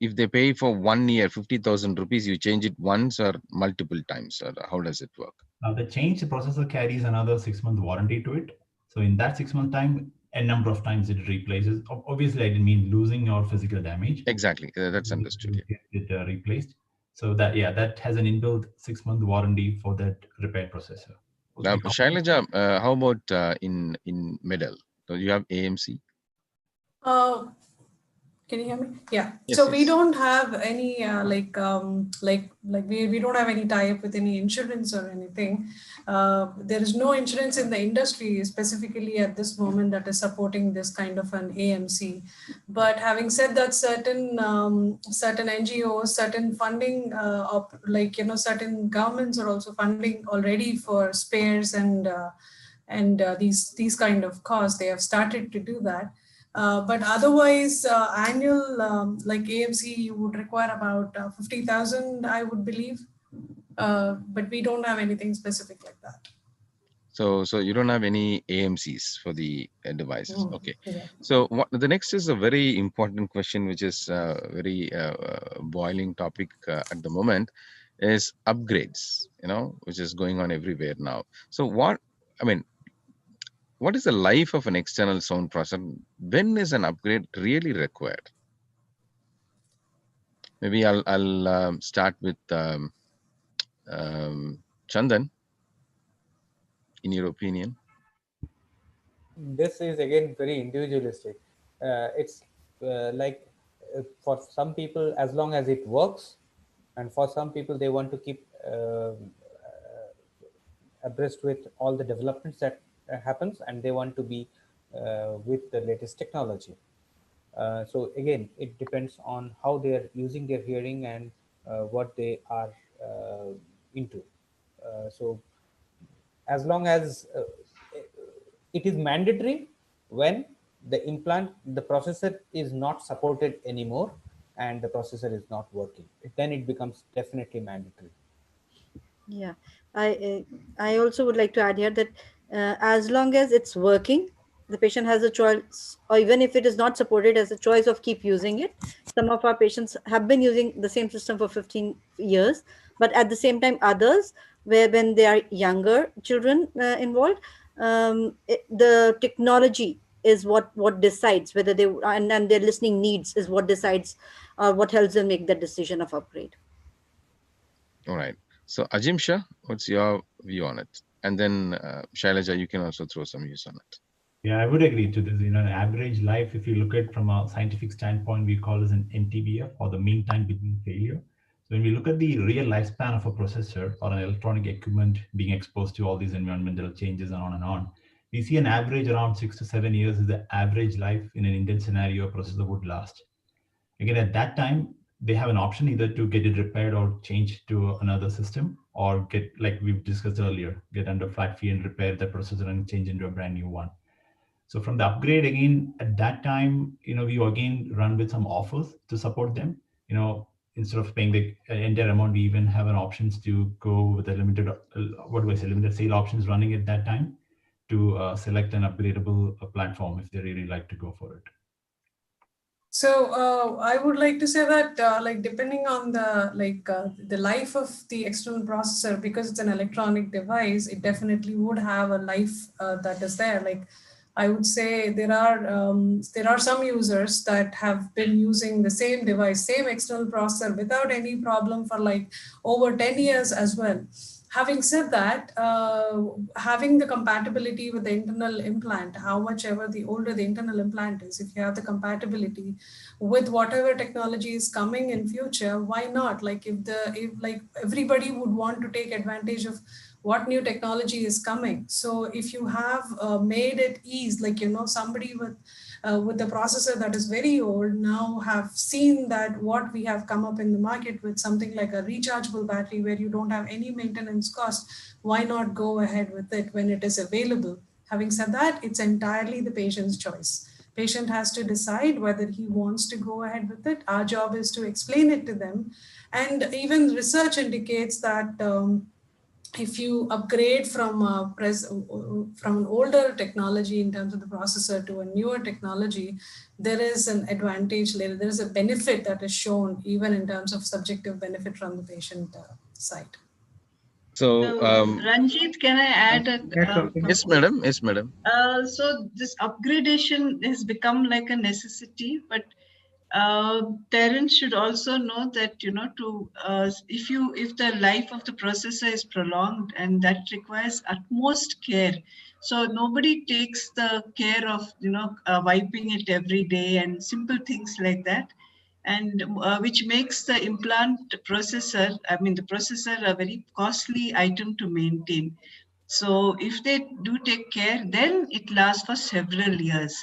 if they pay for 1 year 50,000 rupees, you change it once or multiple times, or how does it work? Now, the change the processor carries another 6-month warranty to it. So in that 6-month time, a number of times it replaces. Obviously, I didn't mean losing or physical damage. Exactly, that's understood. Get it replaced. So that has an inbuilt 6-month warranty for that repaired processor. Shailaja, how about in Medal? Do you have AMC? Can you hear me? Yeah. Yes, So we yes. don't have any we don't have any tie-up with any insurance or anything. There is no insurance in the industry specifically at this moment that is supporting this kind of an AMC. But having said that, certain NGOs, certain funding, certain governments are also funding already for spares and these kind of costs. They have started to do that. But otherwise, annual like AMC, you would require about 50,000, I would believe. But we don't have anything specific like that. So you don't have any AMCs for the devices. Okay. Yeah. So the next is a very important question, which is a very boiling topic at the moment, is upgrades, which is going on everywhere now. So what is the life of an external sound processor? When is an upgrade really required? Maybe I'll start with Chandan. In your opinion? This is again very individualistic. It's for some people, as long as it works, and for some people, they want to keep abreast with all the developments that happens, and they want to be with the latest technology. So again, it depends on how they are using their hearing and what they are into. So as long as it is mandatory when the processor is not supported anymore, and the processor is not working. Then it becomes definitely mandatory. Yeah, I also would like to add here that as long as it's working, the patient has a choice, or even if it is not supported, as a choice of keep using it. Some of our patients have been using the same system for 15 years, but at the same time, others, where when they are younger children involved, the technology is what decides whether they, and their listening needs is what decides, what helps them make that decision of upgrade. All right. So Ajim Shah, what's your view on it? And then Shailaja, you can also throw some views on it. Yeah, I would agree to this. You know, an average life, if you look at from a scientific standpoint, we call this an MTBF, or the mean time between failure. So when we look at the real lifespan of a processor or an electronic equipment being exposed to all these environmental changes and on, we see an average around 6 to 7 years is the average life in an Indian scenario a processor would last. Again, at that time, they have an option either to get it repaired or change to another system, or get, like we've discussed earlier, get under flat fee and repair the processor and change into a brand new one. So from the upgrade, again, at that time, you know, we again run with some offers to support them. You know, instead of paying the entire amount, we even have an options to go with a limited, limited sale options running at that time to select an upgradable platform if they really like to go for it. So I would like to say that, like, depending on the life of the external processor, because it's an electronic device, it definitely would have a life that is there. Like, I would say there are some users that have been using the same device, same external processor without any problem for like over 10 years as well. Having said that, having the compatibility with the internal implant, how much ever the older the internal implant is, if you have the compatibility with whatever technology is coming in future, why not? Like if like everybody would want to take advantage of what new technology is coming. So if you have made it ease, like, you know, somebody with the processor that is very old now have seen that what we have come up in the market with something like a rechargeable battery where you don't have any maintenance cost, why not go ahead with it when it is available? Having said that, it's entirely the patient's choice. Patient has to decide whether he wants to go ahead with it. Our job is to explain it to them. And even research indicates that if you upgrade from an older technology in terms of the processor to a newer technology, there is an advantage later. There is a benefit that is shown even in terms of subjective benefit from the patient side. So, Ranjit, can I add a yes, madam. Yes, madam. So this upgradation has become like a necessity, but parents should also know that, you know, to if the life of the processor is prolonged, and that requires utmost care. So nobody takes the care of, you know, wiping it every day and simple things like that, and which makes the implant processor, I mean the processor, a very costly item to maintain. So if they do take care, then it lasts for several years.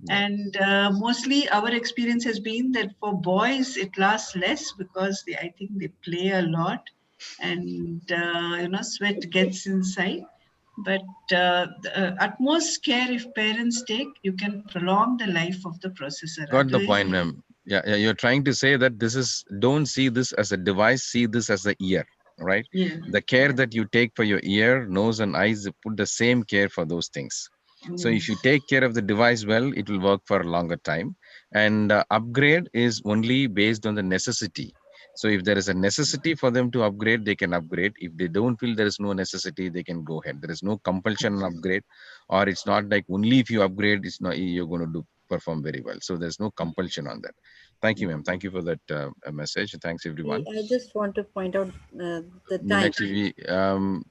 And mostly our experience has been that for boys, it lasts less because I think they play a lot, and, you know, sweat gets inside. But the utmost care if parents take, you can prolong the life of the processor. Got the point, ma'am. Yeah, you're trying to say that this is, don't see this as a device, see this as a ear, right? Yeah. The care that you take for your ear, nose, and eyes, put the same care for those things. So if you take care of the device well, it will work for a longer time. And upgrade is only based on the necessity. So if there is a necessity for them to upgrade, they can upgrade. If they don't feel there is no necessity, they can go ahead. There is no compulsion on upgrade, or it's not like only if you upgrade, it's not you're going to do perform very well. So there's no compulsion on that. Thank you, ma'am. Thank you for that message. Thanks, everyone. I just want to point out the time. Actually,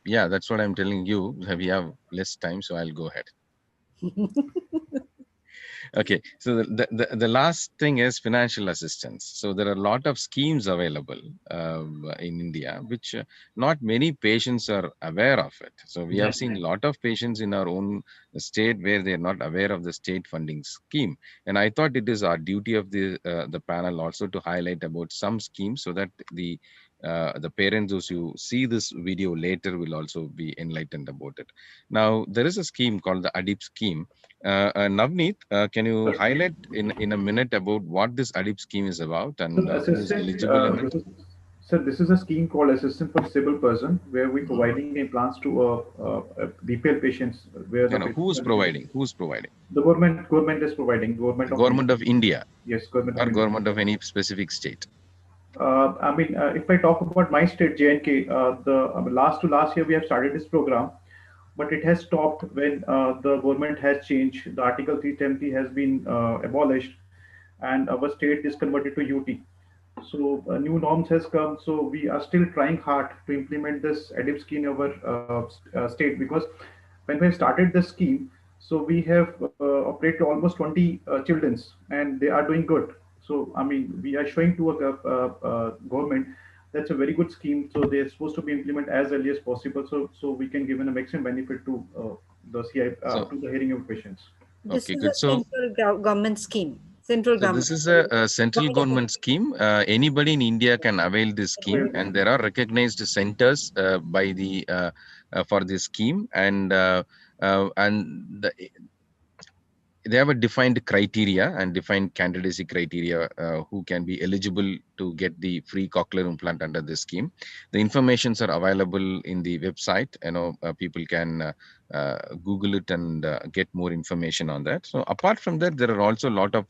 yeah, that's what I'm telling you. We have less time, so I'll go ahead. Okay, so the last thing is financial assistance. So there are a lot of schemes available in India, which not many patients are aware of it. So we have seen a lot of patients in our own state where they are not aware of the state funding scheme. And I thought it is our duty of the panel also to highlight about some schemes so that the parents who see this video later will also be enlightened about it. Now, there is a scheme called the ADIP scheme, Navneet, can you highlight in a minute about what this ADIP scheme is about So and the who is assistant, eligible in it? this is a scheme called Assistant for Disabled Person, where we're providing implants to BPL patients, where the Who patients is are disabled. providing? Who is providing? The government is providing. Government The of India. government of India Yes, government or of India. government of any specific state? I mean, if I talk about my state, JNK, the last to last year we have started this program, but it has stopped when the government has changed. The Article 370 has been abolished, and our state is converted to UT. So new norms has come. So we are still trying hard to implement this ADIP scheme in our state, because when we started the scheme, so we have operated almost 20 childrens, and they are doing good. So I mean, we are showing to a government that's a very good scheme. So they're supposed to be implemented as early as possible. So we can give a maximum benefit to the CI So, to the hearing of patients. This okay, is good. a So, central government scheme. Central so government. this is a central government scheme. Anybody in India can avail this scheme, and there are recognized centers by the for this scheme, and they have a defined criteria and defined candidacy criteria who can be eligible to get the free cochlear implant under this scheme. The informations are available in the website. People can Google it and get more information on that. So apart from that, there are also a lot of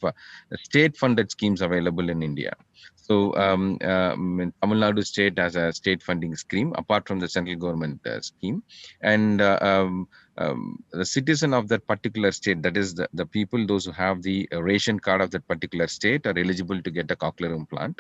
state funded schemes available in India. So Tamil Nadu state has a state funding scheme apart from the central government scheme, and the citizen of that particular state, that is the people, those who have the ration card of that particular state, are eligible to get a cochlear implant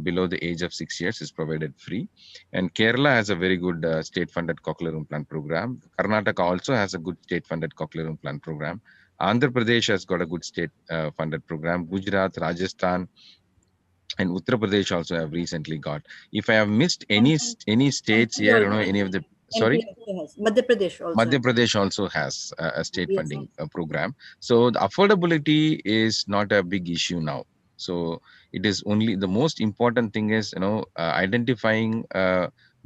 below the age of 6 years, is provided free. And Kerala has a very good state funded cochlear implant program. Karnataka also has a good state funded cochlear implant program. Andhra Pradesh has got a good state funded program. Gujarat, Rajasthan, and Uttar Pradesh also have recently got. If I have missed any states MP here, also. any of the, MP sorry. also has. Madhya Pradesh also Madhya has. Pradesh also has a state Yes. funding program. So the affordability is not a big issue now. So it is only the most important thing is, identifying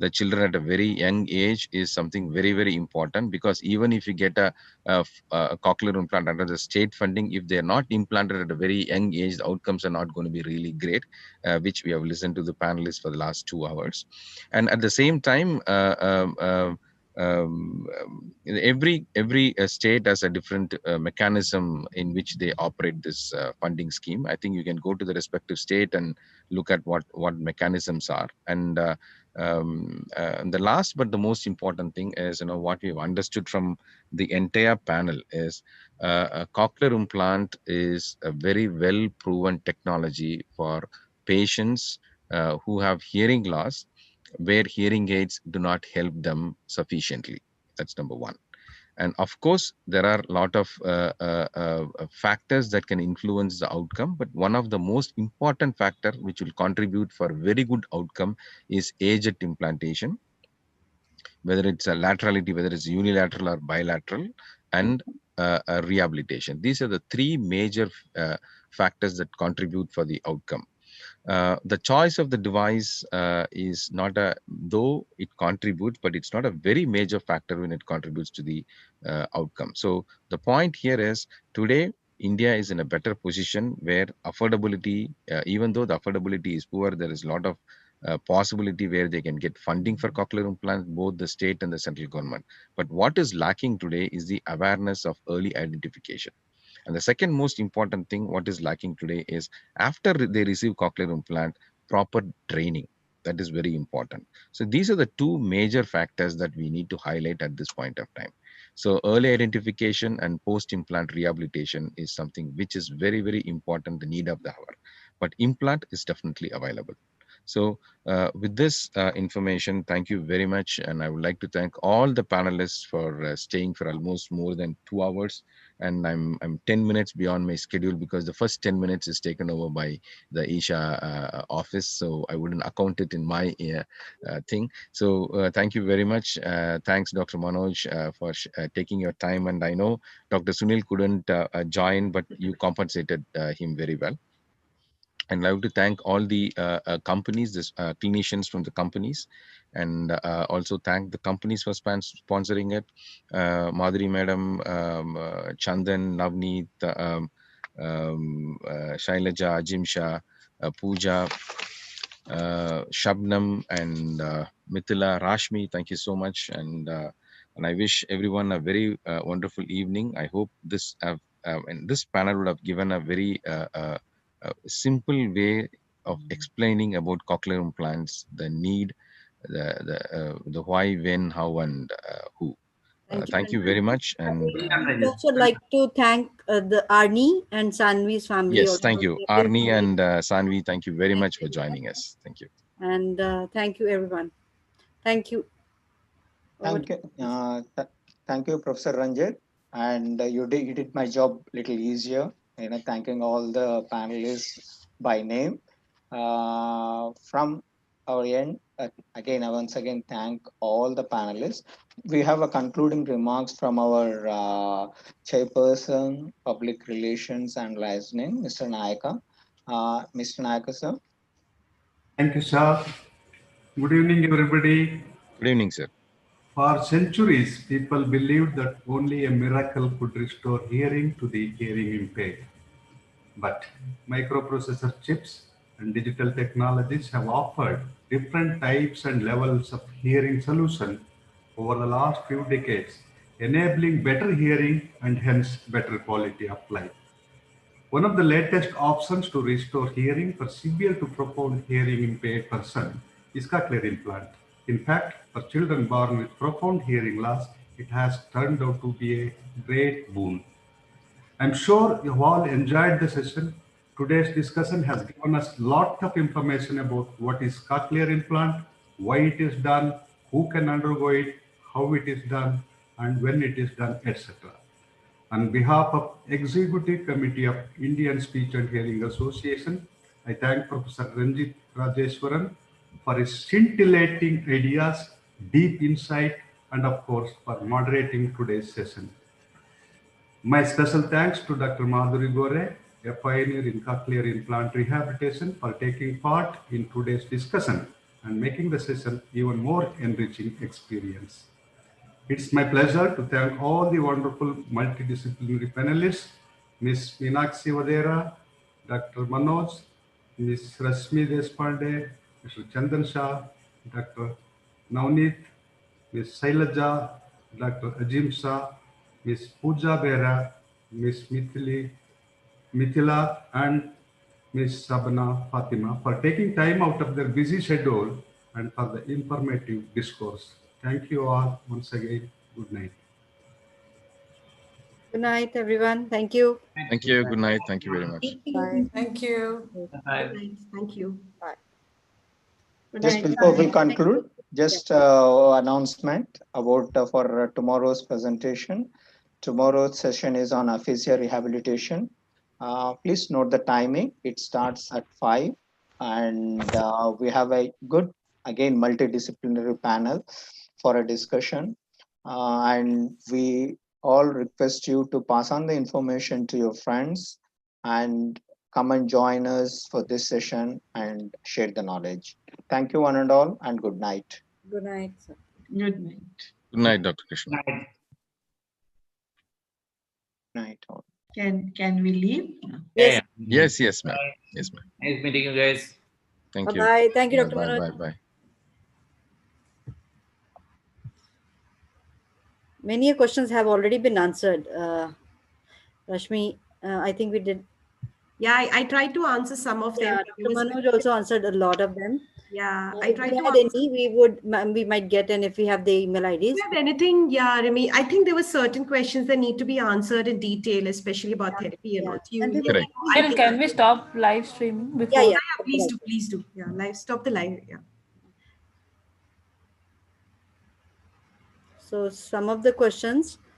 the children at a very young age is something very, very important, because even if you get a cochlear implant under the state funding, if they're not implanted at a very young age, the outcomes are not going to be really great, which we have listened to the panelists for the last 2 hours. And at the same time, every state has a different mechanism in which they operate this funding scheme. I think you can go to the respective state and look at what mechanisms are. And the last but the most important thing is, what we've understood from the entire panel is a cochlear implant is a very well proven technology for patients who have hearing loss, where hearing aids do not help them sufficiently. That's number one. And of course, there are a lot of factors that can influence the outcome, but one of the most important factor which will contribute for very good outcome is age at implantation, whether it's a laterality, whether it's unilateral or bilateral, and rehabilitation. These are the three major factors that contribute for the outcome. The choice of the device is not a, though it contributes, but it's not a very major factor when it contributes to the outcome. So the point here is, today India is in a better position where affordability, even though the affordability is poor, there is a lot of possibility where they can get funding for cochlear implants, both the state and the central government. But what is lacking today is the awareness of early identification. And the second most important thing, what is lacking today is, after they receive cochlear implant, proper training. That is very important. So these are the two major factors that we need to highlight at this point of time. So early identification and post-implant rehabilitation is something which is very, very important, the need of the hour. But implant is definitely available. So with this information, thank you very much. And I would like to thank all the panelists for staying for almost more than 2 hours. And I'm 10 minutes beyond my schedule, because the first 10 minutes is taken over by the ISHA office. So I wouldn't account it in my thing. So thank you very much. Thanks, Dr. Manoj, for taking your time. And I know Dr. Sunil couldn't join, but you compensated him very well. And I would like to thank all the companies, clinicians from the companies, and also thank the companies for sponsoring it. Madhuri Madam, Chandan, Navneet, Shailaja, Ajim Shah, Pooja, Shabnam, and Mithila, Rashmi. Thank you so much, and I wish everyone a very wonderful evening. I hope this and this panel would have given a very simple way of explaining about cochlear implants, the need, the why, when, how, and who. Thank you very much. And We'd also like to thank the Arnie and Sanvi's family yes, also. thank you, Arnie and Sanvi. Thank you very much for joining us. Thank you. And thank you, everyone. Thank you. Thank you. Thank you, Professor Ranjit. And you did my job a little easier, thanking all the panelists by name. From our end, again, I once again thank all the panelists. We have a concluding remarks from our chairperson, public relations and licensing, Mr. Nayaka. Mr. Nayaka, sir. Thank you, sir. Good evening, everybody. Good evening, sir. For centuries, people believed that only a miracle could restore hearing to the hearing impaired. But microprocessor chips and digital technologies have offered different types and levels of hearing solution over the last few decades, enabling better hearing and hence better quality of life. One of the latest options to restore hearing for severe to profound hearing impaired person is cochlear implant. In fact, for children born with profound hearing loss, it has turned out to be a great boon. I'm sure you all enjoyed the session. Today's discussion has given us a lot of information about what is cochlear implant, why it is done, who can undergo it, how it is done, and when it is done, etc. On behalf of Executive Committee of Indian Speech and Hearing Association, I thank Professor Ranjit Rajeswaran for his scintillating ideas, deep insight, and of course for moderating today's session. My special thanks to Dr. Madhuri Gore, a pioneer in cochlear implant rehabilitation, for taking part in today's discussion and making the session even more enriching experience. It's my pleasure to thank all the wonderful multidisciplinary panelists, Ms. Meenakshi Vadera, Dr. Manoj, Ms. Rashmi Deshpande, Mr. Chandan Shah, Dr. Navneet, Ms. Sailaja, Dr. Ajim Shah, Ms. Pooja Bera, Ms. Mithila, and Ms. Sabna Fatima for taking time out of their busy schedule and for the informative discourse. Thank you all once again. Good night. Good night, everyone. Thank you. Thank you. Good night. Thank you very much. Bye. Thank you. Good night. Thank you. Bye. Good Just night. before we conclude, just announcement about for tomorrow's presentation. Tomorrow's session is on aphasia rehabilitation. Please note the timing. It starts at 5, and we have a good, again, multidisciplinary panel for a discussion. And we all request you to pass on the information to your friends and come and join us for this session and share the knowledge. Thank you one and all, and good night. Good night, sir. Good night. Good night, Dr. Krishna. Night all. Can we leave? Yes. Yes, yes, ma'am. Yes, ma'am. Nice meeting you guys. Thank you. Bye-bye. Thank you, Dr. Bye, Manoj. bye, bye. Many questions have already been answered. Rashmi, I think we did. Yeah, I tried to answer some of them. Dr. Manoj also answered a lot of them. Yeah, I If tried we to had answer. any, we might get, and if we have the email IDs. If you have anything, yeah, Remy, I think there were certain questions that need to be answered in detail, especially about therapy and all. Can we stop live streaming before? Yeah, please do. Yeah, stop the live. Yeah. So some of the questions